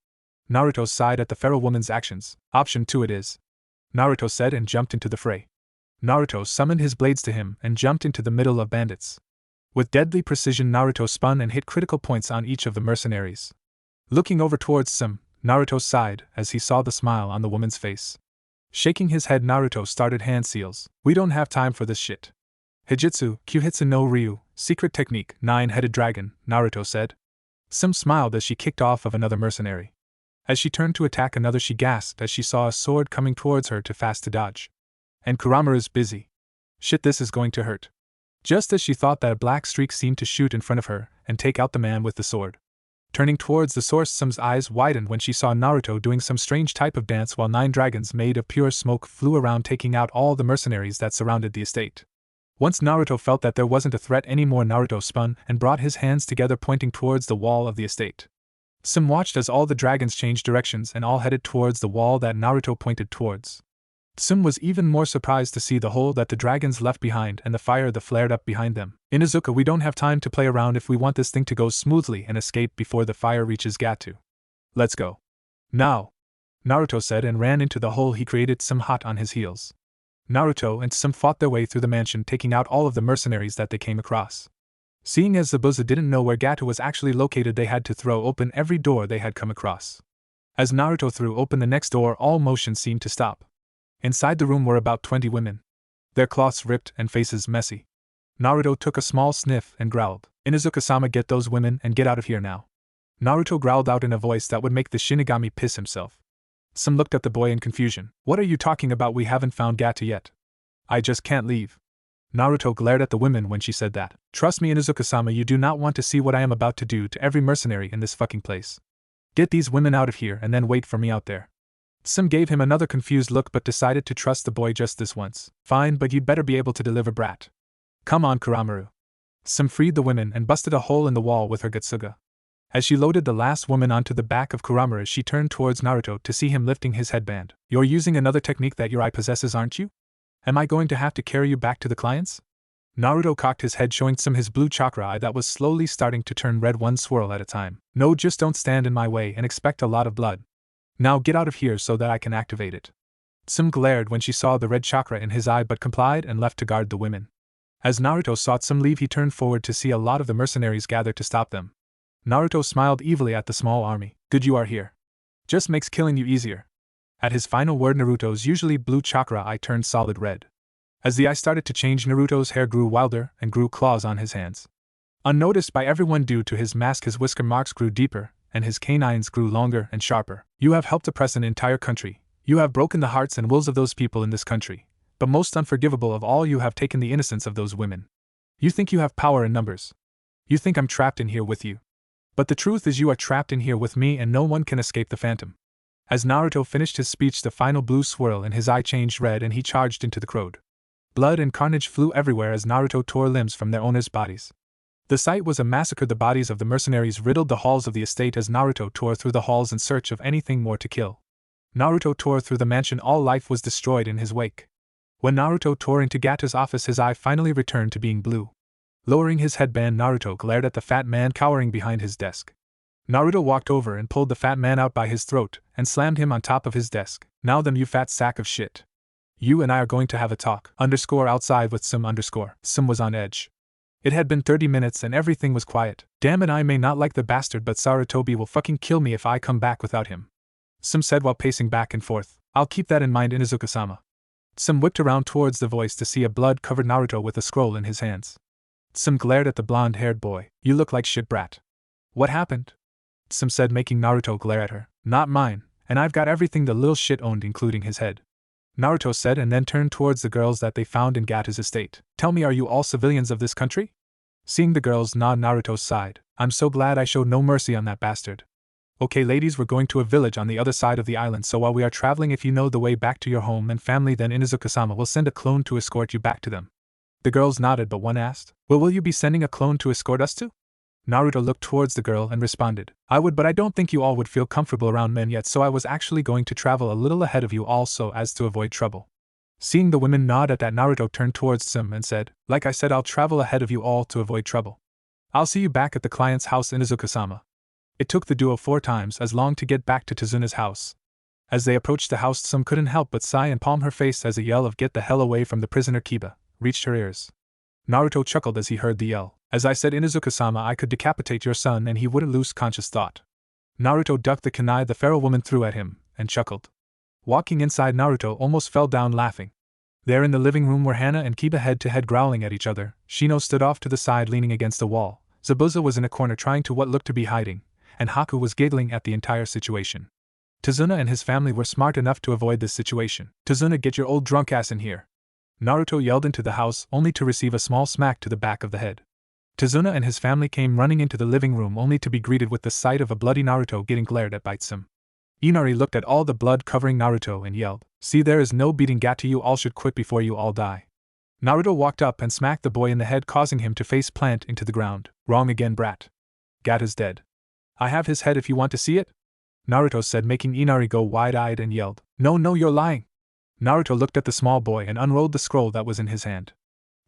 S1: Naruto sighed at the feral woman's actions. Option 2 it is, Naruto said, and jumped into the fray. Naruto summoned his blades to him and jumped into the middle of bandits. With deadly precision, Naruto spun and hit critical points on each of the mercenaries. Looking over towards Some, Naruto sighed as he saw the smile on the woman's face. Shaking his head, Naruto started hand seals. We don't have time for this shit. Hijitsu, Kyuhitsu no Ryu, secret technique, 9-headed dragon, Naruto said. Some smiled as she kicked off of another mercenary. As she turned to attack another, she gasped as she saw a sword coming towards her, too fast to dodge. And Kuramaru's busy. Shit, this is going to hurt. Just as she thought that, a black streak seemed to shoot in front of her and take out the man with the sword. Turning towards the source, Some's eyes widened when she saw Naruto doing some strange type of dance while 9 dragons made of pure smoke flew around, taking out all the mercenaries that surrounded the estate. Once Naruto felt that there wasn't a threat anymore, Naruto spun and brought his hands together, pointing towards the wall of the estate. Some watched as all the dragons changed directions and all headed towards the wall that Naruto pointed towards. Some was even more surprised to see the hole that the dragons left behind and the fire that flared up behind them. Inuzuka, we don't have time to play around if we want this thing to go smoothly and escape before the fire reaches Gato. Let's go. Now, Naruto said, and ran into the hole he created, Some hot on his heels. Naruto and Some fought their way through the mansion, taking out all of the mercenaries that they came across. Seeing as Zabuza didn't know where Gato was actually located, they had to throw open every door they had come across. As Naruto threw open the next door, all motion seemed to stop. Inside the room were about 20 women, their cloths ripped and faces messy. Naruto took a small sniff and growled, Inuzuka-sama, get those women and get out of here now. Naruto growled out in a voice that would make the Shinigami piss himself. Some looked at the boy in confusion. What are you talking about? We haven't found Gato yet. I just can't leave. Naruto glared at the women when she said that. Trust me, Inuzuka-sama, you do not want to see what I am about to do to every mercenary in this fucking place. Get these women out of here and then wait for me out there. Some gave him another confused look but decided to trust the boy just this once. Fine, but you'd better be able to deliver, brat. Come on, Kuramaru. Some freed the women and busted a hole in the wall with her Getsuga. As she loaded the last woman onto the back of Kuramura, she turned towards Naruto to see him lifting his headband. You're using another technique that your eye possesses, aren't you? Am I going to have to carry you back to the clients? Naruto cocked his head, showing some his blue chakra eye that was slowly starting to turn red one swirl at a time. No, just don't stand in my way and expect a lot of blood. Now get out of here so that I can activate it. Tsum glared when she saw the red chakra in his eye but complied and left to guard the women. As Naruto saw Tsum leave, he turned forward to see a lot of the mercenaries gather to stop them. Naruto smiled evilly at the small army. Good you are here. Just makes killing you easier. At his final word, Naruto's usually blue chakra eye turned solid red. As the eye started to change, Naruto's hair grew wilder and grew claws on his hands. Unnoticed by everyone due to his mask, his whisker marks grew deeper, and his canines grew longer and sharper. You have helped oppress an entire country. You have broken the hearts and wills of those people in this country. But most unforgivable of all, you have taken the innocence of those women. You think you have power in numbers. You think I'm trapped in here with you. But the truth is you are trapped in here with me and no one can escape the phantom. As Naruto finished his speech, the final blue swirl in his eye changed red and he charged into the crowd. Blood and carnage flew everywhere as Naruto tore limbs from their owners' bodies. The sight was a massacre. The bodies of the mercenaries riddled the halls of the estate as Naruto tore through the halls in search of anything more to kill. Naruto tore through the mansion. All life was destroyed in his wake. When Naruto tore into Gato's office, his eye finally returned to being blue. Lowering his headband, Naruto glared at the fat man cowering behind his desk. Naruto walked over and pulled the fat man out by his throat and slammed him on top of his desk. Now then, you fat sack of shit. You and I are going to have a talk. Outside with Tsum. Tsum was on edge. It had been 30 minutes and everything was quiet. Damn it, I may not like the bastard, but Sarutobi will fucking kill me if I come back without him. Tsum said while pacing back and forth. I'll keep that in mind, Inuzuka-sama. Tsum whipped around towards the voice to see a blood-covered Naruto with a scroll in his hands. Tsum glared at the blonde-haired boy. You look like shit, brat. What happened? Tsum said, making Naruto glare at her. Not mine, and I've got everything the little shit owned, including his head. Naruto said, and then turned towards the girls that they found in Gato's estate. Tell me, are you all civilians of this country? Seeing the girls nod, Naruto sighed. I'm so glad I showed no mercy on that bastard. Okay ladies, we're going to a village on the other side of the island, so while we are traveling, if you know the way back to your home and family, then Inuzuka-sama will send a clone to escort you back to them. The girls nodded, but one asked, well, will you be sending a clone to escort us to? Naruto looked towards the girl and responded, I would, but I don't think you all would feel comfortable around men yet, so I was actually going to travel a little ahead of you all so as to avoid trouble. Seeing the women nod at that, Naruto turned towards Tsum and said, like I said, I'll travel ahead of you all to avoid trouble. I'll see you back at the client's house, Inuzuka-sama. It took the duo 4 times as long to get back to Tazuna's house. As they approached the house, Tsum couldn't help but sigh and palm her face as a yell of "Get the hell away from the prisoner, Kiba," reached her ears. Naruto chuckled as he heard the yell. As I said, Inuzuka-sama, I could decapitate your son and he wouldn't lose conscious thought. Naruto ducked the kunai the feral woman threw at him, and chuckled. Walking inside, Naruto almost fell down laughing. There in the living room were Hana and Kiba head to head growling at each other. Shino stood off to the side leaning against a wall. Zabuza was in a corner trying to what looked to be hiding, and Haku was giggling at the entire situation. Tazuna and his family were smart enough to avoid this situation. Tazuna, get your old drunk ass in here. Naruto yelled into the house only to receive a small smack to the back of the head. Tazuna and his family came running into the living room only to be greeted with the sight of a bloody Naruto getting glared at by Tsum. Inari looked at all the blood covering Naruto and yelled, see, there is no beating Gato, you all should quit before you all die. Naruto walked up and smacked the boy in the head, causing him to face plant into the ground. Wrong again, brat. Gato's dead. I have his head if you want to see it, Naruto said, making Inari go wide-eyed and yelled, no, you're lying. Naruto looked at the small boy and unrolled the scroll that was in his hand.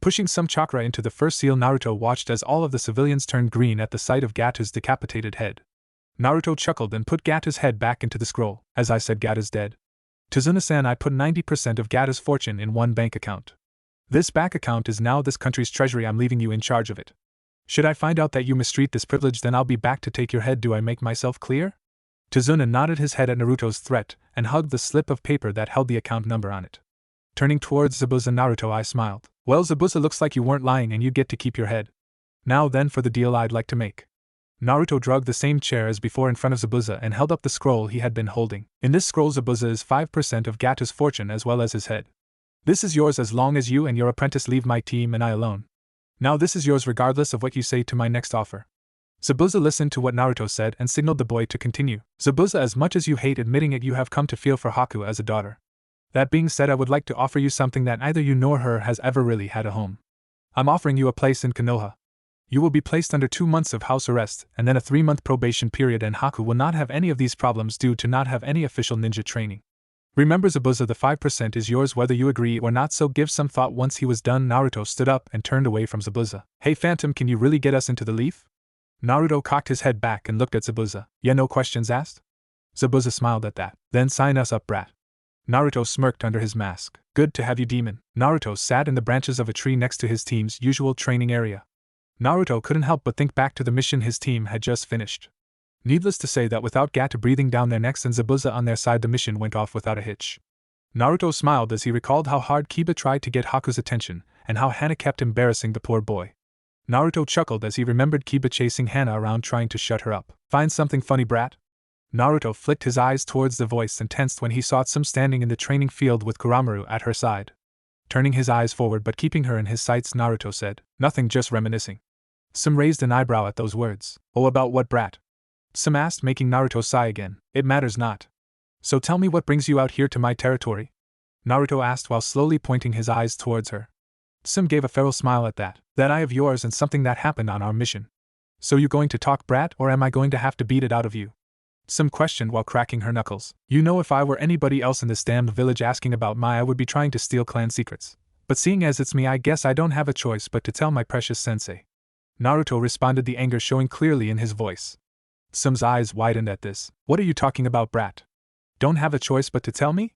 S1: Pushing some chakra into the first seal, Naruto watched as all of the civilians turned green at the sight of Gato's decapitated head. Naruto chuckled and put Gato's head back into the scroll. As I said, Gato's dead. Tazuna-san, I put 90% of Gato's fortune in one bank account. This bank account is now this country's treasury. I'm leaving you in charge of it. Should I find out that you mistreat this privilege, then I'll be back to take your head. Do I make myself clear? Tazuna nodded his head at Naruto's threat and hugged the slip of paper that held the account number on it. Turning towards Zabuza, Naruto, I smiled. Well, Zabuza, looks like you weren't lying and you get to keep your head. Now then for the deal I'd like to make. Naruto dragged the same chair as before in front of Zabuza and held up the scroll he had been holding. In this scroll, Zabuza is 5% of Gato's fortune as well as his head. This is yours as long as you and your apprentice leave my team and I alone. Now this is yours regardless of what you say to my next offer. Zabuza listened to what Naruto said and signaled the boy to continue. Zabuza, as much as you hate admitting it, you have come to feel for Haku as a daughter. That being said, I would like to offer you something that neither you nor her has ever really had a home. I'm offering you a place in Konoha. You will be placed under 2 months of house arrest and then a 3-month probation period, and Haku will not have any of these problems due to not have any official ninja training. Remember Zabuza, the 5% is yours whether you agree or not, so give some thought. Once he was done, Naruto stood up and turned away from Zabuza. Hey Phantom, can you really get us into the leaf? Naruto cocked his head back and looked at Zabuza. Yeah, no questions asked? Zabuza smiled at that. Then sign us up, brat. Naruto smirked under his mask. Good to have you, demon. Naruto sat in the branches of a tree next to his team's usual training area. Naruto couldn't help but think back to the mission his team had just finished. Needless to say that without Gato breathing down their necks and Zabuza on their side, the mission went off without a hitch. Naruto smiled as he recalled how hard Kiba tried to get Haku's attention, and how Hana kept embarrassing the poor boy. Naruto chuckled as he remembered Kiba chasing Hana around trying to shut her up. Find something funny, brat? Naruto flicked his eyes towards the voice and tensed when he saw Tsum standing in the training field with Kuramaru at her side. Turning his eyes forward but keeping her in his sights, Naruto said, Nothing, just reminiscing. Tsum raised an eyebrow at those words. Oh, about what, brat? Tsum asked, making Naruto sigh again. It matters not. So tell me, what brings you out here to my territory? Naruto asked while slowly pointing his eyes towards her. Tsum gave a feral smile at that. That eye of yours and something that happened on our mission. So you going to talk, brat, or am I going to have to beat it out of you? Tsum questioned while cracking her knuckles. You know, if I were anybody else in this damned village asking about I would be trying to steal clan secrets. But seeing as it's me, I guess I don't have a choice but to tell my precious sensei. Naruto responded, the anger showing clearly in his voice. Tsum's eyes widened at this. What are you talking about, brat? Don't have a choice but to tell me?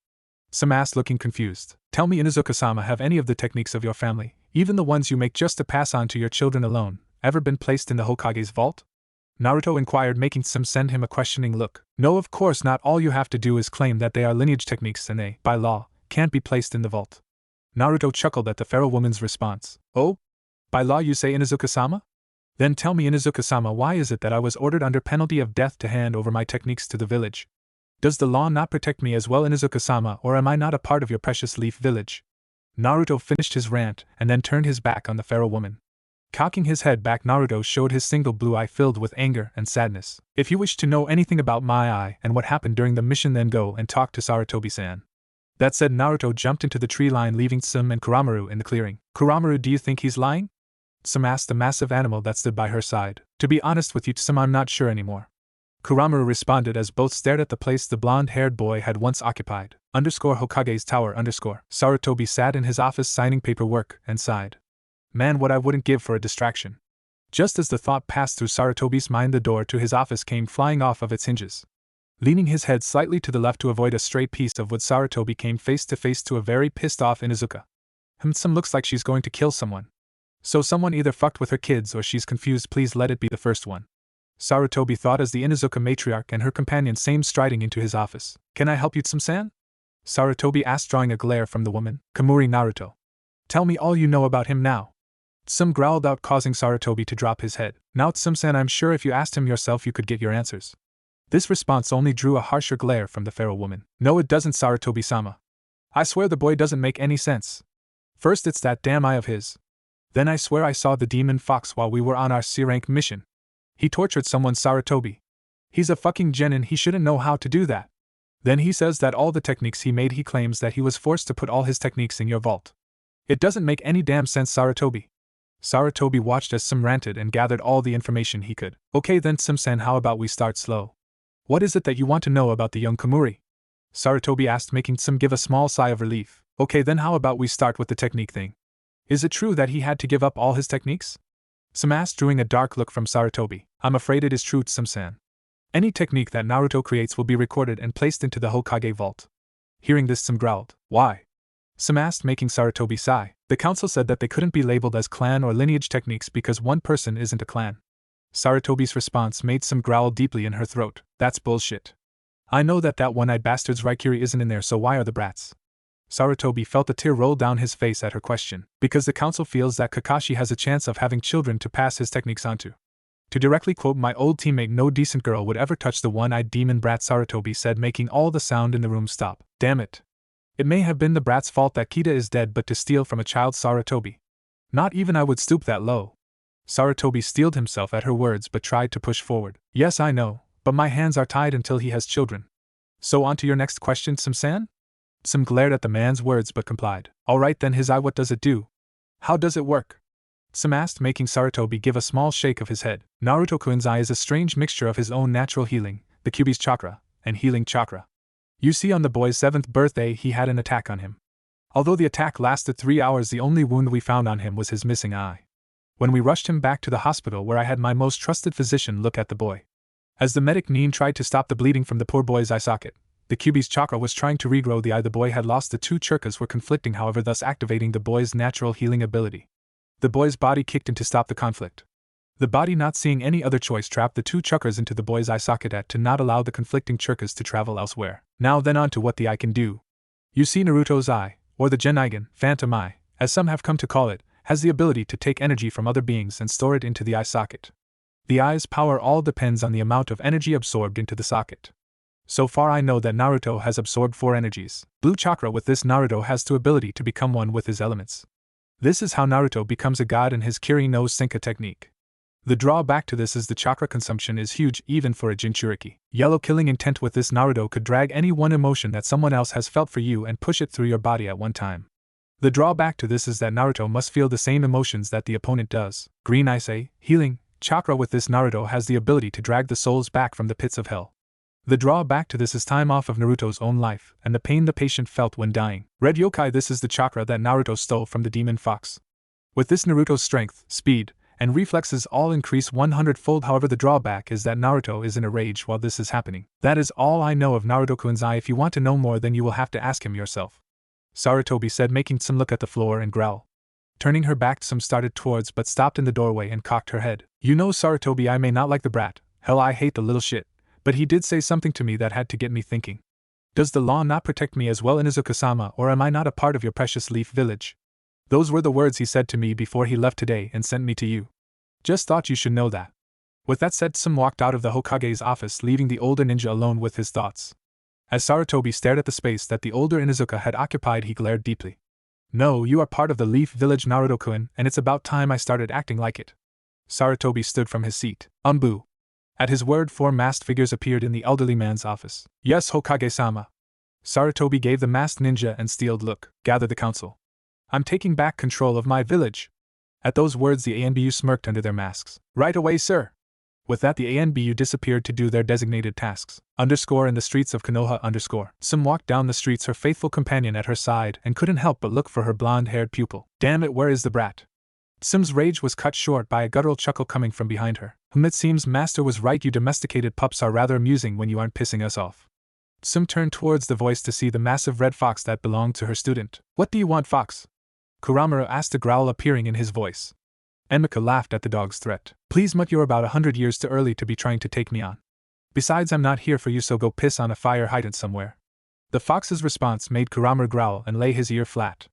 S1: Tsum asked, looking confused. Tell me, Inuzuka-sama, have any of the techniques of your family, even the ones you make just to pass on to your children alone, ever been placed in the Hokage's vault? Naruto inquired, making Tsum send him a questioning look. No, of course not. All you have to do is claim that they are lineage techniques and they, by law, can't be placed in the vault. Naruto chuckled at the feral woman's response. Oh? By law you say, Inuzuka-sama? Then tell me, Inuzuka-sama, why is it that I was ordered under penalty of death to hand over my techniques to the village? Does the law not protect me as well, Inuzuka-sama, or am I not a part of your precious leaf village? Naruto finished his rant and then turned his back on the feral woman. Cocking his head back, Naruto showed his single blue eye filled with anger and sadness. If you wish to know anything about my eye and what happened during the mission, then go and talk to Sarutobi-san. That said, Naruto jumped into the tree line, leaving Tsum and Kuramaru in the clearing. Kuramaru, do you think he's lying? Tsum asked the massive animal that stood by her side. To be honest with you, Tsum, I'm not sure anymore. Kuramaru responded as both stared at the place the blonde-haired boy had once occupied. Hokage's tower. Sarutobi sat in his office signing paperwork and sighed. Man, what I wouldn't give for a distraction. Just as the thought passed through Sarutobi's mind, the door to his office came flying off of its hinges. Leaning his head slightly to the left to avoid a stray piece of wood, Sarutobi came face to face to a very pissed-off Inuzuka. Tsum looks like she's going to kill someone. So someone either fucked with her kids or she's confused. Please let it be the first one. Sarutobi thought as the Inuzuka matriarch and her companion came striding into his office. Can I help you, Tsum-san? Sarutobi asked, drawing a glare from the woman. Kamuri Naruto. Tell me all you know about him now. Tsum growled out, causing Sarutobi to drop his head. Now Tsum-san, I'm sure if you asked him yourself you could get your answers. This response only drew a harsher glare from the feral woman. No, it doesn't, Sarutobi-sama. I swear the boy doesn't make any sense. First it's that damn eye of his. Then I swear I saw the demon fox while we were on our C-rank mission. He tortured someone, Sarutobi. He's a fucking genin, he shouldn't know how to do that. Then he says that all the techniques he made, he claims that he was forced to put all his techniques in your vault. It doesn't make any damn sense, Sarutobi. Sarutobi watched as Tsum ranted and gathered all the information he could. Okay then, Tsum-san, how about we start slow? What is it that you want to know about the young Kamuri? Sarutobi asked, making Tsum give a small sigh of relief. Okay then, how about we start with the technique thing? Is it true that he had to give up all his techniques? Tsum asked, drawing a dark look from Sarutobi. I'm afraid it is true, Tsum-san. Any technique that Naruto creates will be recorded and placed into the Hokage vault. Hearing this, Tsum growled. Why? Tsum asked, making Sarutobi sigh. The council said that they couldn't be labeled as clan or lineage techniques because one person isn't a clan. Sarutobi's response made Tsum growl deeply in her throat. That's bullshit. I know that one-eyed bastard's Raikiri isn't in there, so why are the brats? Sarutobi felt a tear roll down his face at her question. Because the council feels that Kakashi has a chance of having children to pass his techniques onto. To directly quote my old teammate, no decent girl would ever touch the one-eyed demon brat, Sarutobi said, making all the sound in the room stop. Damn it. It may have been the brat's fault that Kita is dead, but to steal from a child, Sarutobi. Not even I would stoop that low. Sarutobi steeled himself at her words but tried to push forward. Yes, I know, but my hands are tied until he has children. So on to your next question, Tsum-san? Tsum glared at the man's words but complied. Alright then, his eye, what does it do? How does it work? Some asked, making Sarutobi give a small shake of his head. Naruto-kun's eye is a strange mixture of his own natural healing, the Kyuubi's chakra, and healing chakra. You see, on the boy's 7th birthday he had an attack on him. Although the attack lasted 3 hours, the only wound we found on him was his missing eye. When we rushed him back to the hospital, where I had my most trusted physician look at the boy. As the medic Nin tried to stop the bleeding from the poor boy's eye socket, the Kyuubi's chakra was trying to regrow the eye the boy had lost. The two chakras were conflicting, however, thus activating the boy's natural healing ability. The boy's body kicked in to stop the conflict. The body, not seeing any other choice, trapped the two chakras into the boy's eye socket to not allow the conflicting chakras to travel elsewhere. Now then, on to what the eye can do. You see, Naruto's eye, or the Geneigen, phantom eye, as some have come to call it, has the ability to take energy from other beings and store it into the eye socket. The eye's power all depends on the amount of energy absorbed into the socket. So far I know that Naruto has absorbed 4 energies. Blue chakra. With this, Naruto has the ability to become one with his elements. This is how Naruto becomes a god in his Kiri no Senka technique. The drawback to this is the chakra consumption is huge even for a Jinchuriki. Yellow killing intent. With this, Naruto could drag any one emotion that someone else has felt for you and push it through your body at one time. The drawback to this is that Naruto must feel the same emotions that the opponent does. Green Eye, healing chakra. With this, Naruto has the ability to drag the souls back from the pits of hell. The drawback to this is time off of Naruto's own life and the pain the patient felt when dying. Red Yokai. This is the chakra that Naruto stole from the demon fox. With this, Naruto's strength, speed, and reflexes all increase 100-fold. However, the drawback is that Naruto is in a rage while this is happening. That is all I know of Naruto-kun's eye. If you want to know more, then you will have to ask him yourself. Sarutobi said, making some look at the floor and growl. Turning her back, some started towards but stopped in the doorway and cocked her head. You know, Sarutobi, I may not like the brat, hell, I hate the little shit, but he did say something to me that had to get me thinking. Does the law not protect me as well, Inuzuka-sama, or am I not a part of your precious leaf village? Those were the words he said to me before he left today and sent me to you. Just thought you should know that. With that said, Some walked out of the Hokage's office, leaving the older ninja alone with his thoughts. As Sarutobi stared at the space that the older Inuzuka had occupied, he glared deeply. No, you are part of the Leaf Village, Naruto-kun, and it's about time I started acting like it. Sarutobi stood from his seat. Umbu. At his word, 4 masked figures appeared in the elderly man's office. Yes, Hokage-sama. Sarutobi gave the masked ninja and steeled look. Gather the council. I'm taking back control of my village. At those words, the ANBU smirked under their masks. Right away, sir. With that, the ANBU disappeared to do their designated tasks. In the streets of Konoha. Some walked down the streets, her faithful companion at her side, and couldn't help but look for her blonde-haired pupil. Damn it, where is the brat? Sim's rage was cut short by a guttural chuckle coming from behind her. It seems Master was right, you domesticated pups are rather amusing when you aren't pissing us off. Sim turned towards the voice to see the massive red fox that belonged to her student. What do you want, fox? Kuramaru asked, a growl appearing in his voice. Enmuka laughed at the dog's threat. Please, mutt, you're about 100 years too early to be trying to take me on. Besides, I'm not here for you, so go piss on a fire hydrant somewhere. The fox's response made Kuramaru growl and lay his ear flat.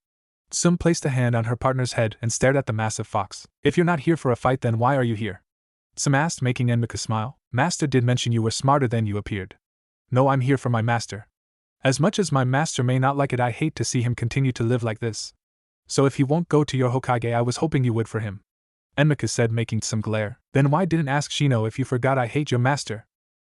S1: Sum placed a hand on her partner's head and stared at the massive fox. If you're not here for a fight, then why are you here? Sum asked, making Enmuka smile. Master did mention you were smarter than you appeared. No, I'm here for my master. As much as my master may not like it, I hate to see him continue to live like this. So if he won't go to your Hokage, I was hoping you would for him. Enmuka said, making some glare. Then why didn't ask Shino if you forgot I hate your master?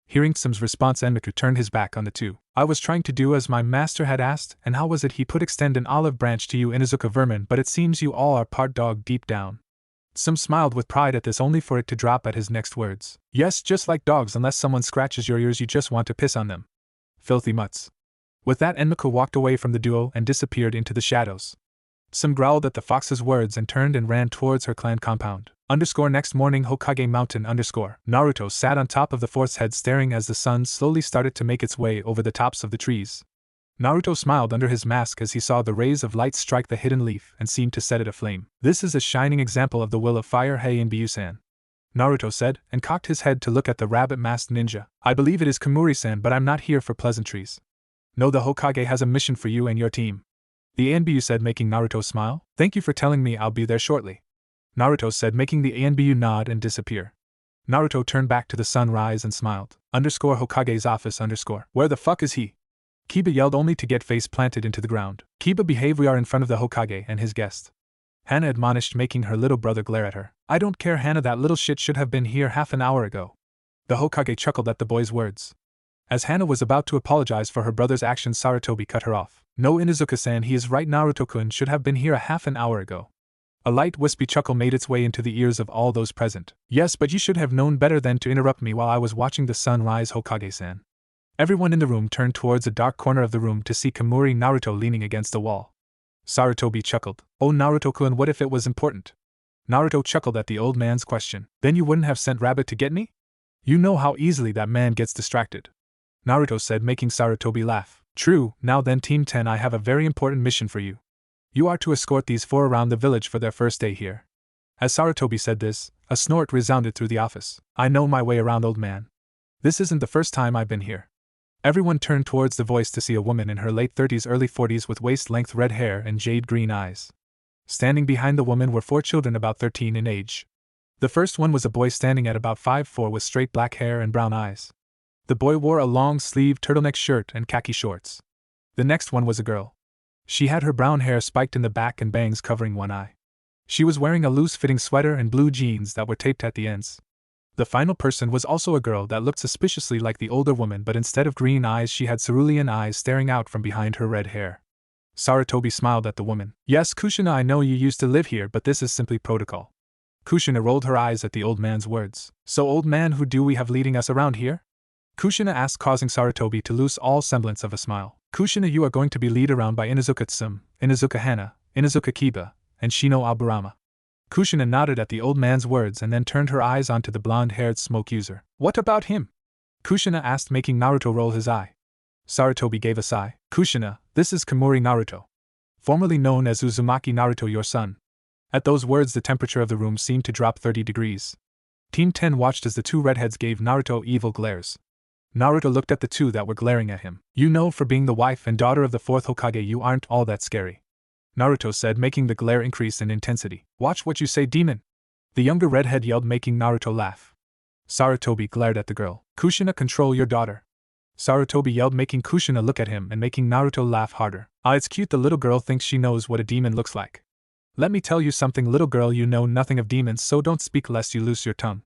S1: Hearing Sum's response, Enmuka turned his back on the two. I was trying to do as my master had asked, and how was it he put extend an olive branch to you, Inuzuka vermin, but it seems you all are part dog deep down. Sum smiled with pride at this, only for it to drop at his next words. Yes, just like dogs, unless someone scratches your ears you just want to piss on them. Filthy mutts. With that, Enmuka walked away from the duo and disappeared into the shadows. Sum growled at the fox's words and turned and ran towards her clan compound. Next morning, Hokage Mountain. Naruto sat on top of the fort's head, staring as the sun slowly started to make its way over the tops of the trees. Naruto smiled under his mask as he saw the rays of light strike the hidden leaf and seemed to set it aflame. This is a shining example of the will of fire, Heian-Byu-san, Naruto said, and cocked his head to look at the rabbit-masked ninja. I believe it is Kamuri-san, but I'm not here for pleasantries. No, the Hokage has a mission for you and your team. The ANBU said, making Naruto smile. Thank you for telling me, I'll be there shortly. Naruto said, making the ANBU nod and disappear. Naruto turned back to the sunrise and smiled. Hokage's office. Where the fuck is he? Kiba yelled, only to get face planted into the ground. Kiba, behave, we are in front of the Hokage and his guest. Hana admonished, making her little brother glare at her. I don't care, Hana, that little shit should have been here half an hour ago. The Hokage chuckled at the boy's words. As Hana was about to apologize for her brother's actions, Sarutobi cut her off. No, Inuzuka-san, he is right, Naruto-kun should have been here a half an hour ago. A light wispy chuckle made its way into the ears of all those present. Yes, but you should have known better than to interrupt me while I was watching the sun rise, Hokage-san. Everyone in the room turned towards a dark corner of the room to see Kamuri Naruto leaning against the wall. Sarutobi chuckled. Oh Naruto-kun, what if it was important? Naruto chuckled at the old man's question. Then you wouldn't have sent Rabbit to get me? You know how easily that man gets distracted. Naruto said, making Sarutobi laugh. True, now then Team 10, I have a very important mission for you. You are to escort these 4 around the village for their first day here. As Sarutobi said this, a snort resounded through the office. I know my way around, old man. This isn't the first time I've been here. Everyone turned towards the voice to see a woman in her late 30s, early 40s with waist-length red hair and jade-green eyes. Standing behind the woman were 4 children about 13 in age. The first one was a boy standing at about 5'4" with straight black hair and brown eyes. The boy wore a long-sleeved turtleneck shirt and khaki shorts. The next one was a girl. She had her brown hair spiked in the back and bangs covering one eye. She was wearing a loose-fitting sweater and blue jeans that were taped at the ends. The final person was also a girl that looked suspiciously like the older woman, but instead of green eyes she had cerulean eyes staring out from behind her red hair. Sarutobi smiled at the woman. Yes, Kushina, I know you used to live here, but this is simply protocol. Kushina rolled her eyes at the old man's words. So old man, who do we have leading us around here? Kushina asked, causing Sarutobi to lose all semblance of a smile. Kushina, you are going to be led around by Inuzuka Tsum, Inuzuka Hana, Inuzuka Kiba, and Shino Aburame. Kushina nodded at the old man's words and then turned her eyes onto the blonde-haired smoke user. What about him? Kushina asked, making Naruto roll his eye. Sarutobi gave a sigh. Kushina, this is Kamuri Naruto. Formerly known as Uzumaki Naruto, your son. At those words the temperature of the room seemed to drop 30 degrees. Team 10 watched as the 2 redheads gave Naruto evil glares. Naruto looked at the 2 that were glaring at him. You know, for being the wife and daughter of the 4th Hokage, you aren't all that scary. Naruto said, making the glare increase in intensity. Watch what you say, demon! The younger redhead yelled, making Naruto laugh. Sarutobi glared at the girl. Kushina, control your daughter. Sarutobi yelled, making Kushina look at him and making Naruto laugh harder. Ah, it's cute the little girl thinks she knows what a demon looks like. Let me tell you something, little girl, you know nothing of demons, so don't speak lest you lose your tongue.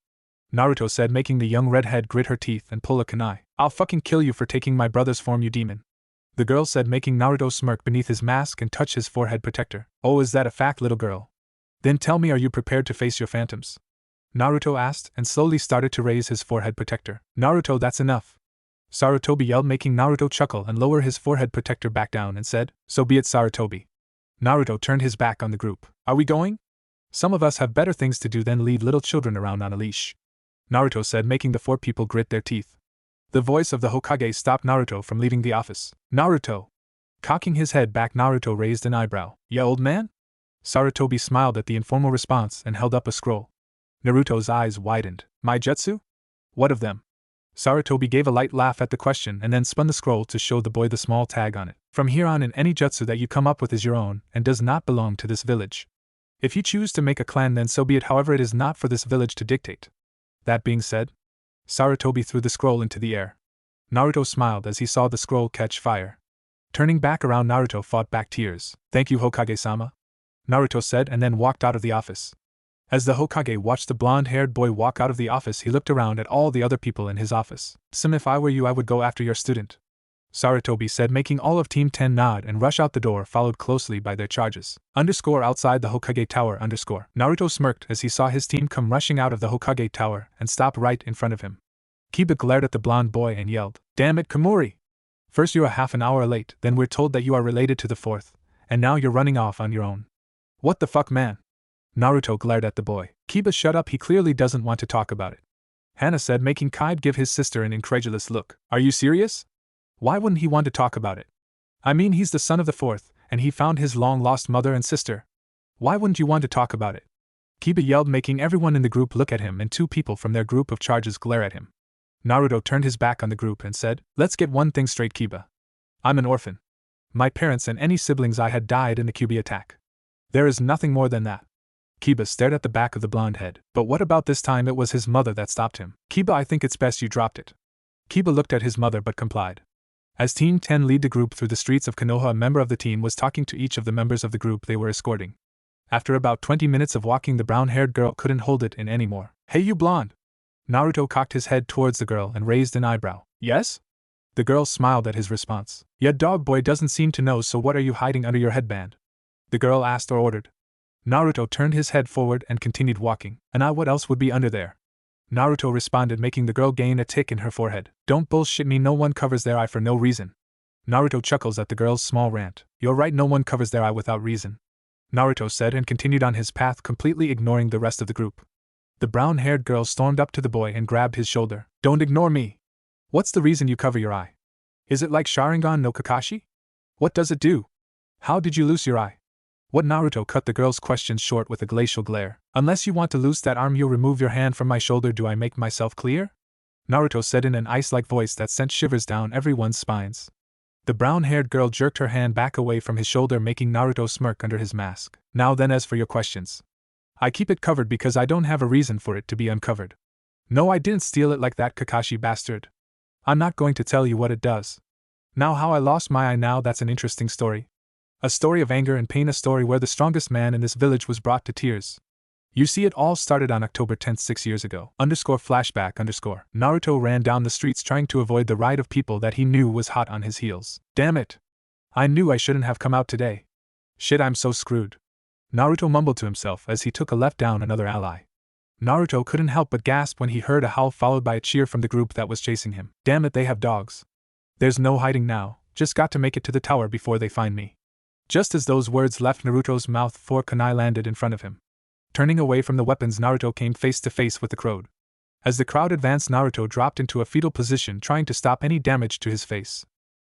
S1: Naruto said, making the young redhead grit her teeth and pull a kunai. I'll fucking kill you for taking my brother's form, you demon. The girl said, making Naruto smirk beneath his mask and touch his forehead protector. Oh, is that a fact, little girl? Then tell me, are you prepared to face your phantoms? Naruto asked and slowly started to raise his forehead protector. Naruto, that's enough. Sarutobi yelled, making Naruto chuckle and lower his forehead protector back down and said, so be it, Sarutobi. Naruto turned his back on the group. Are we going? Some of us have better things to do than lead little children around on a leash. Naruto said, making the 4 people grit their teeth. The voice of the Hokage stopped Naruto from leaving the office. Naruto! Cocking his head back, Naruto raised an eyebrow. Yeah, old man? Sarutobi smiled at the informal response and held up a scroll. Naruto's eyes widened. My jutsu? What of them? Sarutobi gave a light laugh at the question and then spun the scroll to show the boy the small tag on it. From here on in, any jutsu that you come up with is your own and does not belong to this village. If you choose to make a clan, then so be it, however it is not for this village to dictate. That being said, Sarutobi threw the scroll into the air. Naruto smiled as he saw the scroll catch fire. Turning back around, Naruto fought back tears. Thank you, Hokage-sama, Naruto said and then walked out of the office. As the Hokage watched the blonde-haired boy walk out of the office, he looked around at all the other people in his office. If I were you, I would go after your student, Sarutobi said, making all of Team 10 nod and rush out the door, followed closely by their charges. Outside the Hokage Tower. Naruto smirked as he saw his team come rushing out of the Hokage Tower and stop right in front of him. Kiba glared at the blonde boy and yelled, Damn it, Kamuri! First you're a half an hour late, then we're told that you are related to the 4th, and now you're running off on your own. What the fuck, man? Naruto glared at the boy. Kiba, shut up, he clearly doesn't want to talk about it, Hana said, making Kide give his sister an incredulous look. Are you serious? Why wouldn't he want to talk about it? I mean, he's the son of the 4th, and he found his long-lost mother and sister. Why wouldn't you want to talk about it? Kiba yelled, making everyone in the group look at him, and 2 people from their group of charges glare at him. Naruto turned his back on the group and said, Let's get one thing straight, Kiba. I'm an orphan. My parents and any siblings I had died in the Kyuubi attack. There is nothing more than that. Kiba stared at the back of the blonde head. But what about this time? It was his mother that stopped him. Kiba, I think it's best you dropped it. Kiba looked at his mother but complied. As Team 10 lead the group through the streets of Konoha, a member of the team was talking to each of the members of the group they were escorting. After about 20 minutes of walking, the brown-haired girl couldn't hold it in anymore. Hey, you blonde! Naruto cocked his head towards the girl and raised an eyebrow. Yes? The girl smiled at his response. Yeah, dog boy doesn't seem to know, so what are you hiding under your headband? The girl asked or ordered. Naruto turned his head forward and continued walking. And what else would be under there? Naruto responded, making the girl gain a tick in her forehead. Don't bullshit me, no one covers their eye for no reason. Naruto chuckles at the girl's small rant. You're right, no one covers their eye without reason, Naruto said and continued on his path, completely ignoring the rest of the group. The brown-haired girl stormed up to the boy and grabbed his shoulder. Don't ignore me. What's the reason you cover your eye? Is it like Sharingan no Kakashi? What does it do? How did you lose your eye? What? Naruto cut the girl's questions short with a glacial glare. Unless you want to lose that arm, you'll remove your hand from my shoulder. Do I make myself clear? Naruto said in an ice-like voice that sent shivers down everyone's spines. The brown-haired girl jerked her hand back away from his shoulder, making Naruto smirk under his mask. Now then, as for your questions. I keep it covered because I don't have a reason for it to be uncovered. No, I didn't steal it like that Kakashi bastard. I'm not going to tell you what it does. Now, how I lost my eye, now that's an interesting story. A story of anger and pain, a story where the strongest man in this village was brought to tears. You see, it all started on October 10th, 6 years ago. Flashback. Naruto ran down the streets trying to avoid the riot of people that he knew was hot on his heels. Damn it! I knew I shouldn't have come out today. Shit, I'm so screwed. Naruto mumbled to himself as he took a left down another alley. Naruto couldn't help but gasp when he heard a howl followed by a cheer from the group that was chasing him. Damn it, they have dogs. There's no hiding now, just got to make it to the tower before they find me. Just as those words left Naruto's mouth, 4 kunai landed in front of him. Turning away from the weapons, Naruto came face to face with the crowd. As the crowd advanced, Naruto dropped into a fetal position, trying to stop any damage to his face.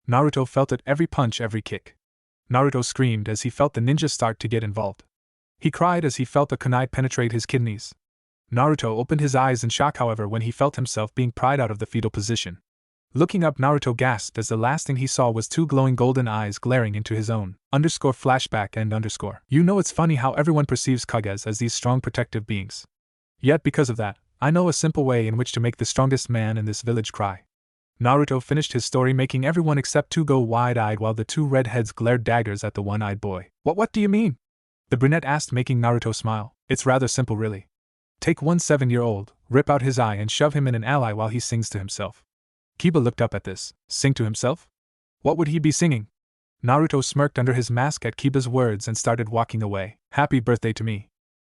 S1: Naruto felt it, every punch, every kick. Naruto screamed as he felt the ninja start to get involved. He cried as he felt the kunai penetrate his kidneys. Naruto opened his eyes in shock, however, when he felt himself being pried out of the fetal position. Looking up, Naruto gasped as the last thing he saw was 2 glowing golden eyes glaring into his own. Flashback and . You know, it's funny how everyone perceives Kages as these strong protective beings. Yet because of that, I know a simple way in which to make the strongest man in this village cry. Naruto finished his story, making everyone except 2 go wide-eyed while the 2 redheads glared daggers at the one-eyed boy. What do you mean? The brunette asked, making Naruto smile. It's rather simple, really. Take one 7-year-old, rip out his eye and shove him in an alley while he sings to himself. Kiba looked up at this. Sing to himself? What would he be singing? Naruto smirked under his mask at Kiba's words and started walking away. Happy birthday to me.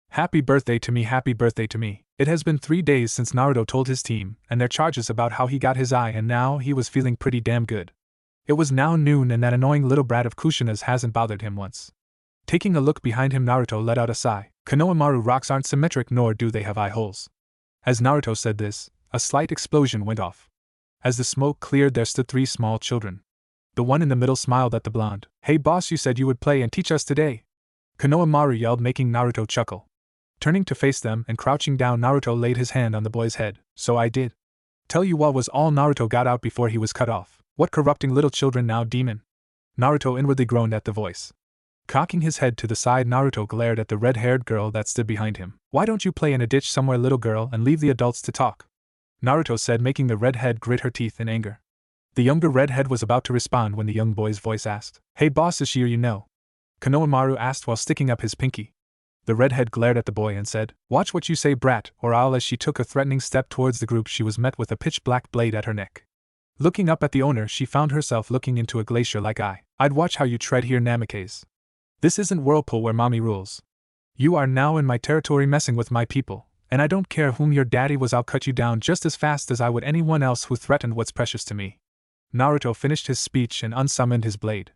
S1: Happy birthday to me, happy birthday to me. It has been 3 days since Naruto told his team and their charges about how he got his eye, and now he was feeling pretty damn good. It was now noon and that annoying little brat of Kushina's hasn't bothered him once. Taking a look behind him, Naruto let out a sigh. Konohamaru rocks aren't symmetric, nor do they have eye holes. As Naruto said this, a slight explosion went off. As the smoke cleared, there stood 3 small children. The one in the middle smiled at the blonde. Hey boss, you said you would play and teach us today. Konohamaru yelled, making Naruto chuckle. Turning to face them and crouching down, Naruto laid his hand on the boy's head. So I did. Tell you what, was all Naruto got out before he was cut off. What corrupting little children now, demon? Naruto inwardly groaned at the voice. Cocking his head to the side, Naruto glared at the red-haired girl that stood behind him. Why don't you play in a ditch somewhere, little girl, and leave the adults to talk? Naruto said, making the redhead grit her teeth in anger. The younger redhead was about to respond when the young boy's voice asked, Hey boss, is she or you know? Konohamaru asked while sticking up his pinky. The redhead glared at the boy and said, Watch what you say, brat, or I'll. As she took a threatening step towards the group, she was met with a pitch-black blade at her neck. Looking up at the owner, she found herself looking into a glacier-like eye. I'd watch how you tread here, Namikaze. This isn't Whirlpool where mommy rules. You are now in my territory messing with my people. And I don't care whom your daddy was, I'll cut you down just as fast as I would anyone else who threatened what's precious to me. Naruto finished his speech and unsummoned his blade.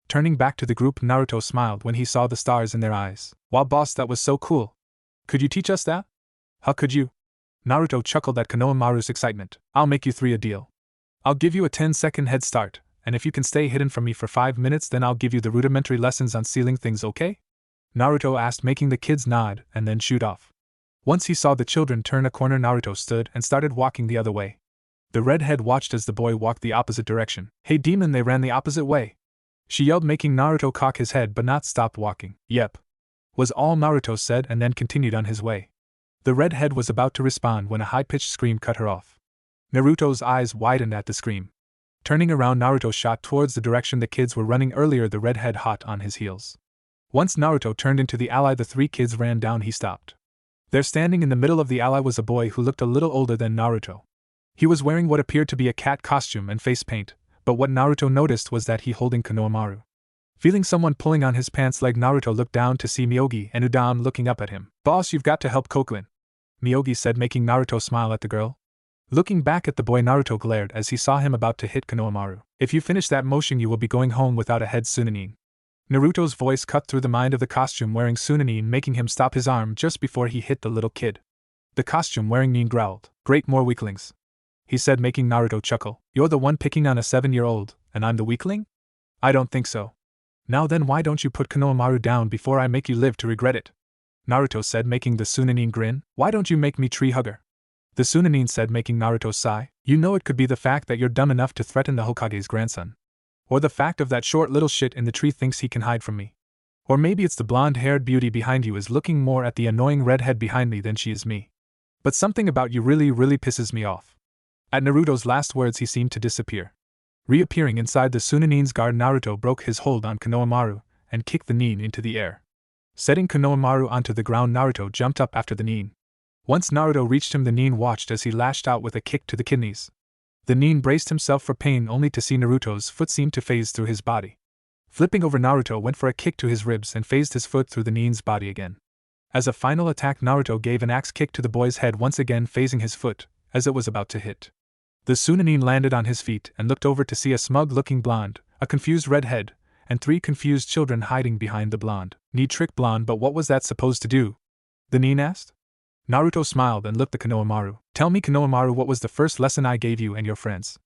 S1: Turning back to the group, Naruto smiled when he saw the stars in their eyes. Wow boss, that was so cool. Could you teach us that? How could you? Naruto chuckled at Konohamaru's excitement. I'll make you 3 a deal. I'll give you a 10-second head start, and if you can stay hidden from me for 5 minutes, then I'll give you the rudimentary lessons on sealing things, okay? Naruto asked, making the kids nod and then shoot off. Once he saw the children turn a corner, Naruto stood and started walking the other way. The redhead watched as the boy walked the opposite direction. Hey demon, they ran the opposite way. She yelled, making Naruto cock his head but not stop walking. Yep, was all Naruto said, and then continued on his way. The redhead was about to respond when a high-pitched scream cut her off. Naruto's eyes widened at the scream. Turning around, Naruto shot towards the direction the kids were running earlier, the redhead hot on his heels. Once Naruto turned into the alley the 3 kids ran down, he stopped. There, standing in the middle of the alley, was a boy who looked a little older than Naruto. He was wearing what appeared to be a cat costume and face paint, but what Naruto noticed was that he holding Konohamaru. Feeling someone pulling on his pants leg, Naruto looked down to see Miyogi and Udon looking up at him. Boss, you've got to help Kokuin, Miyogi said, making Naruto smile at the girl. Looking back at the boy, Naruto glared as he saw him about to hit Konohamaru. If you finish that motion, you will be going home without a head, Sunanin. Naruto's voice cut through the mind of the costume-wearing Sunanin, making him stop his arm just before he hit the little kid. The costume-wearing Nin growled. Great, more weaklings, he said, making Naruto chuckle. You're the one picking on a 7-year-old, and I'm the weakling? I don't think so. Now then, why don't you put Konohamaru down before I make you live to regret it? Naruto said, making the Sunanin grin. Why don't you make me tree hugger? The Sunanin said, making Naruto sigh. You know, it could be the fact that you're dumb enough to threaten the Hokage's grandson. Or the fact of that short little shit in the tree thinks he can hide from me. Or maybe it's the blonde-haired beauty behind you is looking more at the annoying redhead behind me than she is me. But something about you really pisses me off. At Naruto's last words, he seemed to disappear. Reappearing inside the Sunanin's guard, Naruto broke his hold on Konohamaru and kicked the Nin into the air. Setting Konohamaru onto the ground, Naruto jumped up after the Nin. Once Naruto reached him, the Nin watched as he lashed out with a kick to the kidneys. The Nin braced himself for pain, only to see Naruto's foot seem to phase through his body. Flipping over, Naruto went for a kick to his ribs and phased his foot through the Nin's body again. As a final attack, Naruto gave an axe kick to the boy's head, once again phasing his foot as it was about to hit. The Sunanin landed on his feet and looked over to see a smug-looking blonde, a confused redhead, and 3 confused children hiding behind the blonde. Need trick blonde, but what was that supposed to do? The Nin asked. Naruto smiled and looked at Konohamaru. Tell me, Konohamaru, what was the first lesson I gave you and your friends?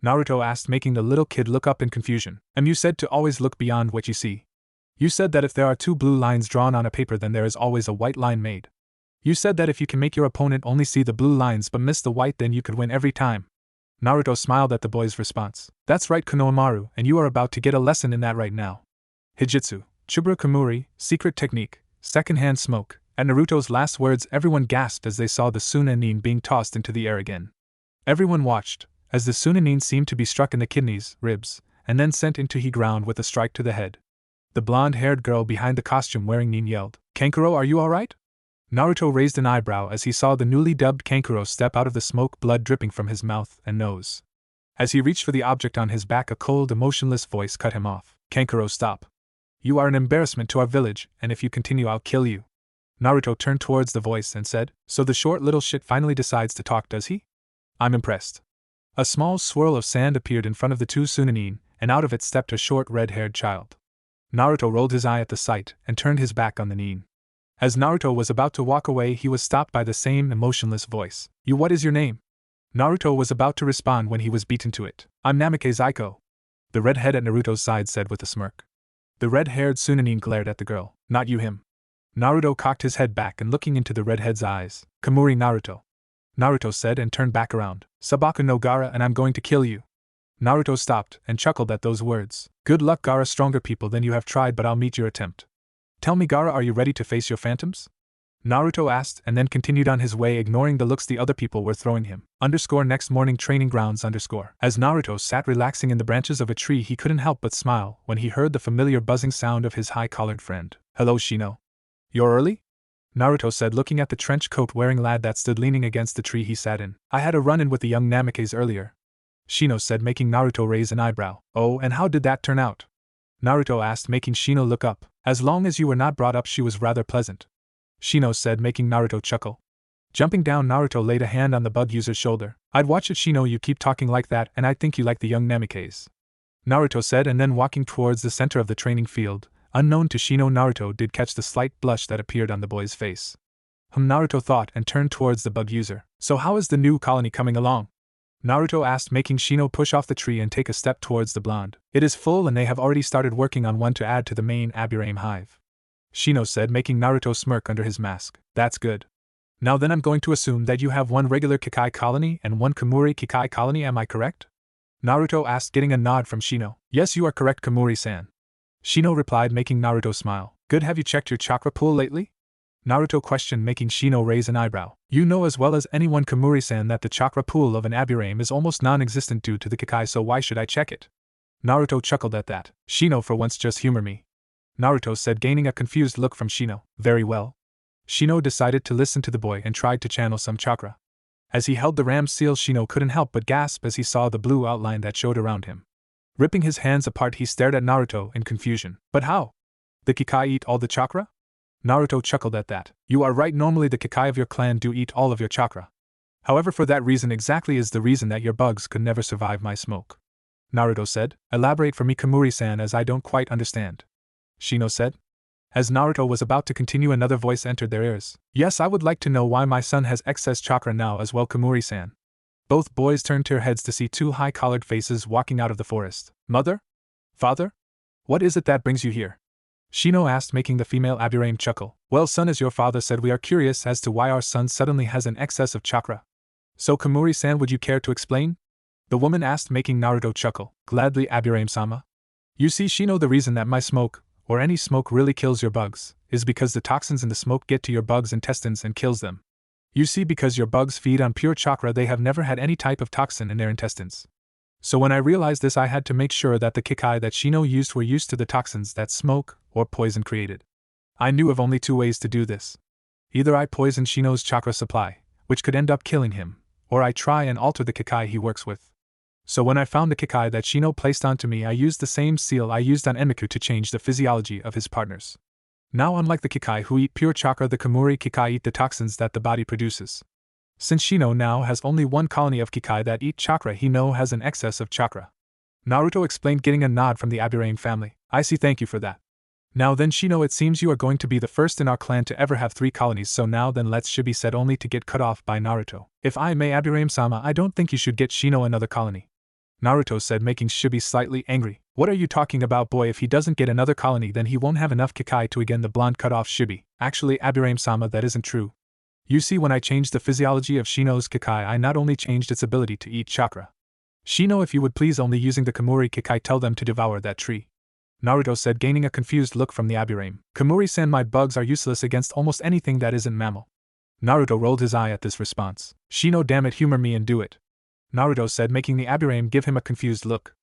S1: Naruto asked, making the little kid look up in confusion. You said to always look beyond what you see. You said that if there are 2 blue lines drawn on a paper, then there is always a white line made. You said that if you can make your opponent only see the blue lines but miss the white, then you could win every time. Naruto smiled at the boy's response. That's right, Konohamaru, and you are about to get a lesson in that right now. Hijitsu, Chibura Kamuri, secret technique, second-hand smoke. At Naruto's last words, everyone gasped as they saw the Sunanin being tossed into the air again. Everyone watched as the Sunanin seemed to be struck in the kidneys, ribs, and then sent into the ground with a strike to the head. The blonde-haired girl behind the costume-wearing Nin yelled, Kankuro, are you alright? Naruto raised an eyebrow as he saw the newly dubbed Kankuro step out of the smoke, blood dripping from his mouth and nose. As he reached for the object on his back, a cold, emotionless voice cut him off. Kankuro, stop. You are an embarrassment to our village, and if you continue, I'll kill you. Naruto turned towards the voice and said, So the short little shit finally decides to talk, does he? I'm impressed. A small swirl of sand appeared in front of the 2 Sunanin, and out of it stepped a short red-haired child. Naruto rolled his eye at the sight and turned his back on the Nin. As Naruto was about to walk away, he was stopped by the same emotionless voice. You, what is your name? Naruto was about to respond when he was beaten to it. I'm Namikaze Aiko, the redhead at Naruto's side said with a smirk. The red-haired Sunanin glared at the girl. Not you, him. Naruto cocked his head back and looking into the redhead's eyes. Kamuri, Naruto. Naruto said and turned back around. Sabaku no Gaara, and I'm going to kill you. Naruto stopped and chuckled at those words. Good luck, Gaara, stronger people than you have tried, but I'll meet your attempt. Tell me, Gaara, are you ready to face your phantoms? Naruto asked and then continued on his way, ignoring the looks the other people were throwing him. Next morning training grounds. As Naruto sat relaxing in the branches of a tree, he couldn't help but smile when he heard the familiar buzzing sound of his high-collared friend. Hello, Shino. You're early? Naruto said, looking at the trench coat-wearing lad that stood leaning against the tree he sat in. I had a run-in with the young Namikaze earlier, Shino said, making Naruto raise an eyebrow. Oh, and how did that turn out? Naruto asked, making Shino look up. As long as you were not brought up, she was rather pleasant, Shino said, making Naruto chuckle. Jumping down, Naruto laid a hand on the bug user's shoulder. I'd watch it, Shino, you keep talking like that, and I think you like the young Namikaze, Naruto said, and then walking towards the center of the training field. Unknown to Shino, Naruto did catch the slight blush that appeared on the boy's face. Naruto thought and turned towards the bug user. So how is the new colony coming along? Naruto asked, making Shino push off the tree and take a step towards the blonde. It is full and they have already started working on one to add to the main Aburame hive, Shino said, making Naruto smirk under his mask. That's good. Now then, I'm going to assume that you have 1 regular Kikai colony and 1 Kamuri Kikai colony, am I correct? Naruto asked, getting a nod from Shino. Yes, you are correct, Kamuri-san, Shino replied, making Naruto smile. Good, have you checked your chakra pool lately? Naruto questioned, making Shino raise an eyebrow. You know as well as anyone, Kamuri-san, that the chakra pool of an Aburame is almost non-existent due to the Kikai, so why should I check it? Naruto chuckled at that. Shino, for once just humor me, Naruto said, gaining a confused look from Shino. Very well. Shino decided to listen to the boy and tried to channel some chakra. As he held the ram's seal, Shino couldn't help but gasp as he saw the blue outline that showed around him. Ripping his hands apart, he stared at Naruto in confusion. But how? The Kikai eat all the chakra? Naruto chuckled at that. You are right, normally the Kikai of your clan do eat all of your chakra. However, for that reason exactly is the reason that your bugs could never survive my smoke. Naruto said. Elaborate for me, Kamuri-san, as I don't quite understand. Shino said. As Naruto was about to continue, another voice entered their ears. Yes, I would like to know why my son has excess chakra now as well, Kamuri-san. Both boys turned their heads to see two high-collared faces walking out of the forest. Mother? Father? What is it that brings you here? Shino asked, making the female Aburame chuckle. Well, son, as your father said, we are curious as to why our son suddenly has an excess of chakra. So, Kamuri-san, would you care to explain? The woman asked, making Naruto chuckle. Gladly, Aburame-sama. You see, Shino, the reason that my smoke, or any smoke, really kills your bugs, is because the toxins in the smoke get to your bugs' intestines and kills them. You see, because your bugs feed on pure chakra, they have never had any type of toxin in their intestines. So when I realized this, I had to make sure that the Kikai that Shino used were used to the toxins that smoke or poison created. I knew of only two ways to do this. Either I poison Shino's chakra supply, which could end up killing him, or I try and alter the Kikai he works with. So when I found the Kikai that Shino placed onto me, I used the same seal I used on Enmu to change the physiology of his partners. Now, unlike the Kikai who eat pure chakra, the Kamuri Kikai eat the toxins that the body produces. Since Shino now has only one colony of Kikai that eat chakra, he now has an excess of chakra. Naruto explained, getting a nod from the Aburame family. I see, thank you for that. Now then, Shino, it seems you are going to be the first in our clan to ever have 3 colonies, so now then let's, should be said, only to get cut off by Naruto. If I may, Aburame-sama, I don't think you should get Shino another colony. Naruto said, making Shibi slightly angry. What are you talking about, boy? If he doesn't get another colony, then he won't have enough Kikai to again. The blonde cut off Shibi. Actually, Aburame-sama, that isn't true. You see, when I changed the physiology of Shino's Kikai, I not only changed its ability to eat chakra. Shino, if you would please, only using the Kamuri Kikai, tell them to devour that tree. Naruto said, gaining a confused look from the Aburame. Kamuri-san, my bugs are useless against almost anything that isn't mammal. Naruto rolled his eye at this response. Shino, damn it, humor me and do it. Naruto said, making the Aburame give him a confused look.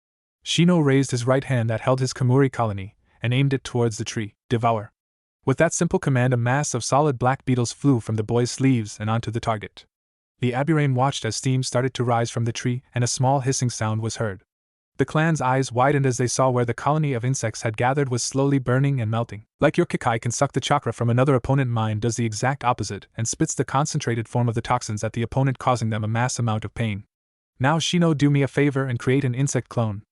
S1: Shino raised his right hand that held his Kamuri colony, and aimed it towards the tree. Devour. With that simple command, a mass of solid black beetles flew from the boy's sleeves and onto the target. The Aburame watched as steam started to rise from the tree, and a small hissing sound was heard. The clan's eyes widened as they saw where the colony of insects had gathered was slowly burning and melting. Like your Kikai can suck the chakra from another opponent, mine does the exact opposite and spits the concentrated form of the toxins at the opponent, causing them a mass amount of pain. Now, Shino, do me a favor and create an insect clone.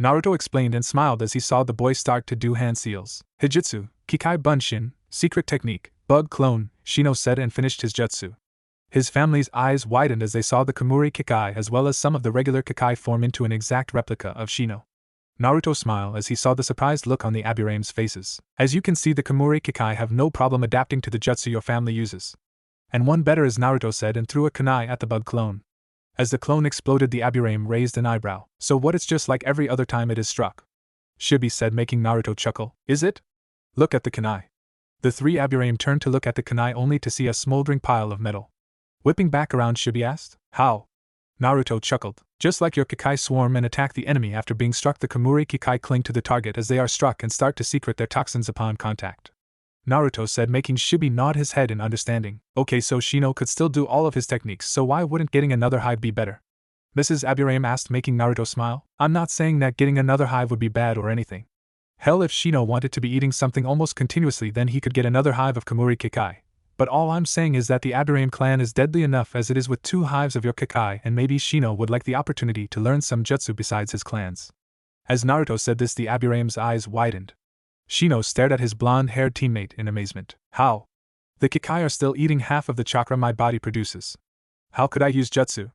S1: Naruto explained and smiled as he saw the boy start to do hand seals. Hijutsu, Kikai Bunshin, secret technique, bug clone, Shino said and finished his jutsu. His family's eyes widened as they saw the Kamuri Kikai as well as some of the regular Kikai form into an exact replica of Shino. Naruto smiled as he saw the surprised look on the Aburame's faces. As you can see, the Kamuri Kikai have no problem adapting to the jutsu your family uses. And one better, as Naruto said and threw a kunai at the bug clone. As the clone exploded, the Aburame raised an eyebrow. So what, it's just like every other time it is struck? Shibi said, making Naruto chuckle. Is it? Look at the kunai. The 3 Aburame turned to look at the kunai only to see a smoldering pile of metal. Whipping back around, Shibi asked. How? Naruto chuckled. Just like your Kikai swarm and attack the enemy after being struck, the Kamuri Kikai cling to the target as they are struck and start to secrete their toxins upon contact. Naruto said, making Shibi nod his head in understanding. Okay, so Shino could still do all of his techniques, so why wouldn't getting another hive be better? Mrs. Aburame asked, making Naruto smile. I'm not saying that getting another hive would be bad or anything. Hell, if Shino wanted to be eating something almost continuously, then he could get another hive of Kamuri Kikai. But all I'm saying is that the Aburame clan is deadly enough as it is with 2 hives of your Kikai, and maybe Shino would like the opportunity to learn some jutsu besides his clans. As Naruto said this, the Aburame's eyes widened. Shino stared at his blonde-haired teammate in amazement. How? The Kikai are still eating half of the chakra my body produces. How could I use jutsu?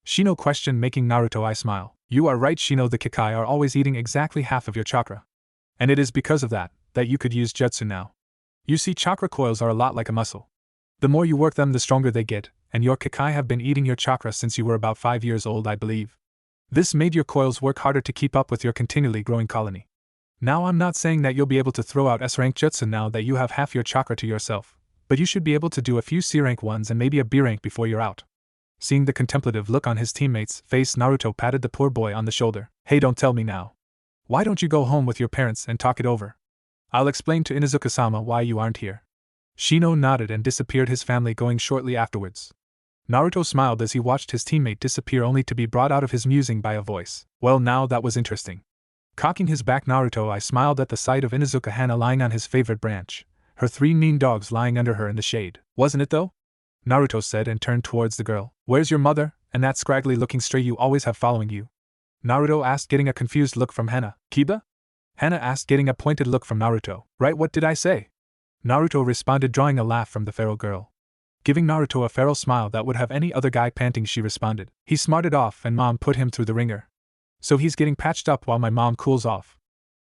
S1: Shino questioned, making Naruto eye smile. You are right, Shino, the Kikai are always eating exactly half of your chakra. And it is because of that you could use jutsu now. You see, chakra coils are a lot like a muscle. The more you work them, the stronger they get, and your Kikai have been eating your chakra since you were about 5 years old, I believe. This made your coils work harder to keep up with your continually growing colony. Now, I'm not saying that you'll be able to throw out S-rank jutsu now that you have half your chakra to yourself, but you should be able to do a few C-rank ones and maybe a B-rank before you're out. Seeing the contemplative look on his teammate's face, Naruto patted the poor boy on the shoulder. Hey, don't tell me now. Why don't you go home with your parents and talk it over? I'll explain to Inuzuka-sama why you aren't here. Shino nodded and disappeared, his family going shortly afterwards. Naruto smiled as he watched his teammate disappear only to be brought out of his musing by a voice. Well, now that was interesting. Cocking his back Naruto, I smiled at the sight of Inuzuka Hana lying on his favorite branch, her 3 mean dogs lying under her in the shade. Wasn't it though? Naruto said and turned towards the girl. Where's your mother, and that scraggly looking stray you always have following you? Naruto asked, getting a confused look from Hana. Kiba? Hana asked, getting a pointed look from Naruto. Right, what did I say? Naruto responded, drawing a laugh from the feral girl. Giving Naruto a feral smile that would have any other guy panting, she responded. He smarted off and mom put him through the ringer. So he's getting patched up while my mom cools off.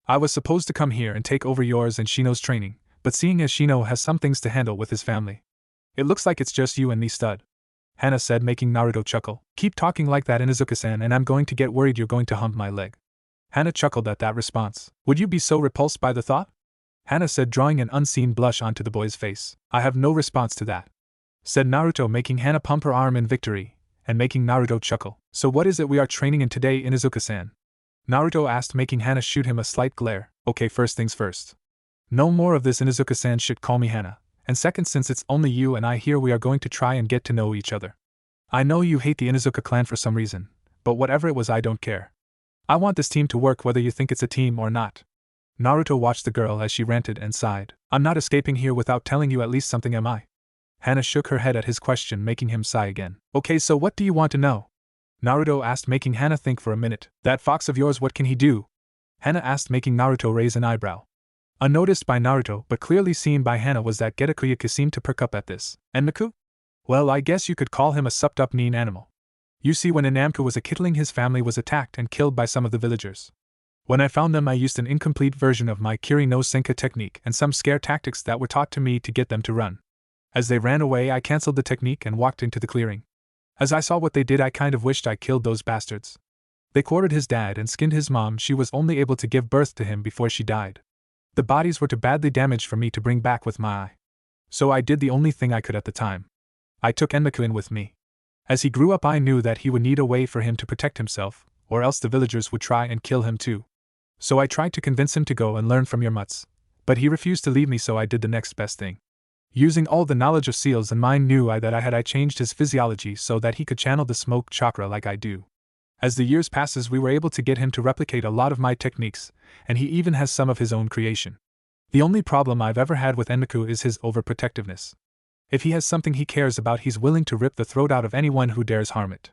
S1: I was supposed to come here and take over yours and Shino's training, but seeing as Shino has some things to handle with his family, it looks like it's just you and me, stud. Hana said, making Naruto chuckle. Keep talking like that, Inuzuka-san, and I'm going to get worried you're going to hump my leg. Hana chuckled at that response. Would you be so repulsed by the thought? Hana said, drawing an unseen blush onto the boy's face. I have no response to that, said Naruto, making Hana pump her arm in victory, and making Naruto chuckle. So what is it we are training in today, Inuzuka-san? Naruto asked, making Hana shoot him a slight glare. Okay, first things first. No more of this, Inuzuka-san should call me Hana. And second, since it's only you and I here, we are going to try and get to know each other. I know you hate the Inuzuka clan for some reason, but whatever it was, I don't care. I want this team to work whether you think it's a team or not. Naruto watched the girl as she ranted and sighed. I'm not escaping here without telling you at least something, am I? Hana shook her head at his question, making him sigh again. Okay, so what do you want to know? Naruto asked, making Hana think for a minute. That fox of yours, what can he do? Hana asked, making Naruto raise an eyebrow. Unnoticed by Naruto but clearly seen by Hana was that Getakuyuki seemed to perk up at this. Enmu? Well, I guess you could call him a supped-up mean animal. You see, when Enmu was a kittling, his family was attacked and killed by some of the villagers. When I found them, I used an incomplete version of my Kiri no Senka technique and some scare tactics that were taught to me to get them to run. As they ran away, I cancelled the technique and walked into the clearing. As I saw what they did, I kind of wished I killed those bastards. They quartered his dad and skinned his mom. She was only able to give birth to him before she died. The bodies were too badly damaged for me to bring back with my eye. So I did the only thing I could at the time. I took Enmu in with me. As he grew up, I knew that he would need a way for him to protect himself, or else the villagers would try and kill him too. So I tried to convince him to go and learn from your mutts, but he refused to leave me, so I did the next best thing. Using all the knowledge of seals and mine, knew I that I changed his physiology so that he could channel the smoke chakra like I do. As the years passes, we were able to get him to replicate a lot of my techniques, and he even has some of his own creation. The only problem I've ever had with Enmu is his overprotectiveness. If he has something he cares about, he's willing to rip the throat out of anyone who dares harm it.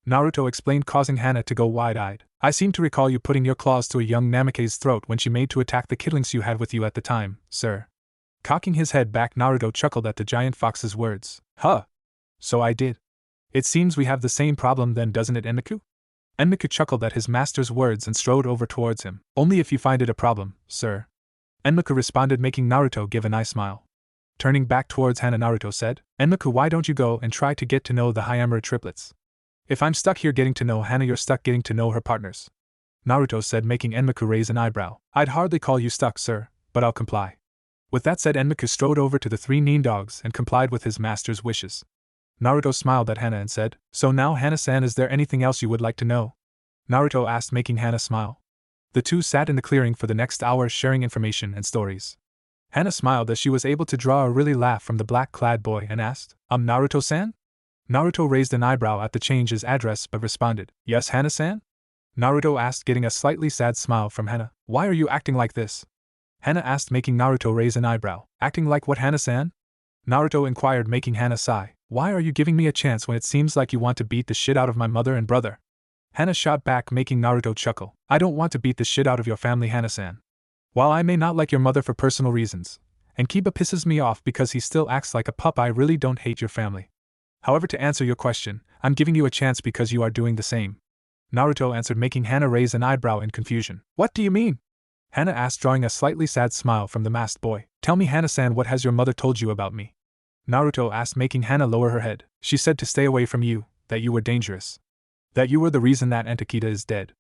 S1: Naruto explained, causing Hana to go wide-eyed. I seem to recall you putting your claws to a young Namake's throat when she made to attack the kittlings you had with you at the time, sir. Cocking his head back, Naruto chuckled at the giant fox's words. Huh. So I did. It seems we have the same problem then, doesn't it, Enmu? Enmu chuckled at his master's words and strode over towards him. Only if you find it a problem, sir. Enmu responded, making Naruto give an eye smile. Turning back towards Hana, Naruto said, Enmu, why don't you go and try to get to know the Hyamura triplets? If I'm stuck here getting to know Hana, you're stuck getting to know her partners. Naruto said, making Enmu raise an eyebrow. I'd hardly call you stuck, sir, but I'll comply. With that said, Enmu strode over to the 3 Nin dogs and complied with his master's wishes. Naruto smiled at Hana and said, So now, Hana-san, is there anything else you would like to know? Naruto asked, making Hana smile. The two sat in the clearing for the next hour, sharing information and stories. Hana smiled as she was able to draw a really laugh from the black-clad boy and asked, Naruto-san? Naruto raised an eyebrow at the change's address but responded, Yes, Hana-san? Naruto asked, getting a slightly sad smile from Hana. Why are you acting like this? Hana asked, making Naruto raise an eyebrow. Acting like what, Hana-san? Naruto inquired, making Hana sigh. Why are you giving me a chance when it seems like you want to beat the shit out of my mother and brother? Hana shot back, making Naruto chuckle. I don't want to beat the shit out of your family, Hana-san. While I may not like your mother for personal reasons, and Kiba pisses me off because he still acts like a pup, I really don't hate your family. However, to answer your question, I'm giving you a chance because you are doing the same. Naruto answered, making Hana raise an eyebrow in confusion. What do you mean? Hana asked, drawing a slightly sad smile from the masked boy. Tell me, Hana-san, what has your mother told you about me? Naruto asked, making Hana lower her head. She said to stay away from you, that you were dangerous. That you were the reason that Antakita is dead.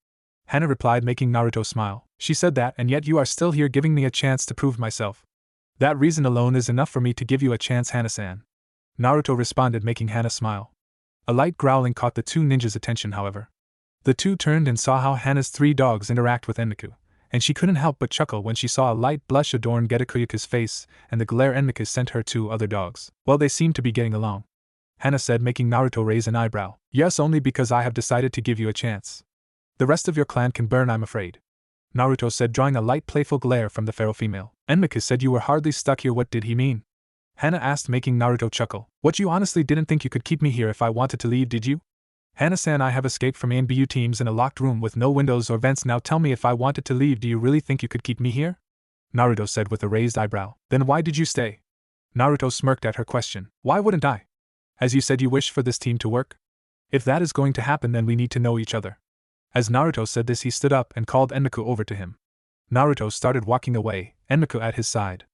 S1: Hana replied, making Naruto smile. She said that, and yet you are still here giving me a chance to prove myself. That reason alone is enough for me to give you a chance, Hana-san. Naruto responded, making Hana smile. A light growling caught the 2 ninjas' attention, however. The 2 turned and saw how Hana's 3 dogs interact with Enmu, and she couldn't help but chuckle when she saw a light blush adorn Getakuyuki's face and the glare Enmu sent her 2 other dogs. Well, they seem to be getting along. Hana said, making Naruto raise an eyebrow. Yes, only because I have decided to give you a chance. The rest of your clan can burn, I'm afraid. Naruto said, drawing a light playful glare from the feral female. Enmu said, you were hardly stuck here, what did he mean? Hana asked, making Naruto chuckle. What, you honestly didn't think you could keep me here if I wanted to leave, did you? Hana-san, I have escaped from A and BU teams in a locked room with no windows or vents, now tell me, if I wanted to leave, do you really think you could keep me here? Naruto said with a raised eyebrow. Then why did you stay? Naruto smirked at her question. Why wouldn't I? As you said, you wish for this team to work? If that is going to happen, then we need to know each other. As Naruto said this, he stood up and called Enmu over to him. Naruto started walking away, Enmu at his side.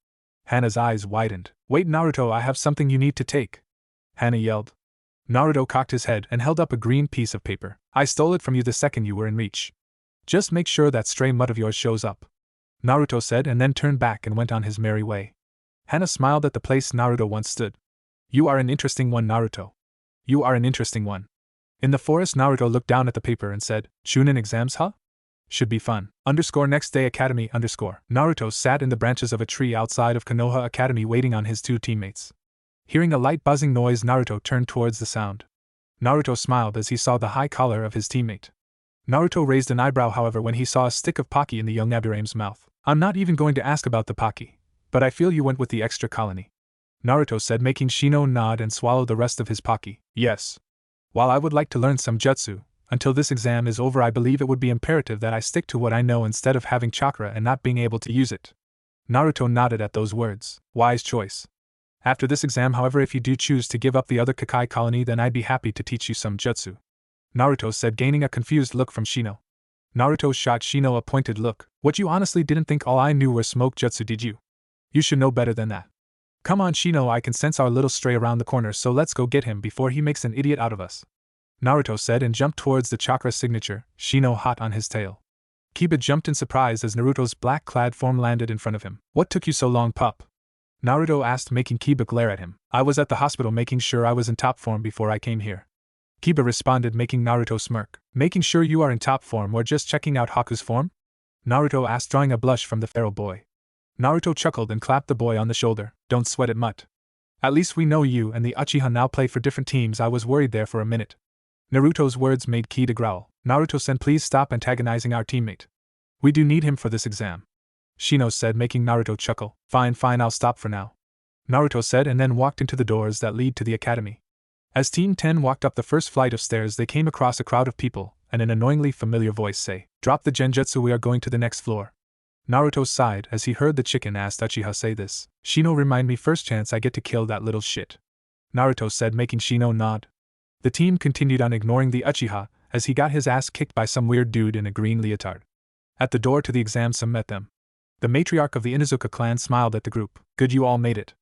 S1: Hana's eyes widened. Wait, Naruto, I have something you need to take. Hana yelled. Naruto cocked his head and held up a green piece of paper. I stole it from you the second you were in reach. Just make sure that stray mutt of yours shows up. Naruto said, and then turned back and went on his merry way. Hana smiled at the place Naruto once stood. You are an interesting one, Naruto. You are an interesting one. In the forest, Naruto looked down at the paper and said, Chunin exams, huh? Should be fun. Next day Academy. Naruto sat in the branches of a tree outside of Konoha Academy waiting on his two teammates. Hearing a light buzzing noise, Naruto turned towards the sound. Naruto smiled as he saw the high collar of his teammate. Naruto raised an eyebrow, however, when he saw a stick of Pocky in the young Aburame's mouth. I'm not even going to ask about the Pocky, but I feel you went with the extra colony. Naruto said, making Shino nod and swallow the rest of his Pocky. Yes. While I would like to learn some jutsu, until this exam is over, I believe it would be imperative that I stick to what I know instead of having chakra and not being able to use it. Naruto nodded at those words. Wise choice. After this exam, however, if you do choose to give up the other Kakai colony, then I'd be happy to teach you some jutsu. Naruto said, gaining a confused look from Shino. Naruto shot Shino a pointed look. What, you honestly didn't think all I knew were smoke jutsu, did you? You should know better than that. Come on, Shino, I can sense our little stray around the corner, so let's go get him before he makes an idiot out of us. Naruto said and jumped towards the chakra signature, Shino hot on his tail. Kiba jumped in surprise as Naruto's black-clad form landed in front of him. What took you so long, pup? Naruto asked, making Kiba glare at him. I was at the hospital making sure I was in top form before I came here. Kiba responded, making Naruto smirk. Making sure you are in top form or just checking out Haku's form? Naruto asked, drawing a blush from the feral boy. Naruto chuckled and clapped the boy on the shoulder. Don't sweat it, mutt. At least we know you and the Uchiha now play for different teams. I was worried there for a minute. Naruto's words made Kiba growl. Naruto-sen, please stop antagonizing our teammate. We do need him for this exam. Shino said, making Naruto chuckle. Fine, I'll stop for now. Naruto said, and then walked into the doors that lead to the academy. As Team 10 walked up the first flight of stairs, they came across a crowd of people, and an annoyingly familiar voice say, Drop the genjutsu, we are going to the next floor. Naruto sighed as he heard the chicken asked Uchiha say this. Shino, remind me first chance I get to kill that little shit. Naruto said, making Shino nod. The team continued on ignoring the Uchiha as he got his ass kicked by some weird dude in a green leotard. At the door to the exam, some met them. The matriarch of the Inuzuka clan smiled at the group. Good, you all made it.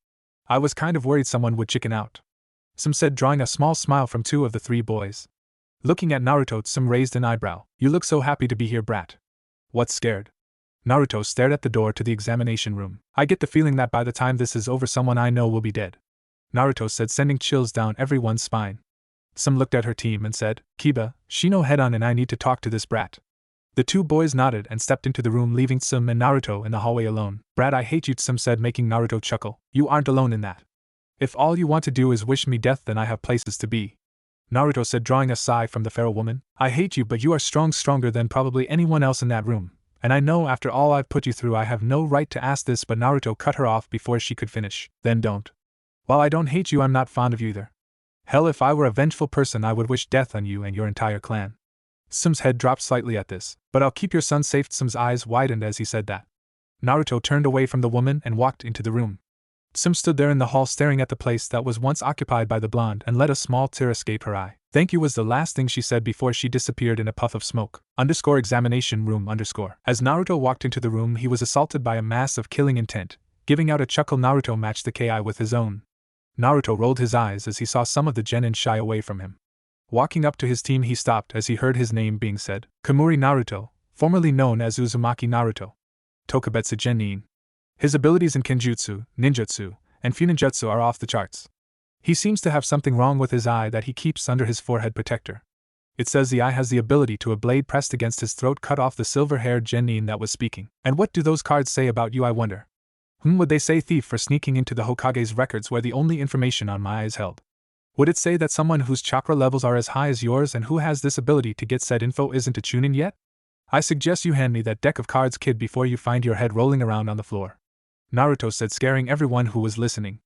S1: I was kind of worried someone would chicken out. Some said, drawing a small smile from two of the three boys. Looking at Naruto, some raised an eyebrow. You look so happy to be here, brat. What's scared? Naruto stared at the door to the examination room. I get the feeling that by the time this is over, someone I know will be dead. Naruto said, sending chills down everyone's spine. Some looked at her team and said, Kiba, Shino, head on and I need to talk to this brat. The two boys nodded and stepped into the room, leaving Tsum and Naruto in the hallway alone. Brat, I hate you, Tsum said, making Naruto chuckle. You aren't alone in that. If all you want to do is wish me death, then I have places to be. Naruto said, drawing a sigh from the feral woman. I hate you, but you are stronger than probably anyone else in that room. And I know after all I've put you through I have no right to ask this, but Naruto cut her off before she could finish. Then don't. While I don't hate you, I'm not fond of you either. Hell, if I were a vengeful person I would wish death on you and your entire clan. Tsum's head dropped slightly at this. But I'll keep your son safe. Tsum's eyes widened as he said that. Naruto turned away from the woman and walked into the room. Tsum stood there in the hall staring at the place that was once occupied by the blonde and let a small tear escape her eye. Thank you was the last thing she said before she disappeared in a puff of smoke. Examination room. As Naruto walked into the room, he was assaulted by a mass of killing intent. Giving out a chuckle, Naruto matched the KI with his own. Naruto rolled his eyes as he saw some of the genin shy away from him. Walking up to his team, he stopped as he heard his name being said. Kamuri Naruto, formerly known as Uzumaki Naruto. Tokubetsu Genin. His abilities in Kenjutsu, Ninjutsu, and Funinjutsu are off the charts. He seems to have something wrong with his eye that he keeps under his forehead protector. It says the eye has the ability to a blade pressed against his throat cut off the silver-haired Genin that was speaking. And what do those cards say about you, I wonder? Would they say thief for sneaking into the Hokage's records where the only information on my eye is held? Would it say that someone whose chakra levels are as high as yours and who has this ability to get said info isn't a Chunin yet? I suggest you hand me that deck of cards, kid, before you find your head rolling around on the floor. Naruto said, scaring everyone who was listening.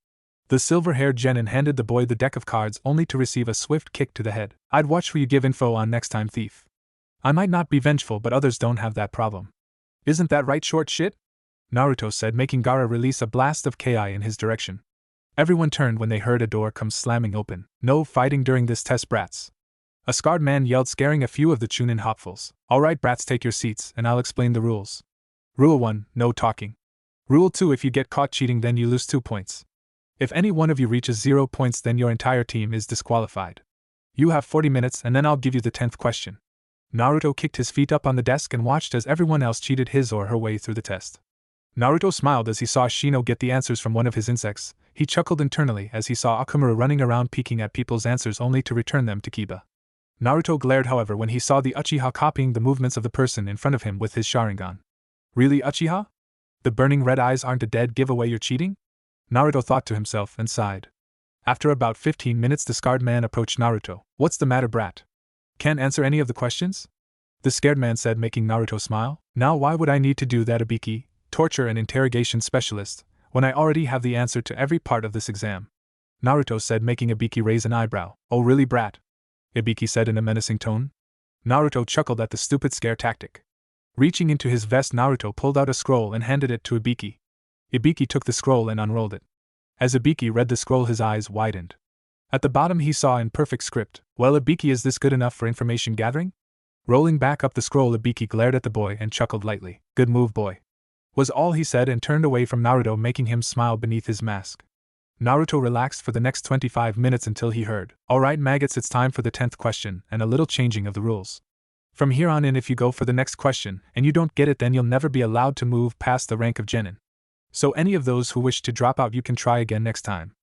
S1: The silver-haired genin handed the boy the deck of cards only to receive a swift kick to the head. I'd watch for you give info on next time, thief. I might not be vengeful, but others don't have that problem. Isn't that right, short shit? Naruto said, making Gaara release a blast of ki in his direction. Everyone turned when they heard a door come slamming open. No fighting during this test, brats. A scarred man yelled, scaring a few of the Chunin hopefuls. Alright, brats, take your seats, and I'll explain the rules. Rule 1, no talking. Rule 2, if you get caught cheating, then you lose 2 points. If any one of you reaches 0 points, then your entire team is disqualified. You have 40 minutes, and then I'll give you the 10th question. Naruto kicked his feet up on the desk and watched as everyone else cheated his or her way through the test. Naruto smiled as he saw Shino get the answers from one of his insects. He chuckled internally as he saw Akamura running around peeking at people's answers only to return them to Kiba. Naruto glared, however, when he saw the Uchiha copying the movements of the person in front of him with his Sharingan. Really, Uchiha? The burning red eyes aren't a dead giveaway you're cheating? Naruto thought to himself and sighed. After about 15 minutes, the scarred man approached Naruto. What's the matter, brat? Can't answer any of the questions? The scared man said, making Naruto smile. Now why would I need to do that, Ibiki, torture and interrogation specialist, when I already have the answer to every part of this exam? Naruto said, making Ibiki raise an eyebrow. Oh really, brat? Ibiki said in a menacing tone. Naruto chuckled at the stupid scare tactic. Reaching into his vest, Naruto pulled out a scroll and handed it to Ibiki. Ibiki took the scroll and unrolled it. As Ibiki read the scroll, his eyes widened. At the bottom he saw in perfect script, "Well, Ibiki, is this good enough for information gathering?" Rolling back up the scroll, Ibiki glared at the boy and chuckled lightly. Good move, boy, was all he said, and turned away from Naruto, making him smile beneath his mask. Naruto relaxed for the next 25 minutes until he heard, "Alright, maggots, it's time for the 10th question," and a little changing of the rules. From here on in, if you go for the next question and you don't get it, then you'll never be allowed to move past the rank of genin. So any of those who wish to drop out, you can try again next time.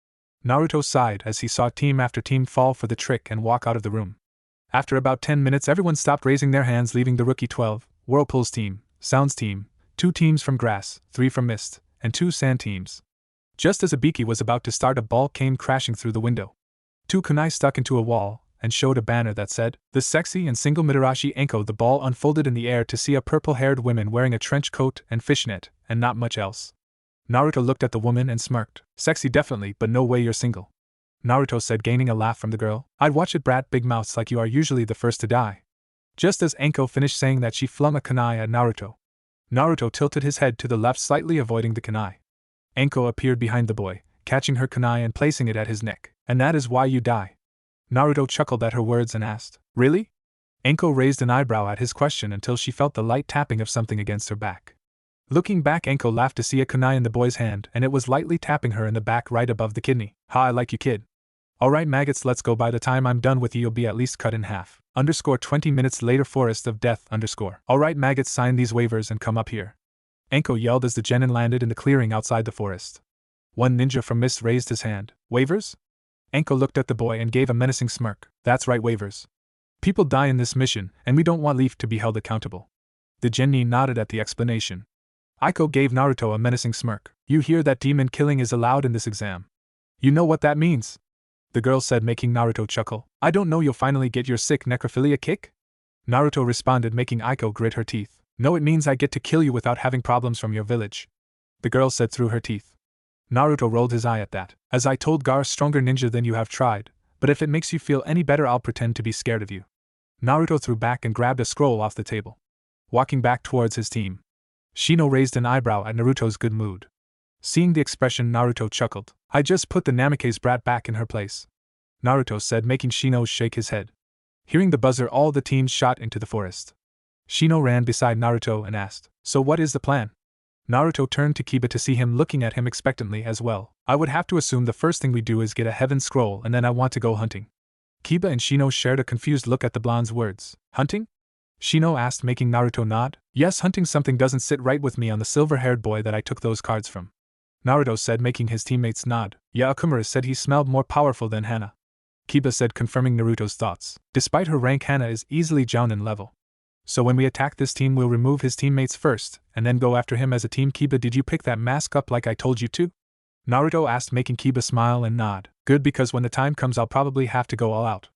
S1: Naruto sighed as he saw team after team fall for the trick and walk out of the room. After about 10 minutes, everyone stopped raising their hands, leaving the rookie 12, Whirlpool's team, Sound's team, 2 teams from grass, 3 from mist, and 2 sand teams. Just as Ibiki was about to start, a ball came crashing through the window. 2 kunai stuck into a wall and showed a banner that said, "The Sexy and Single Mitarashi Anko." The ball unfolded in the air to see a purple-haired woman wearing a trench coat and fishnet, and not much else. Naruto looked at the woman and smirked. "Sexy definitely, but no way you're single," Naruto said, gaining a laugh from the girl. "I'd watch it, brat, big mouths like you are usually the first to die." Just as Anko finished saying that, she flung a kunai at Naruto. Naruto tilted his head to the left, slightly avoiding the kunai. Anko appeared behind the boy, catching her kunai and placing it at his neck. "And that is why you die?" Naruto chuckled at her words and asked, "Really?" Anko raised an eyebrow at his question until she felt the light tapping of something against her back. Looking back, Anko laughed to see a kunai in the boy's hand, and it was lightly tapping her in the back right above the kidney. "Ha, I like you, kid. Alright, maggots, let's go. By the time I'm done with you, you'll be at least cut in half. 20 minutes later, Forest of Death. Alright, maggots, sign these waivers and come up here." Anko yelled as the genin landed in the clearing outside the forest. One ninja from Mist raised his hand. "Waivers?" Anko looked at the boy and gave a menacing smirk. "That's right, waivers. People die in this mission, and we don't want Leaf to be held accountable." The genin nodded at the explanation. Aiko gave Naruto a menacing smirk. "You hear that? Demon killing is allowed in this exam. You know what that means?" the girl said, making Naruto chuckle. "I don't know, you'll finally get your sick necrophilia kick?" Naruto responded, making Aiko grit her teeth. "No, it means I get to kill you without having problems from your village," the girl said through her teeth. Naruto rolled his eye at that. "As I told Gar, stronger ninja than you have tried, but if it makes you feel any better, I'll pretend to be scared of you." Naruto threw back and grabbed a scroll off the table. Walking back towards his team, Shino raised an eyebrow at Naruto's good mood. Seeing the expression, Naruto chuckled. "I just put the Namikaze brat back in her place," Naruto said, making Shino shake his head. Hearing the buzzer, all the teams shot into the forest. Shino ran beside Naruto and asked, "So what is the plan?" Naruto turned to Kiba to see him looking at him expectantly as well. "I would have to assume the first thing we do is get a heaven scroll, and then I want to go hunting." Kiba and Shino shared a confused look at the blonde's words. "Hunting?" Shino asked, making Naruto nod. "Yes, hunting. Something doesn't sit right with me on the silver-haired boy that I took those cards from," Naruto said, making his teammates nod. "Yeah, Akumura said he smelled more powerful than Hana," Kiba said, confirming Naruto's thoughts. "Despite her rank, Hana is easily Jounin level. So when we attack this team, we'll remove his teammates first, and then go after him as a team." "Kiba, did you pick that mask up like I told you to?" Naruto asked, making Kiba smile and nod. "Good, because when the time comes I'll probably have to go all out."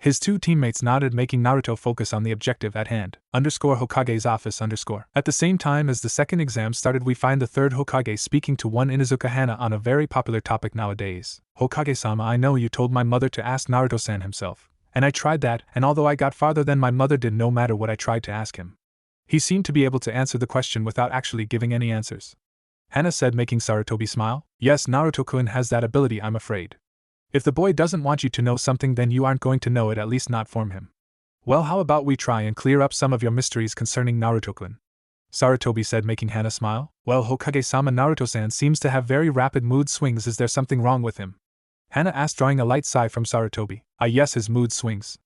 S1: His two teammates nodded, making Naruto focus on the objective at hand. Hokage's office. At the same time as the second exam started, we find the third Hokage speaking to one Inuzuka Hana on a very popular topic nowadays. Hokage-sama, I know you told my mother to ask Naruto-san himself. And I tried that, and although I got farther than my mother did no matter what I tried to ask him. He seemed to be able to answer the question without actually giving any answers. Hana said, making Sarutobi smile. Yes, Naruto-kun has that ability, I'm afraid. If the boy doesn't want you to know something, then you aren't going to know it, at least not from him. Well, how about we try and clear up some of your mysteries concerning Naruto-kun? Sarutobi said, making Hana smile. Well, Hokage-sama, Naruto-san seems to have very rapid mood swings. Is there something wrong with him? Hana asked, drawing a light sigh from Sarutobi. Yes, his mood swings.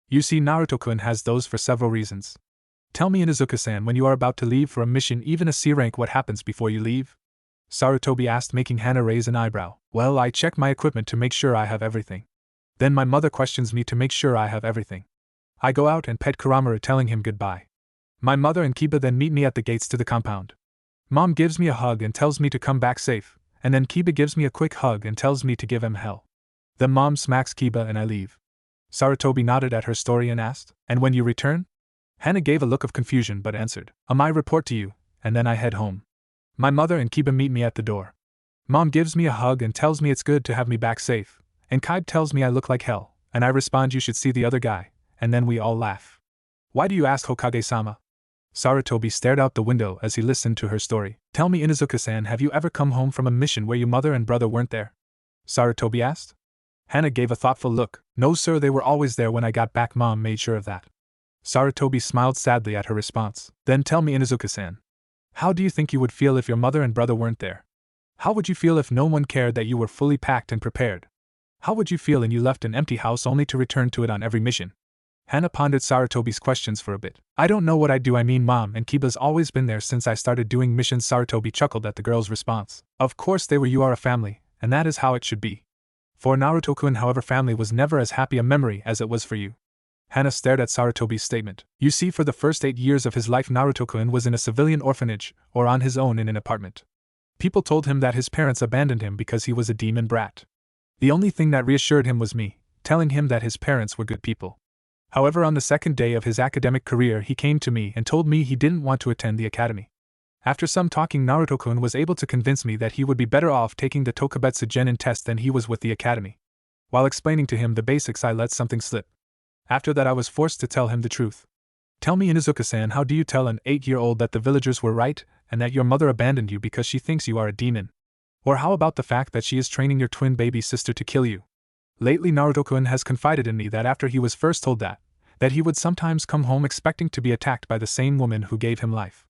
S1: You see, Naruto-kun has those for several reasons. Tell me, Inuzuka-san, when you are about to leave for a mission, even a C rank, what happens before you leave? Sarutobi asked, making Hana raise an eyebrow. Well, I check my equipment to make sure I have everything. Then my mother questions me to make sure I have everything. I go out and pet Kuramaru, telling him goodbye. My mother and Kiba then meet me at the gates to the compound. Mom gives me a hug and tells me to come back safe, and then Kiba gives me a quick hug and tells me to give him hell. Then Mom smacks Kiba and I leave. Sarutobi nodded at her story and asked, and when you return? Hana gave a look of confusion but answered, I report to you, and then I head home. My mother and Kiba meet me at the door. Mom gives me a hug and tells me it's good to have me back safe, and Kiba tells me I look like hell, and I respond you should see the other guy, and then we all laugh. Why do you ask, Hokage-sama? Sarutobi stared out the window as he listened to her story. Tell me, Inuzuka-san, have you ever come home from a mission where your mother and brother weren't there? Sarutobi asked. Hana gave a thoughtful look. No sir, they were always there when I got back, Mom made sure of that. Sarutobi smiled sadly at her response. Then tell me, Inuzuka-san. How do you think you would feel if your mother and brother weren't there? How would you feel if no one cared that you were fully packed and prepared? How would you feel and you left an empty house only to return to it on every mission? Hana pondered Sarutobi's questions for a bit. I don't know what I'd do. I mean, Mom and Kiba's always been there since I started doing missions. Sarutobi chuckled at the girl's response. Of course they were. You are a family, and that is how it should be. For Naruto-kun, however, family was never as happy a memory as it was for you. Hana stared at Sarutobi's statement. You see, for the first 8 years of his life, Naruto-kun was in a civilian orphanage, or on his own in an apartment. People told him that his parents abandoned him because he was a demon brat. The only thing that reassured him was me, telling him that his parents were good people. However, on the second day of his academic career, he came to me and told me he didn't want to attend the academy. After some talking, Naruto-kun was able to convince me that he would be better off taking the Tokubetsu Genin test than he was with the academy. While explaining to him the basics, I let something slip. After that, I was forced to tell him the truth. Tell me, Inuzuka-san, how do you tell an 8-year-old that the villagers were right, and that your mother abandoned you because she thinks you are a demon? Or how about the fact that she is training your twin baby sister to kill you? Lately, Naruto-kun has confided in me that after he was first told that he would sometimes come home expecting to be attacked by the same woman who gave him life.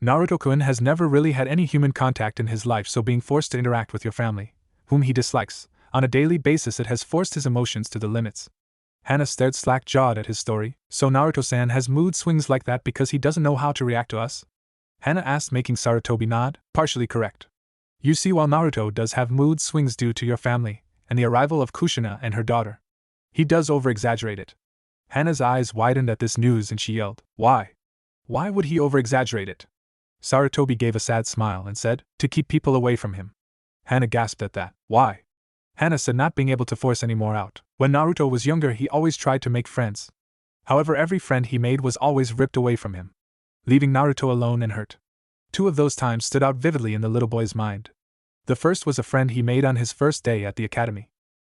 S1: Naruto-kun has never really had any human contact in his life, so being forced to interact with your family, whom he dislikes, on a daily basis, it has forced his emotions to the limits. Hana stared slack-jawed at his story. So Naruto-san has mood swings like that because he doesn't know how to react to us? Hana asked, making Sarutobi nod. Partially correct. You see, while Naruto does have mood swings due to your family, and the arrival of Kushina and her daughter, he does over-exaggerate it. Hana's eyes widened at this news and she yelled, Why? Why would he over-exaggerate it? Sarutobi gave a sad smile and said, To keep people away from him. Hana gasped at that. Why? Hana said, not being able to force any more out. When Naruto was younger, he always tried to make friends. However, every friend he made was always ripped away from him, leaving Naruto alone and hurt. 2 of those times stood out vividly in the little boy's mind. The first was a friend he made on his first day at the academy.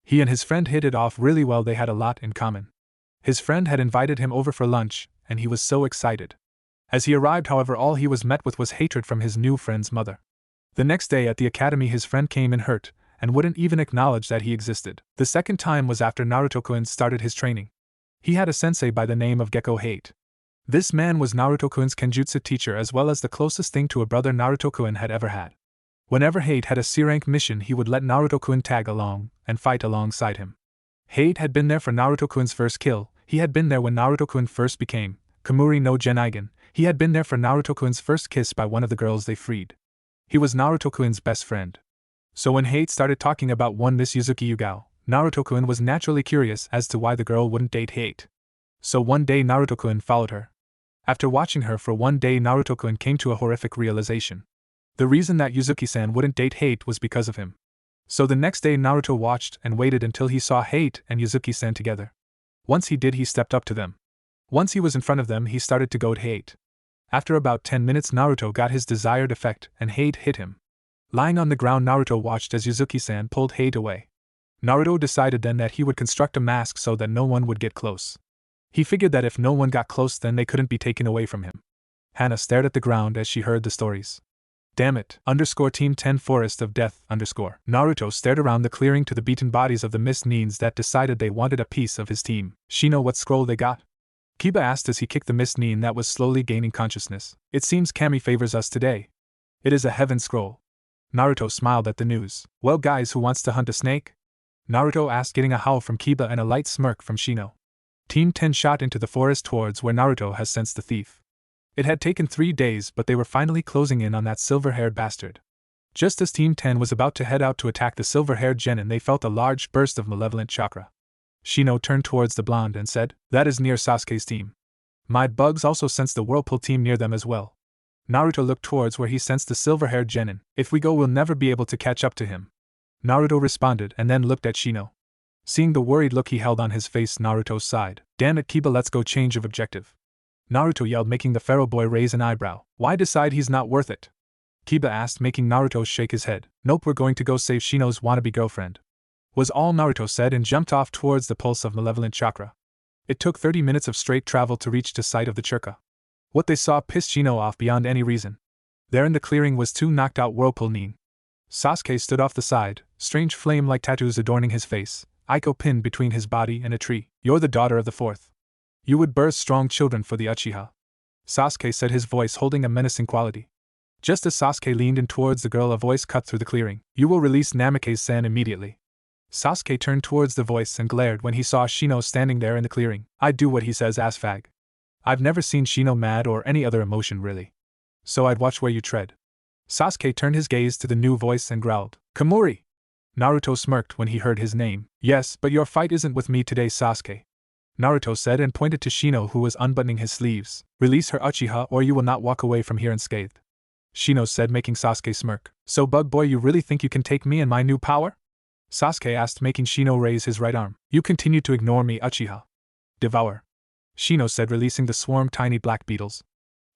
S1: He and his friend hit it off really well. They had a lot in common. His friend had invited him over for lunch, and he was so excited. As he arrived, however, all he was met with was hatred from his new friend's mother. The next day at the academy, his friend came in hurt, and wouldn't even acknowledge that he existed. The second time was after Naruto-kun started his training. He had a sensei by the name of Gekko Hate. This man was Naruto-kun's kenjutsu teacher, as well as the closest thing to a brother Naruto-kun had ever had. Whenever Hate had a C-rank mission, he would let Naruto-kun tag along and fight alongside him. Hate had been there for Naruto-kun's first kill. He had been there when Naruto-kun first became Kamuri no Geneigen. He had been there for Naruto-kun's first kiss by one of the girls they freed. He was Naruto-kun's best friend. So when Hate started talking about one Miss Yuzuki Yugao, Naruto-kun was naturally curious as to why the girl wouldn't date Hate. So one day Naruto-kun followed her. After watching her for one day, Naruto-kun came to a horrific realization. The reason that Yuzuki-san wouldn't date Hate was because of him. So the next day Naruto watched and waited until he saw Hate and Yuzuki-san together. Once he did, he stepped up to them. Once he was in front of them, he started to go to hate. After about 10 minutes, Naruto got his desired effect, and hate hit him. Lying on the ground, Naruto watched as Yuzuki-san pulled hate away. Naruto decided then that he would construct a mask so that no one would get close. He figured that if no one got close, then they couldn't be taken away from him. Hannah stared at the ground as she heard the stories. Damn it, Team 10 Forest of Death, Naruto stared around the clearing to the beaten bodies of the mist Nines that decided they wanted a piece of his team. Shino, what scroll they got? Kiba asked as he kicked the mist Nin that was slowly gaining consciousness. It seems Kami favors us today. It is a heaven scroll. Naruto smiled at the news. Well guys, who wants to hunt a snake? Naruto asked, getting a howl from Kiba and a light smirk from Shino. Team 10 shot into the forest towards where Naruto has sensed the thief. It had taken 3 days, but they were finally closing in on that silver-haired bastard. Just as Team 10 was about to head out to attack the silver-haired genin, they felt a large burst of malevolent chakra. Shino turned towards the blonde and said, "That is near Sasuke's team. My bugs also sensed the whirlpool team near them as well." Naruto looked towards where he sensed the silver-haired genin. "If we go, we'll never be able to catch up to him." Naruto responded and then looked at Shino. Seeing the worried look he held on his face, Naruto sighed. "Damn it, Kiba, let's go change of objective." Naruto yelled, making the pharaoh boy raise an eyebrow. "Why decide he's not worth it?" Kiba asked, making Naruto shake his head. "Nope, we're going to go save Shino's wannabe girlfriend," was all Naruto said, and jumped off towards the pulse of malevolent chakra. It took 30 minutes of straight travel to reach the site of the churka. What they saw pissed Shino off beyond any reason. There in the clearing was 2 knocked out whirlpool Nin. Sasuke stood off the side, strange flame-like tattoos adorning his face, Aiko pinned between his body and a tree. "You're the daughter of the 4th. You would birth strong children for the Uchiha," Sasuke said, his voice holding a menacing quality. Just as Sasuke leaned in towards the girl, a voice cut through the clearing. "You will release Namikaze-san immediately." Sasuke turned towards the voice and glared when he saw Shino standing there in the clearing. "I do what he says, ass fag. I've never seen Shino mad or any other emotion really. So I'd watch where you tread." Sasuke turned his gaze to the new voice and growled, "Kamuri!" Naruto smirked when he heard his name. "Yes, but your fight isn't with me today, Sasuke," Naruto said and pointed to Shino, who was unbuttoning his sleeves. "Release her Uchiha or you will not walk away from here unscathed," Shino said, making Sasuke smirk. "So bug boy, you really think you can take me and my new power?" Sasuke asked, making Shino raise his right arm. "You continue to ignore me, Uchiha." "Devour," Shino said, releasing the swarm tiny black beetles.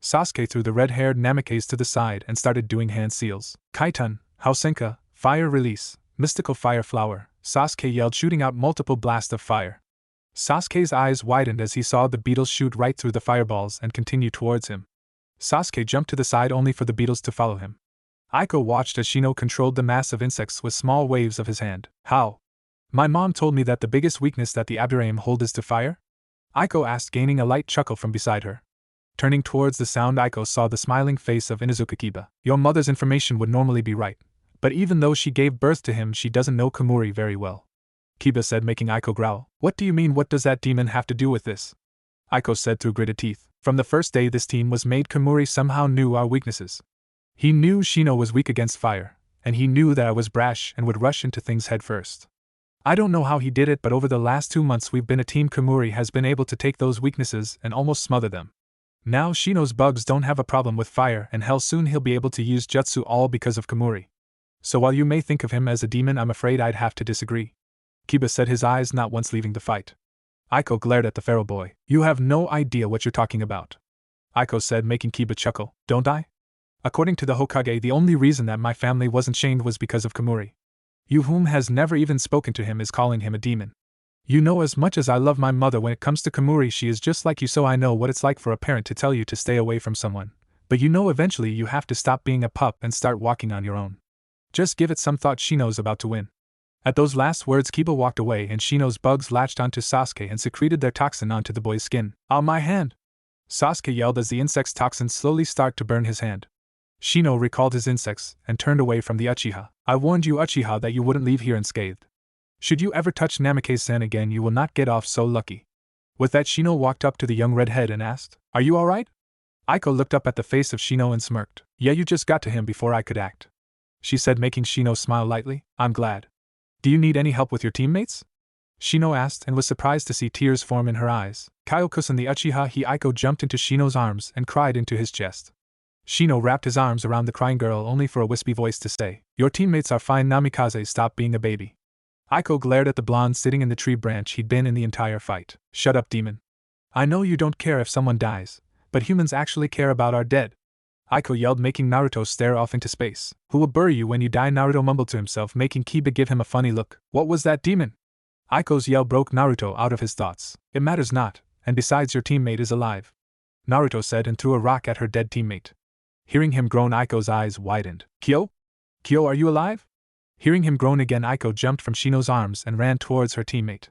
S1: Sasuke threw the red-haired Namikaze to the side and started doing hand seals. "Kaitun, Hausenka, fire release, mystical fire flower," Sasuke yelled, shooting out multiple blasts of fire. Sasuke's eyes widened as he saw the beetles shoot right through the fireballs and continue towards him. Sasuke jumped to the side only for the beetles to follow him. Aiko watched as Shino controlled the mass of insects with small waves of his hand. "How? My mom told me that the biggest weakness that the Aburame hold is to fire?" Aiko asked, gaining a light chuckle from beside her. Turning towards the sound, Aiko saw the smiling face of Inuzuka Kiba. "Your mother's information would normally be right, but even though she gave birth to him, she doesn't know Kamuri very well," Kiba said, making Aiko growl. "What do you mean? What does that demon have to do with this?" Aiko said through gritted teeth. "From the first day this team was made, Kamuri somehow knew our weaknesses. He knew Shino was weak against fire, and he knew that I was brash and would rush into things head first. I don't know how he did it, but over the last 2 months we've been a team. Kamuri has been able to take those weaknesses and almost smother them. Now Shino's bugs don't have a problem with fire, and hell, soon he'll be able to use jutsu, all because of Kamuri. So while you may think of him as a demon, I'm afraid I'd have to disagree," Kiba said, his eyes not once leaving the fight. Aiko glared at the pharaoh boy. "You have no idea what you're talking about," Aiko said, making Kiba chuckle. "Don't I? According to the Hokage, the only reason that my family wasn't shamed was because of Kamuri. You, whom has never even spoken to him, is calling him a demon. You know, as much as I love my mother, when it comes to Kamuri, she is just like you, so I know what it's like for a parent to tell you to stay away from someone. But you know, eventually you have to stop being a pup and start walking on your own. Just give it some thought. Shino's about to win." At those last words, Kiba walked away and Shino's bugs latched onto Sasuke and secreted their toxin onto the boy's skin. "Ah, my hand!" Sasuke yelled as the insect's toxin slowly started to burn his hand. Shino recalled his insects and turned away from the Uchiha. "I warned you, Uchiha, that you wouldn't leave here unscathed. Should you ever touch Namikaze-san again, you will not get off so lucky." With that, Shino walked up to the young redhead and asked, "Are you alright?" Aiko looked up at the face of Shino and smirked. "Yeah, you just got to him before I could act," she said, making Shino smile lightly. "I'm glad. Do you need any help with your teammates?" Shino asked, and was surprised to see tears form in her eyes. "Kyokusan, the Uchiha," Aiko jumped into Shino's arms and cried into his chest. Shino wrapped his arms around the crying girl only for a wispy voice to say, "Your teammates are fine, Namikaze, stop being a baby." Aiko glared at the blonde sitting in the tree branch he'd been in the entire fight. Shut up, demon. I know you don't care if someone dies, but humans actually care about our dead. Aiko yelled, making Naruto stare off into space. Who will bury you when you die? Naruto mumbled to himself, making Kiba give him a funny look. What was that, demon? Aiko's yell broke Naruto out of his thoughts. It matters not, and besides your teammate is alive, Naruto said and threw a rock at her dead teammate. Hearing him groan, Aiko's eyes widened. Kyo? Kyo, are you alive? Hearing him groan again, Aiko jumped from Shino's arms and ran towards her teammate.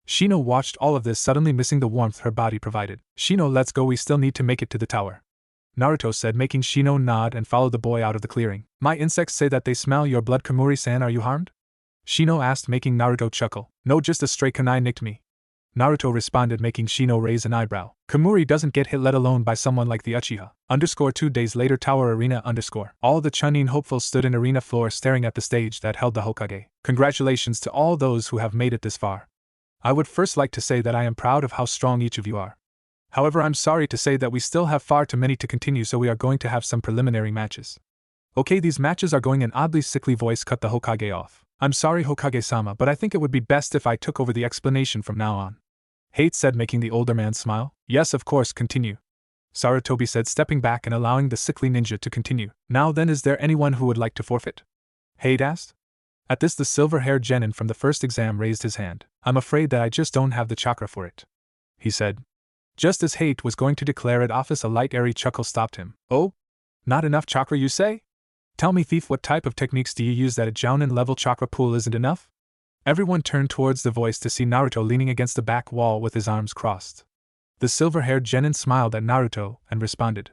S1: Shino watched all of this, suddenly missing the warmth her body provided. Shino, let's go, we still need to make it to the tower, Naruto said, making Shino nod and follow the boy out of the clearing. My insects say that they smell your blood. Kamuri-san, are you harmed? Shino asked, making Naruto chuckle. No, just a stray kunai nicked me, Naruto responded, making Shino raise an eyebrow. Kamuri doesn't get hit, let alone by someone like the Uchiha. 2 days later, Tower Arena. All the Chunin hopefuls stood in arena floor staring at the stage that held the Hokage. Congratulations to all those who have made it this far. I would first like to say that I am proud of how strong each of you are. However, I'm sorry to say that we still have far too many to continue, so we are going to have some preliminary matches. Okay, these matches are going. An oddly sickly voice cut the Hokage off. I'm sorry, Hokage-sama, but I think it would be best if I took over the explanation from now on, Hate said, making the older man smile. Yes, of course, continue, Sarutobi said, stepping back and allowing the sickly ninja to continue. Now then, is there anyone who would like to forfeit? Hate asked. At this, the silver-haired genin from the first exam raised his hand. I'm afraid that I just don't have the chakra for it, he said. Just as Hate was going to declare it office, a light airy chuckle stopped him. Oh? Not enough chakra, you say? Tell me, thief, what type of techniques do you use that a Jounin-level chakra pool isn't enough? Everyone turned towards the voice to see Naruto leaning against the back wall with his arms crossed. The silver-haired genin smiled at Naruto and responded.